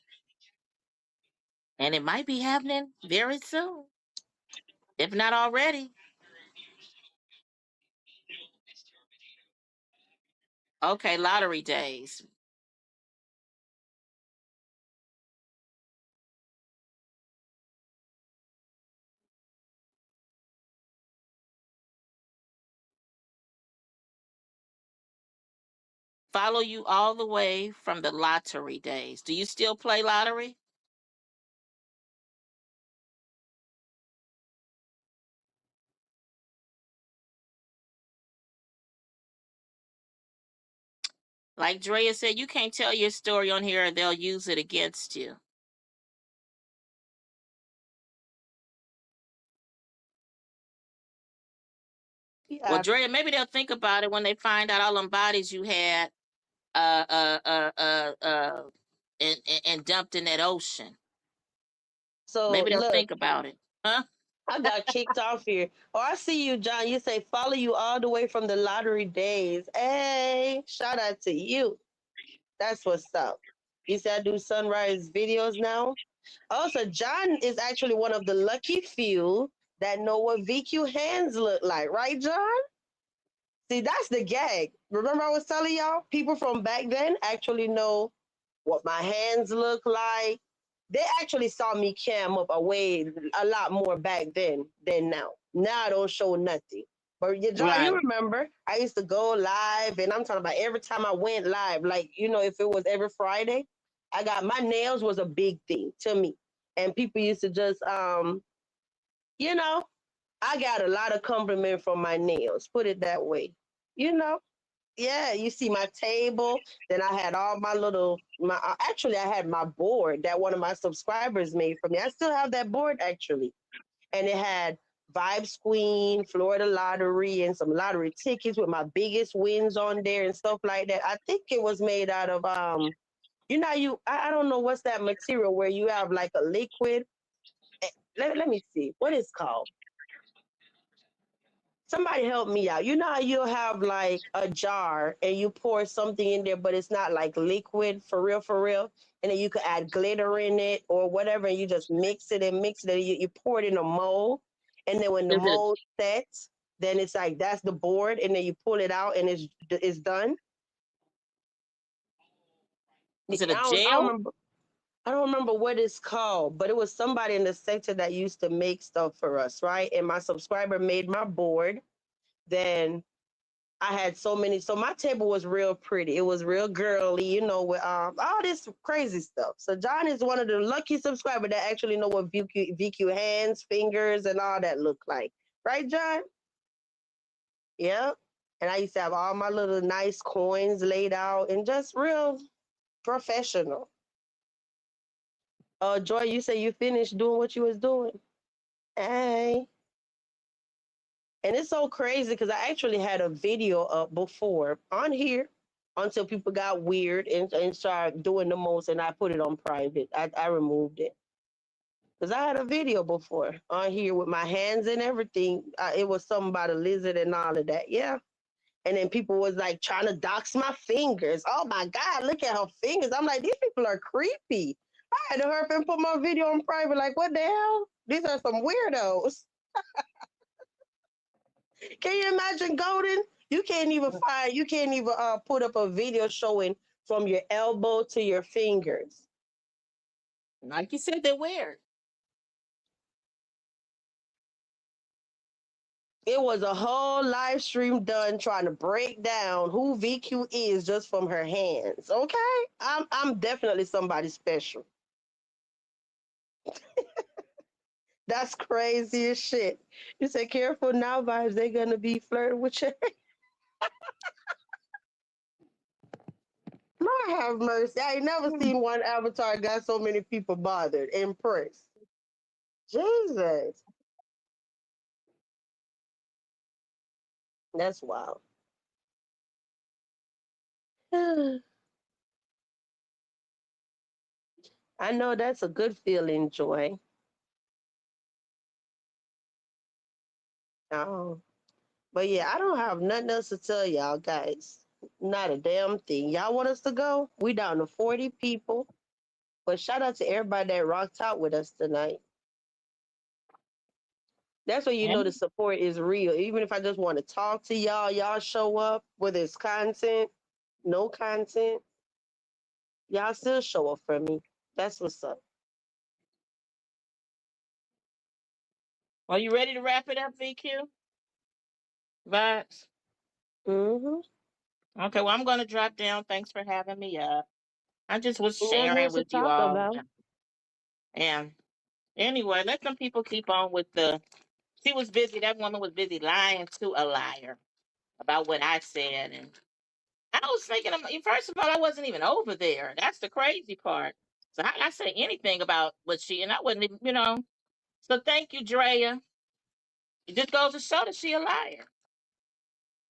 And it might be happening very soon, if not already. Okay, lottery days. Follow you all the way from the lottery days. Do you still play lottery? Like Drea said, you can't tell your story on here or they'll use it against you. Well, Yeah. Drea, maybe they'll think about it when they find out all them bodies you had uh, uh, uh, uh, uh, and dumped in that ocean. So Maybe they'll look, think about it. Huh? I got kicked off here. Oh, I see you, John. You say follow you all the way from the lottery days. Hey, shout out to you. That's what's up. You said I do sunrise videos now. Also, John is actually one of the lucky few that know what VQ hands look like, right, John? See, that's the gag. Remember, I was telling y'all, people from back then actually know what my hands look like. They actually saw me cam up a lot more back then than now. Now I don't show nothing. But yeah, John, Right. you remember I used to go live, and I'm talking about every time I went live, like if it was every Friday, I got my nails was a big thing to me, and people used to just you know, I got a lot of compliment from my nails. Put it that way, you know. Yeah, you see my table. Then I had all my actually I had my board that one of my subscribers made for me. I still have that board actually. And it had Vibes Queen, Florida Lottery, and some lottery tickets with my biggest wins on there and stuff like that. I think it was made out of I don't know what's that material where you have like a liquid. Let me see. What is called? Somebody help me out. You know how you'll have like a jar and you pour something in there, but it's not like liquid for real. And then you could add glitter in it or whatever, and you just mix it and mix it. And you pour it in a mold. And then when the Is it mold sets, then it's like that's the board, and then you pull it out and it's done. I is it a don't, I don't gel? remember. I don't remember what it's called, but it was somebody in the sector that used to make stuff for us, right? And my subscriber made my board. Then I had so many. So my table was real pretty. It was real girly, with all this crazy stuff. So John is one of the lucky subscribers that actually know what VQ hands, fingers, and all that look like. Right, John? Yep. And I used to have all my little nice coins laid out and just real professional. Joy, you say you finished doing what you was doing. Hey. And it's so crazy because I actually had a video up before on here until people got weird and started doing the most, and I put it on private. I removed it because I had a video before on here with my hands and everything. It was something about a lizard and all of that. Yeah. And then people was like trying to dox my fingers. Oh my God, look at her fingers. I'm like, these people are creepy. I had to hurry up and put my video on private. Like, what the hell? These are some weirdos. Can you imagine, Golden? You can't even put up a video showing from your elbow to your fingers. Like you said, they're weird. It was a whole live stream done trying to break down who VQ is just from her hands. Okay? I'm definitely somebody special. That's crazy as shit. You say careful now, vibes, they're gonna be flirting with you. Lord have mercy. I ain't never seen one avatar got so many people bothered, impressed. Jesus. That's wild. I know that's a good feeling, Joy. Oh, But yeah, I don't have nothing else to tell y'all guys. Not a damn thing. Y'all want us to go? We down to 40 people. But shout out to everybody that rocked out with us tonight. That's when you know And the support is real. Even if I just want to talk to y'all, y'all show up, whether it's content, no content, y'all still show up for me. That's what's up. are you ready to wrap it up, VQ? Vibes. Mm-hmm. Okay, well, I'm going to drop down. Thanks for having me up. I just was Nothing sharing else to with you talk all. about. And anyway, let some people keep on with the. She was busy. That woman was busy lying to a liar about what I said. And I was thinking, first of all, I wasn't even over there. That's the crazy part. So how did I say anything about what she, and I wasn't even, So thank you, Drea. It just goes to show that she a liar.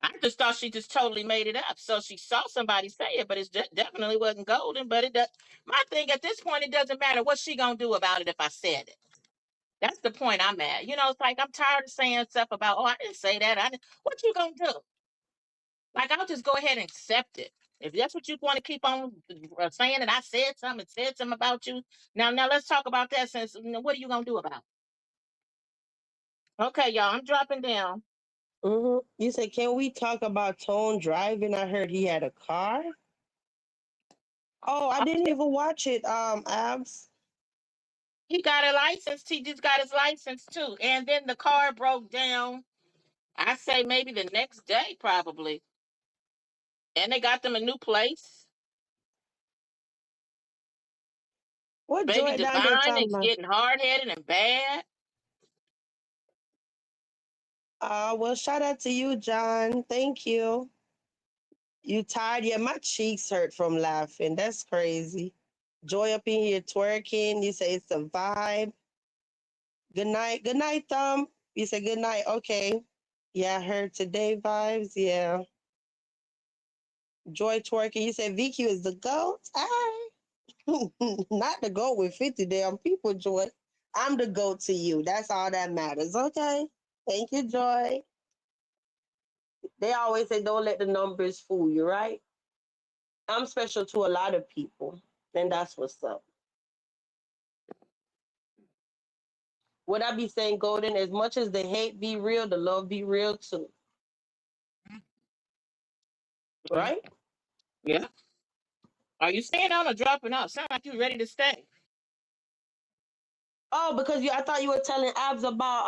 I just thought she just totally made it up. So she saw somebody say it, but it definitely wasn't golden. But it does. My thing at this point, it doesn't matter what she gonna do about it if I said it. That's the point I'm at. It's like I'm tired of saying stuff about, oh, I didn't say that. What you gonna do? Like I'll just go ahead and accept it. If that's what you want to keep on saying that I said something about you. Now let's talk about that. Since what are you gonna do about it? Okay, y'all, I'm dropping down. Mm-hmm. You said, can we talk about Tone driving? I heard he had a car. Oh, I didn't even watch it. Abs. He got a license. He just got his license too. And then the car broke down. I say maybe the next day, probably. And they got them a new place. What Baby Joy down there Divine talking is about? getting hard headed and bad. Well, shout out to you, John. Thank you. You tired? Yeah, my cheeks hurt from laughing. That's crazy. Joy up in here twerking. You say it's a vibe. Good night. Good night, Thumb. You said good night. Okay. Yeah, I heard today vibes. Yeah. Joy twerking. You said VQ is the GOAT. All right. Not the GOAT with 50 damn people, Joy. I'm the GOAT to you. That's all that matters. Okay. Thank you, Joy. They always say don't let the numbers fool you, right? I'm special to a lot of people. And that's what's up. What I be saying, Golden, as much as the hate be real, the love be real too. Mhm. Right? Yeah. Are you staying on or dropping off? Sound like you ready to stay. Oh, because I thought you were telling Abs about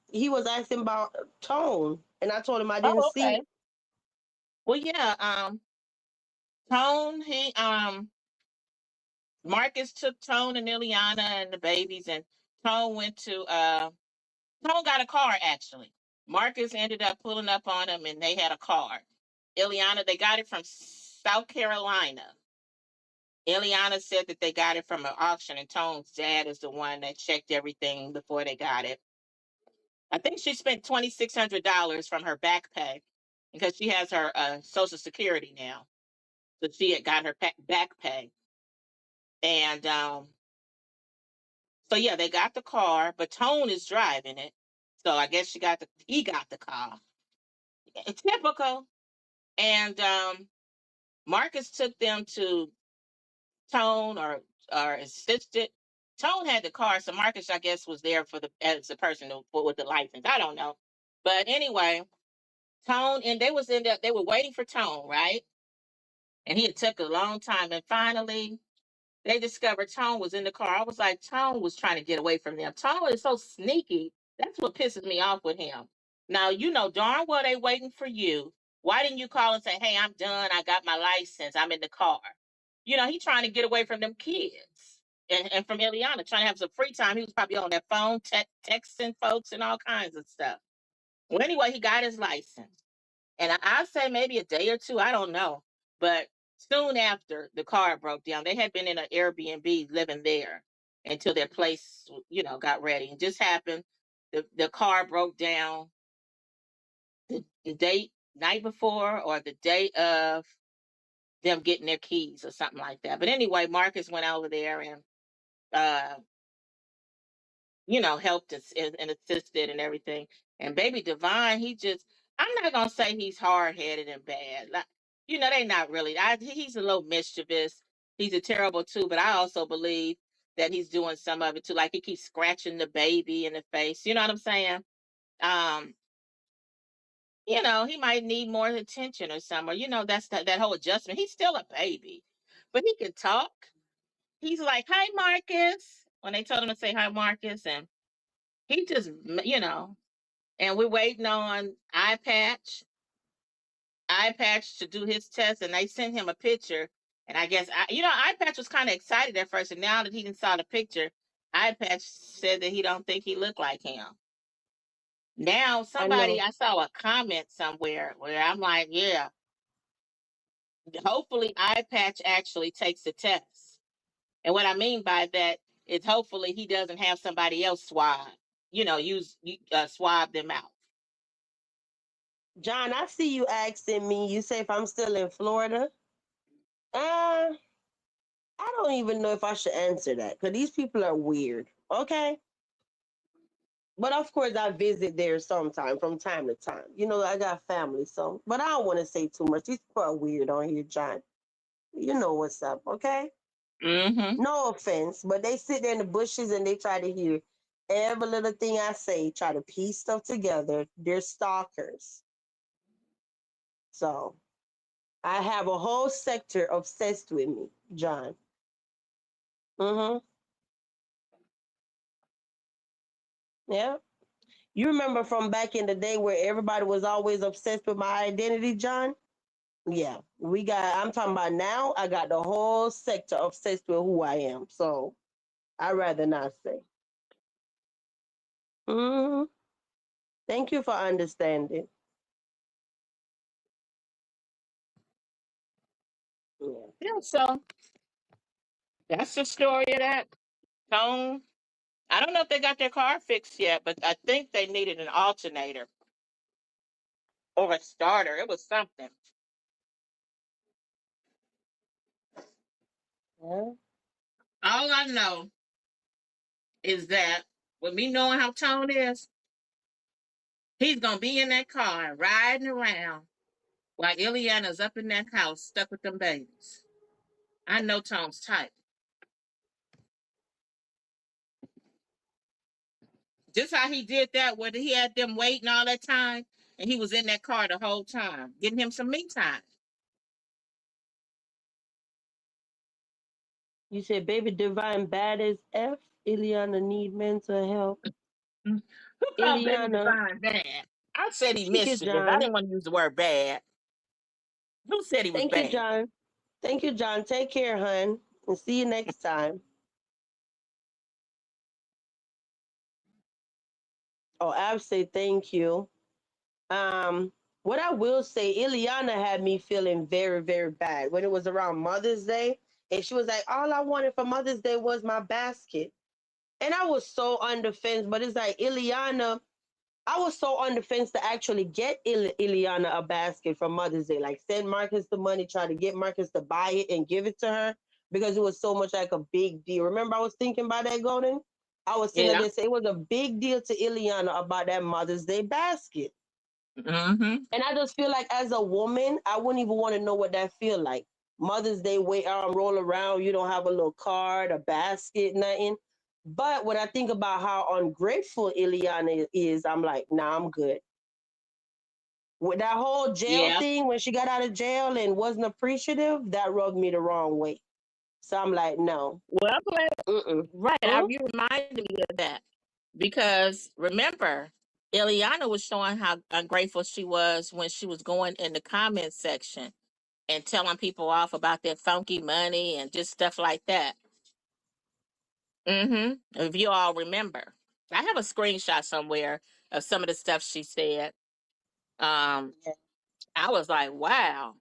he was asking about Tone. And I told him I didn't Oh, see okay. it. Well, yeah. Tone, Marcus took Tone and Ileana and the babies, and Tone went to Tone got a car actually. Marcus ended up pulling up on him, and they had a car. Ileana, they got it from South Carolina. Ileana said that they got it from an auction, and Tone's dad is the one that checked everything before they got it. I think she spent $2,600 from her back pay because she has her Social Security now, so she had got her back pay, and so yeah, they got the car, but Tone is driving it. So I guess he got the car. Typical. And Marcus took them to Tone or assisted. Tone had the car, so Marcus, I guess, was there as the person with the license. I don't know, but anyway, Tone and they were waiting for Tone, right? And he had took a long time, and finally they discovered Tone was in the car. I was like, Tone was trying to get away from them. Tone is so sneaky. That's what pisses me off with him. Now, you know darn well they waiting for you. Why didn't you call and say, hey, I'm done. I got my license. I'm in the car. He trying to get away from them kids and from Ileana, trying to have some free time. He was probably on that phone, texting folks and all kinds of stuff. Well, anyway, he got his license. And I'd say maybe a day or two. I don't know. But soon after the car broke down, they had been in an Airbnb living there until their place, got ready. It just happened. The car broke down the day night before or the day of them getting their keys or something like that. But anyway, Marcus went over there and uh, helped us and assisted and everything. And baby Divine, he just I'm not gonna say he's hard headed and bad. Like, they not really. He's a little mischievous. He's a terrible too, but I also believe that he's doing some of it too. Like he keeps scratching the baby in the face. You know what I'm saying? Um, he might need more attention or something. Or, that's that whole adjustment. He's still a baby, but he can talk. He's like, "Hi, Marcus," when they told him to say hi, Marcus, and he just, and we're waiting on eye patch to do his test, and they sent him a picture. And I guess eye patch was kind of excited at first, and now that he didn't saw the picture, eye patch said that he don't think he looked like him. Now I know. I saw a comment somewhere where I'm like, yeah, hopefully eye patch actually takes the test. And what I mean by that is hopefully he doesn't have somebody else swab them out. John, I see you asking me. You say if I'm still in Florida. Uh, I don't even know if I should answer that because these people are weird. Okay. But of course, I visit there sometime from time to time. I got family, so. But I don't want to say too much. These people are weird on here, John. You know what's up, okay? Mm-hmm. No offense, but they sit there in the bushes and they try to hear every little thing I say, try to piece stuff together. They're stalkers. So I have a whole sector obsessed with me, John. Mm-hmm. Yeah. You remember from back in the day where everybody was always obsessed with my identity, John? Yeah. I'm talking about now, I got the whole sector obsessed with who I am. So I'd rather not say. Hmm. Thank you for understanding. Yeah. Yeah, so that's the story of that. Tone. I don't know if they got their car fixed yet, but I think they needed an alternator or a starter. It was something. Yeah. All I know is that with me knowing how Tone is, he's gonna be in that car and riding around while Ileana's up in that house stuck with them babies. I know Tone's type. Just how he did that, where he had them waiting all that time, and he was in that car the whole time, getting him some me time. You said baby divine bad as F. Ileana need mental help. Mm. Who called Baby Ileana, Divine bad? I said he thank you, mischievous. I John. didn't want to use the word bad. Who said he was Thank you, bad? John. Thank you, John. Take care, hun. And see you next time. Oh, I'll say thank you. Um, what I will say, Ileana had me feeling very, very bad when it was around Mother's Day. And she was like, all I wanted for Mother's Day was my basket. And I was so on the fence, but it's like Ileana, I was so on the fence to actually get Ileana a basket for Mother's Day. Like send Marcus the money, try to get Marcus to buy it and give it to her because it was so much like a big deal. Remember, I was thinking about that, Golden? I was sitting Yeah. there saying it was a big deal to Ileana about that Mother's Day basket. Mm-hmm. And I just feel like as a woman, I wouldn't even want to know what that feel like. Mother's Day, wait, roll around, you don't have a little card, a basket, nothing. But when I think about how ungrateful Ileana is, I'm like, nah, I'm good. With that whole jail Yeah. thing, when she got out of jail and wasn't appreciative, that rubbed me the wrong way. So I'm like, no. Well, I'm glad. Mm-mm. Right. Mm? You reminded me of that because remember, Ileana was showing how ungrateful she was when she was going in the comment section and telling people off about their funky money and just stuff like that. Mm-hmm. If you all remember, I have a screenshot somewhere of some of the stuff she said. Um, Yeah. I was like, wow.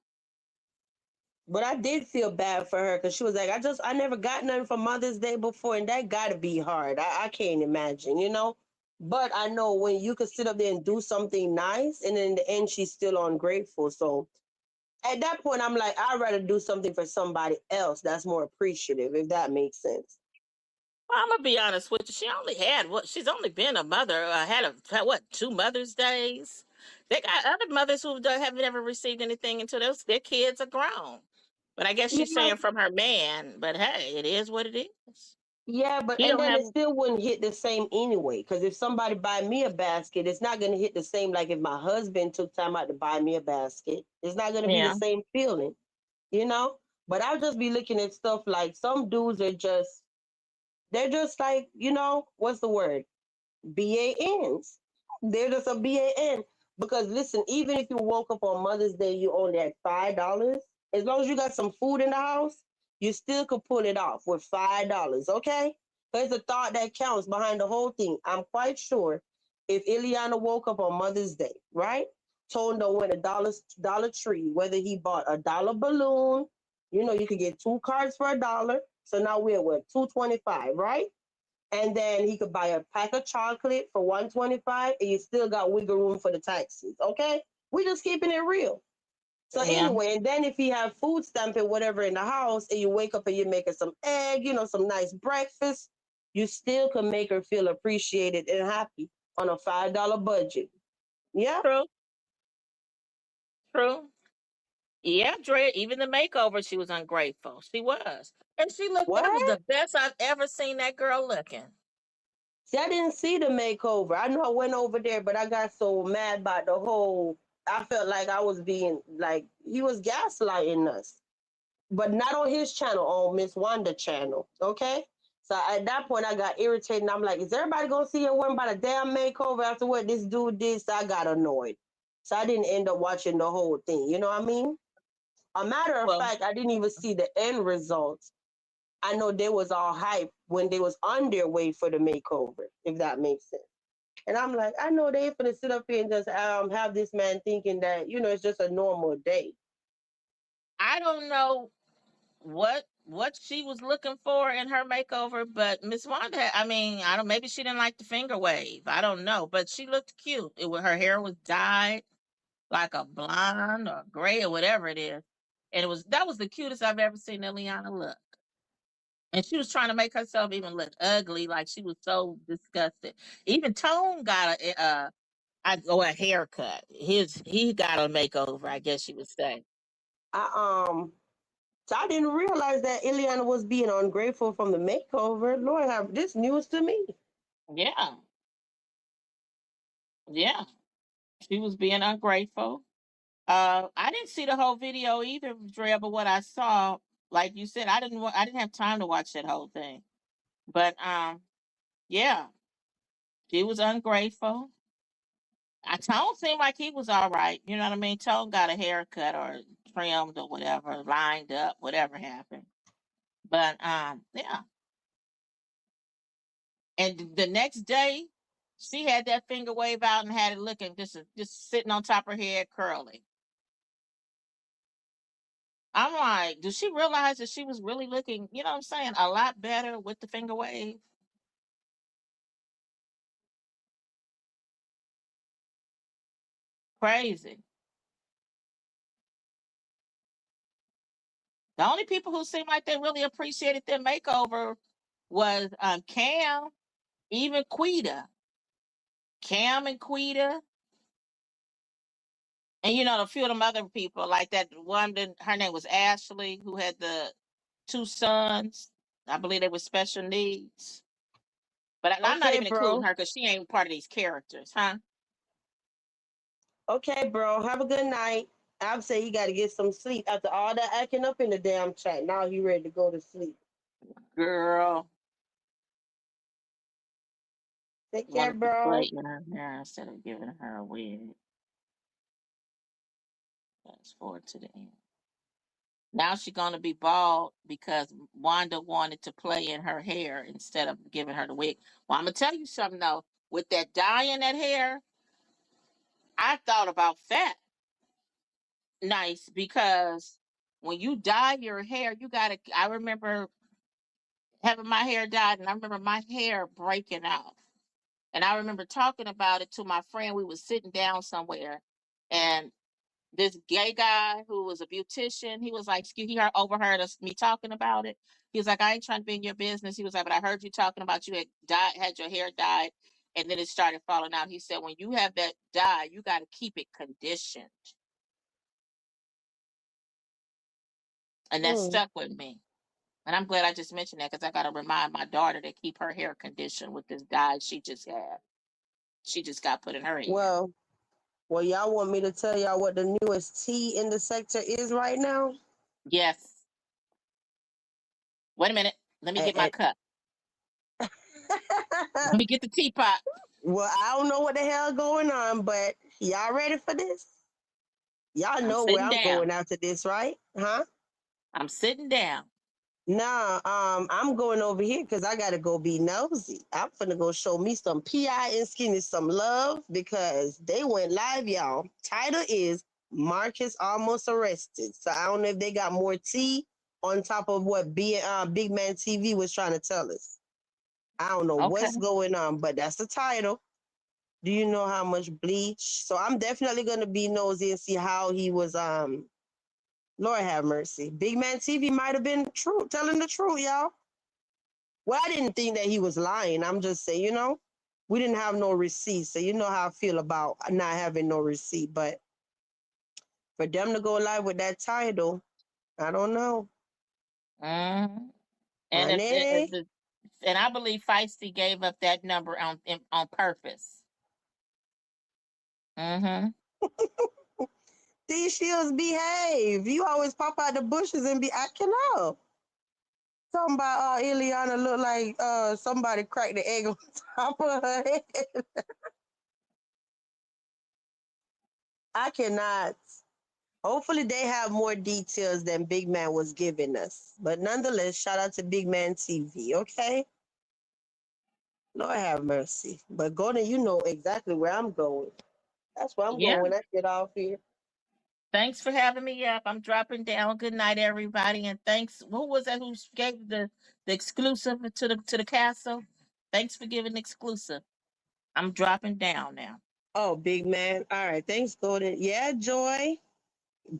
But I did feel bad for her because she was like, I never got nothing for Mother's Day before, and that gotta be hard. I can't imagine. But I know when you could sit up there and do something nice, and in the end, she's still ungrateful. So at that point, I'm like, I'd rather do something for somebody else that's more appreciative, if that makes sense. Well, I'm gonna be honest with you. She only had what? She's only been a mother. Had what? 2 Mother's Days. They got other mothers who haven't ever received anything until their kids are grown. But I guess You she's know, saying from her man. But hey, it is what it is. yeah, but He and don't then have. it still wouldn't hit the same anyway. Because if somebody buy me a basket, it's not gonna hit the same like if my husband took time out to buy me a basket. It's not gonna be the Yeah. same feeling, you know. But I'll just be looking at stuff like some dudes are just they're just like, what's the word? BANs. They're just a BAN. Because listen, even if you woke up on Mother's Day, you only had $5. As long as you got some food in the house, you still could pull it off with $5. Okay? There's a thought that counts behind the whole thing. I'm quite sure if Ileana woke up on Mother's Day, right? Told him to win a Dollar Tree, whether he bought a dollar balloon, you could get two cards for $1. So now we're what, 225, right? And then he could buy a pack of chocolate for 125, and you still got wiggle room for the taxes. Okay, we just keeping it real. So Yeah. anyway, and then if you have food stamp and whatever in the house, and you wake up and you're making some egg, some nice breakfast, you still can make her feel appreciated and happy on a $5 budget. Yeah. True. True. Yeah, Drea, even the makeover, she was ungrateful. She was. And she looked, that was What? the best I've ever seen that girl looking. See, I didn't see the makeover. I know I went over there, but I got so mad about the whole. I felt like I was being like he was gaslighting us, but not on his channel, on Miss Wanda channel. Okay, so at that point I got irritated. And I'm like, is everybody gonna see her worrying about a damn makeover after what this dude did? So I got annoyed. So I didn't end up watching the whole thing. You know what I mean? A matter of Well, fact, I didn't even see the end results. I know they was all hype when they was on their way for the makeover, if that makes sense. And I'm like, I know they finna sit up here and just have this man thinking that, it's just a normal day. I don't know what she was looking for in her makeover, but Miss Wanda, I mean, I don't, maybe she didn't like the finger wave. I don't know, but she looked cute. Her hair was dyed like a blonde or gray or whatever it is. And that was the cutest I've ever seen Liliana look. And she was trying to make herself even look ugly, like she was so disgusted. Even Tone got a haircut. He got a makeover, I guess you would say. I so I didn't realize that Ileana was being ungrateful from the makeover. Lord have this news to me. Yeah, yeah. She was being ungrateful. I didn't see the whole video either, Drea, but what I saw, like you said, I didn't have time to watch that whole thing. But yeah, she was ungrateful. Tone seemed like he was all right. You know what I mean? Tone got a haircut or trimmed or whatever, lined up, whatever happened. But yeah. And the next day, she had that finger wave out and had it looking just sitting on top of her head, curly. I'm like, does she realize that she was really looking, you know what I'm saying, a lot better with the finger wave? Crazy. The only people who seemed like they really appreciated their makeover was Cam, even Quita. Cam and Quita. And a few of them other people, like that one, her name was Ashley, who had the two sons. I believe they were special needs. But I'm not Okay, even including bro. her because she ain't part of these characters, huh? Okay, bro. Have a good night. I'd say you got to get some sleep after all that acting up in the damn chat. Now you ready to go to sleep. Girl, Take care, wanted to play bro. in her hair instead of giving her a wig. Fast forward to the end. Now she's gonna be bald because Wanda wanted to play in her hair instead of giving her the wig. Well, I'm gonna tell you something though. With that dye in that hair, I thought about that. Nice, because when you dye your hair, you gotta. I remember having my hair dyed, and I remember my hair breaking out. And I remember talking about it to my friend. We was sitting down somewhere, and this gay guy who was a beautician, he was like, excuse, overheard me talking about it. He was like, I ain't trying to be in your business. He was like, but I heard you talking about you had your hair dyed. and then it started falling out. He said, when you have that dye, you got to keep it conditioned. And that Mm. stuck with me. And I'm glad I just mentioned that because I got to remind my daughter to keep her hair conditioned with this dye she just had. She just got put in her hair. Well, y'all want me to tell y'all what the newest tea in the sector is right now? Yes. Wait a minute. Let me get my And, cup. Let me get the teapot. well, I don't know what the hell going on, but y'all ready for this? Y'all I'm know where sitting I'm down. going after this, right? Huh? I'm sitting down. Nah, I'm going over here because I gotta go be nosy. I'm finna go show me some PI and Skinny some love because they went live, y'all. Title is Marcus almost arrested. So I don't know if they got more tea on top of what Big Man TV was trying to tell us. I don't know Okay. what's going on, but that's the title. Do you know how much bleach? So I'm definitely gonna be nosy and see how he was Lord have mercy. Big Man TV might have been true, telling the truth, y'all. Well, I didn't think that he was lying. I'm just saying, we didn't have no receipt. So you know how I feel about not having no receipt. But for them to go live with that title, I don't know. Mm. And if Honey, and I believe Feisty gave up that number on purpose. Mm-hmm. these shields behave. You always pop out the bushes and be acting up. Talking about Ileana look like somebody cracked the egg on top of her head. I cannot. Hopefully they have more details than Big Man was giving us. But nonetheless, shout out to Big Man TV, okay? Lord have mercy. But Gordon, you know exactly where I'm going. That's where I'm Yeah. going when I get off here. Thanks for having me up. I'm dropping down. Good night, everybody, and thanks. Who was that who gave the exclusive to the castle? Thanks for giving the exclusive. I'm dropping down now. Oh, Big Man. All right. Thanks, Gordon. Yeah, Joy.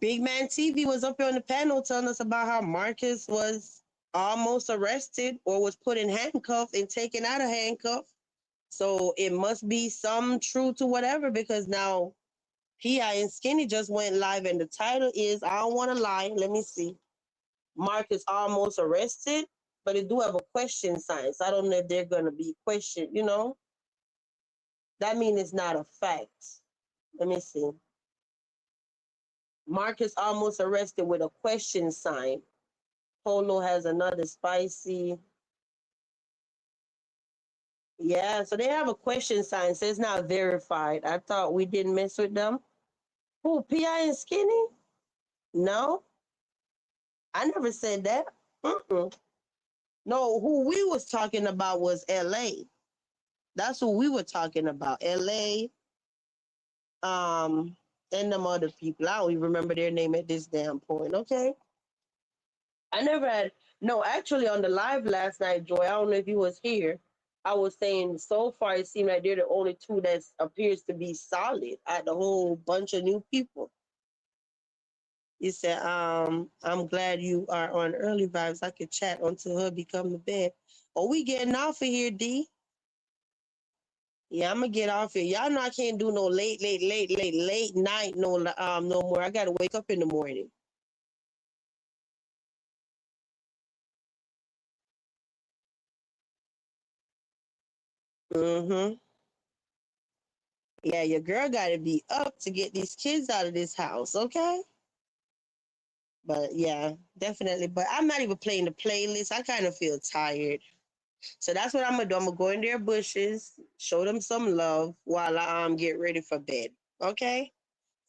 Big Man TV was up here on the panel telling us about how Marcus was almost arrested or was put in handcuffs and taken out of handcuffs. So it must be some truth to whatever because now P.I. and Skinny just went live and the title is I don't want to lie. Let me see. Marcus almost arrested, but it do have a question sign. So I don't know if they're going to be questioned. That means it's not a fact. Let me see. Marcus almost arrested with a question sign. Polo has another spicy. Yeah, so they have a question sign. So it's not verified. I thought we didn't mess with them. Who, P.I. and Skinny? No, I never said that. Mm-mm. No, who we was talking about was L.A. That's who we were talking about. L.A. And them other people. I don't even remember their name at this damn point. Okay. I never had no, actually on the live last night, Joy. I don't know if you was here. I was saying so far it seemed like they're the only two that appears to be solid at the whole bunch of new people. You said, I'm glad you are on early vibes. I could chat until hubby come to bed. Oh, we getting off of here, D. Yeah, I'm gonna get off here. Y'all know I can't do no late night no more. I gotta wake up in the morning. Mm-hmm. Yeah, your girl gotta be up to get these kids out of this house, okay? But yeah, definitely. But I'm not even playing the playlist. I kind of feel tired. So that's what I'm gonna do. I'm gonna go in their bushes, show them some love while I get ready for bed. Okay?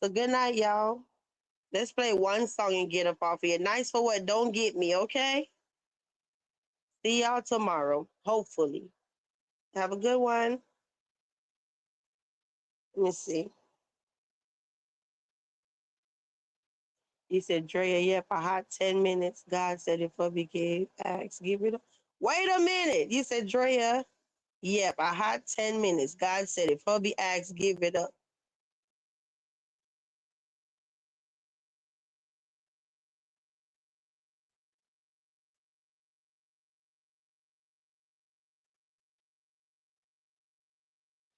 So good night, y'all. Let's play one song and get up off here. Nice for what? Don't get me, okay? See y'all tomorrow, hopefully. Have a good one. Let me see. You said, Drea, yep, a hot 10 minutes. God said if we gave, ask, give it up. Wait a minute. You said, Drea, yep, a hot 10 minutes. God said if hubby asks, give it up.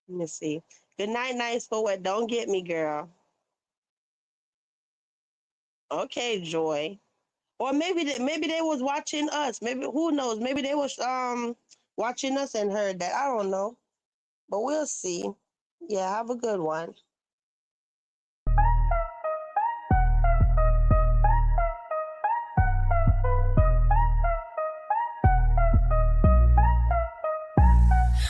Let me see. Good night, nice for what? Don't get me, girl. Okay, Joy. Or maybe they was watching us. Maybe who knows? Maybe they was watching us and heard that. I don't know. But we'll see. Yeah, have a good one.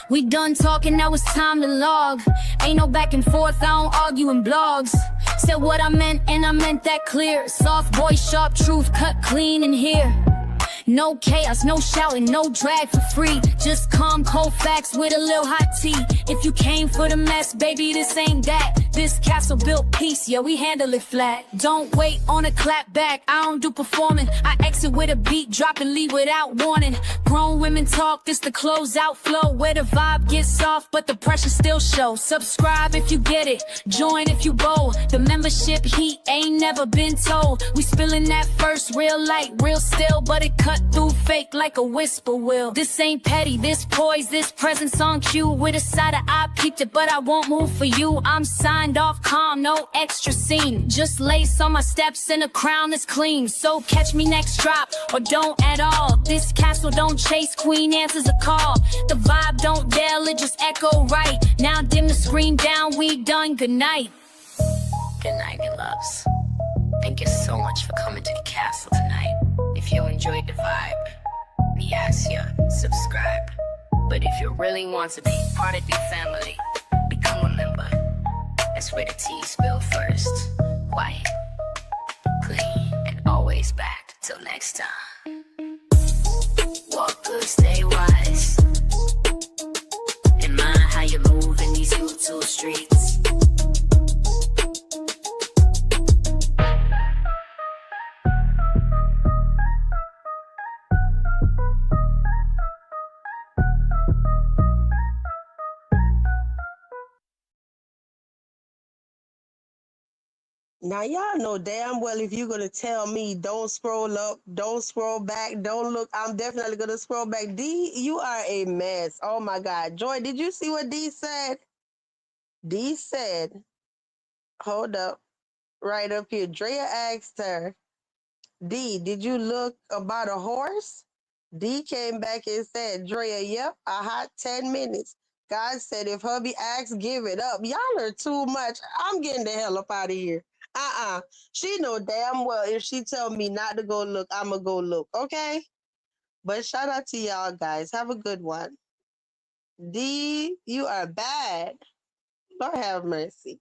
We done talking, now it's time to log. Ain't no back and forth, I don't argue in blogs. Said what I meant and I meant that clear. Soft boy, sharp truth, cut clean in here. No chaos, no shouting, no drag for free. Just calm, cold facts with a little hot tea. If you came for the mess, baby, this ain't that. This castle built peace, yeah, we handle it flat. Don't wait on a clap back, I don't do performing. I exit with a beat, drop and leave without warning. Grown women talk, this the closeout flow. Where the vibe gets soft, but the pressure still shows. Subscribe if you get it, join if you bold. The membership heat ain't never been told. We spilling that first, real light, real still, but it cut through fake like a whisper will. This ain't petty, this poise, this presence on cue. With a side of eye peeped it, but I won't move for you. I'm signed off calm, no extra scene. Just lace on my steps and a crown that's clean. So catch me next drop, or don't at all. This castle don't chase, queen answers a call. The vibe don't yell, it just echo right. Now dim the screen down, we done, good night. Good night, you loves. Thank you so much for coming to the castle tonight. If you enjoyed the vibe, me ask you, subscribe. But if you really want to be part of the family, become a member. That's where the tea spill first. Quiet, clean, and always back. Till next time. Walk good, stay wise. And mind how you move in these YouTube streets. Now y'all know damn well if you're gonna tell me don't scroll up, don't scroll back, don't look, I'm definitely gonna scroll back. D, you are a mess. Oh my God. Joy, did you see what D said? D said, hold up, right up here. Drea asked her, D, did you look about a horse? D came back and said, Drea, yep, a hot 10 minutes. God said, if hubby asks, give it up. Y'all are too much. I'm getting the hell up out of here. She know damn well if she tell me not to go look, I'ma go look, okay? But shout out to y'all guys. Have a good one. D, you are bad. Lord have mercy.